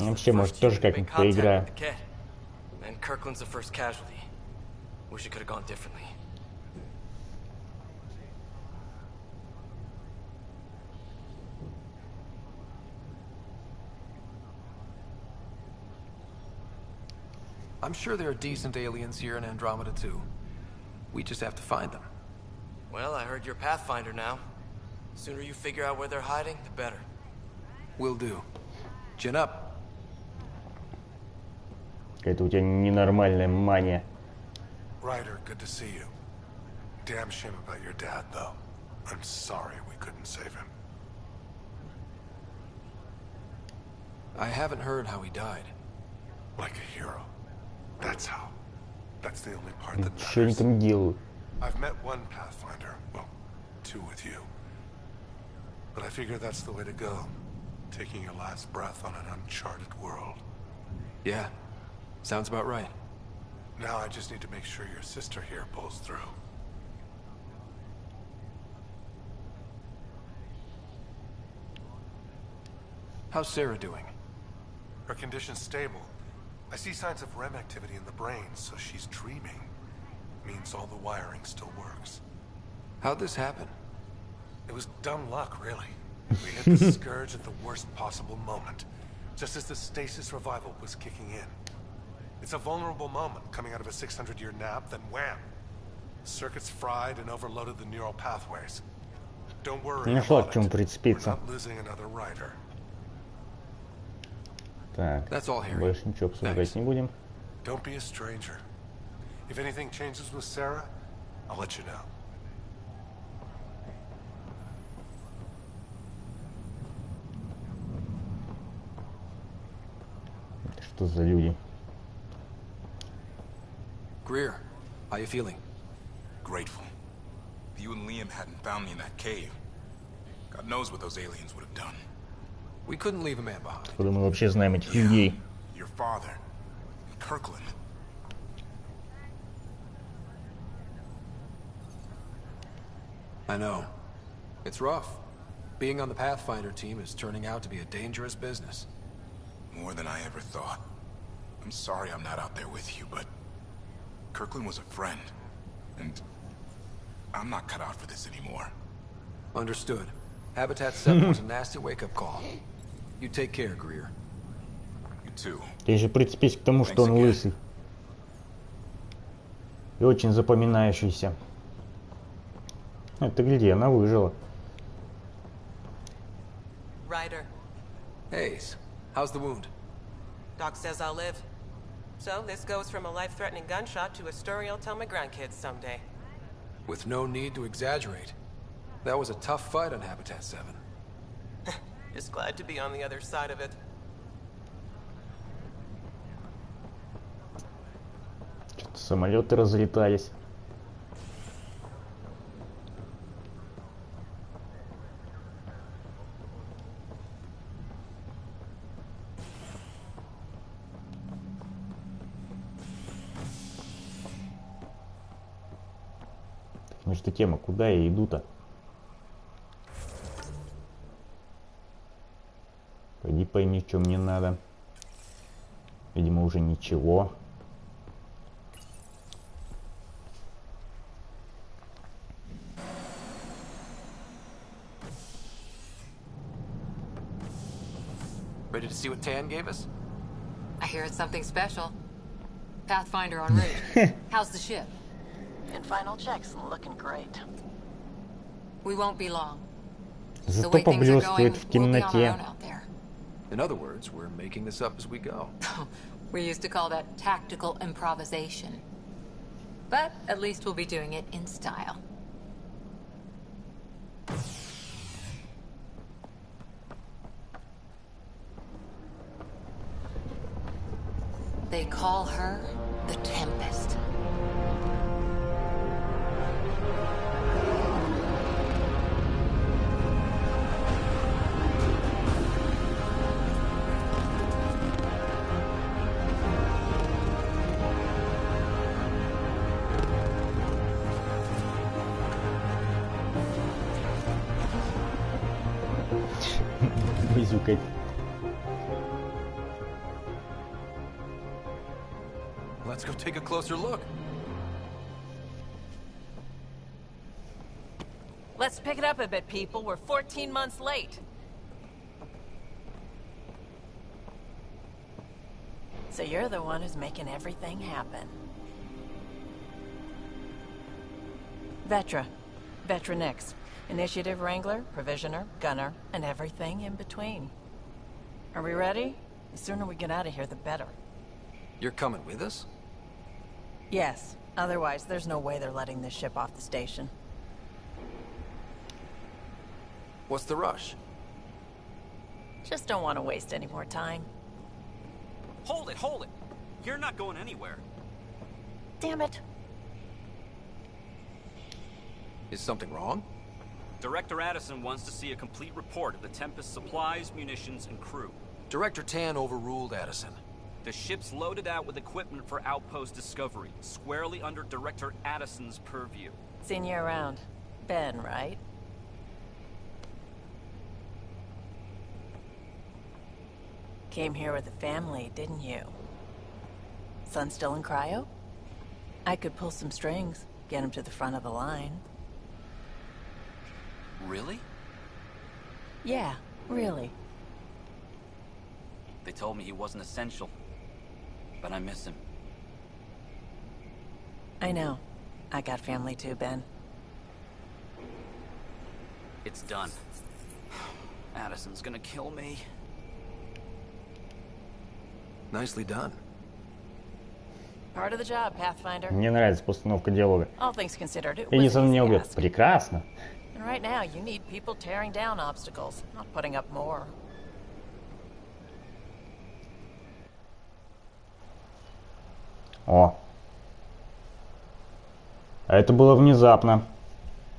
Вообще, может, тоже как-нибудь поиграю. I'm sure there are decent aliens here in Andromeda too. We just have to find them. Well, I heard you're Pathfinder now. The sooner you figure out where they're hiding, the better. Will do. Chin up. Какая-то у тебя ненормальная мания. Ryder, good to see you. Damn shame about your dad, though. I'm sorry we couldn't save him. I haven't heard how he died. Like a hero. That's how. That's the only part that Что они там делают? I've met one Pathfinder, well, 2 with you. But I figure that's the way to go. Taking your last breath on an uncharted world. Yeah, sounds about right. Now I just need to make sure your sister here pulls through. How's Sarah doing? Her condition's stable. I see signs of REM activity in the brain, so she's dreaming. Means all the wiring still works. How'd this happen? It was dumb luck, really. We hit the Scourge at the worst possible moment, just as the stasis revival was kicking in. It's a vulnerable moment, coming out of a 600-year nap, then wham! Circuits fried and overloaded the neural pathways. Don't worry about it. We're not losing another rider. Так, больше ничего обсуждать не будем. Don't be a stranger. If anything changes with Sarah, I'll let you know. Что за люди? Greer, how you feeling? Grateful. If you and Liam hadn't found me in that cave, God knows what those aliens would have done. We couldn't leave a man behind. Откуда мы вообще знаем этих людей? Your father, Kirkland. I know. It's rough. Being on the Pathfinder team is turning out to be a dangerous business. More than I ever thought. I'm sorry I'm not out there with you, but Kirkland was a friend, and I'm not cut out for this anymore. Understood. Habitat 7 was a nasty wake-up call. You take care, Greer. You too. Ты же прицепись к тому, что он лысый. И очень запоминающийся. Это гляди, она выжила. Ryder. Hayes, how's the wound? Doc says I'll live. So this goes from a life-threatening gunshot to a story I'll tell my grandkids someday. With no need to exaggerate. That was a tough fight on Habitat 7. Just glad to be on the other side of it. Что-то самолеты разлетались. Значит, тема, куда я иду-то? Пойди пойми, что мне надо. Видимо, уже ничего. Ready to see what Tan gave us? I hear it's something special. Pathfinder en route. How's the ship? In final checks, looking great. We won't be long. Зато поблескивает в темноте. In other words, we're making this up as we go. We used to call that tactical improvisation. But at least we'll be doing it in style. They call her the Tempest. Вызюкать. Let's go take a closer look. Let's pick it up a bit, people. We're 14 months late. So you're the one who's making everything happen. Vetra. Vetronix. Initiative Wrangler, Provisioner, Gunner, and everything in between. Are we ready? The sooner we get out of here, the better. You're coming with us? Yes. Otherwise, there's no way they're letting this ship off the station. What's the rush? Just don't want to waste any more time. Hold it, hold it! You're not going anywhere. Damn it. Is something wrong? Director Addison wants to see a complete report of the Tempest's supplies, munitions, and crew. Director Tan overruled Addison. The ship's loaded out with equipment for outpost discovery, squarely under Director Addison's purview. Seen you around. Ben, right? Came here with a family, didn't you? Son still in cryo? I could pull some strings, get him to the front of the line. Really? Yeah, really. They told me he wasn't essential, but I miss him. I know. I got family too, Ben. It's done. Addison's gonna kill me. Nicely done. Part of the job, Pathfinder. Мне нравится постановка диалога. All things considered, it И не was за меня easy убьет. ask. Прекрасно. And right now, you need people tearing down obstacles, not putting up more. О. А это было внезапно.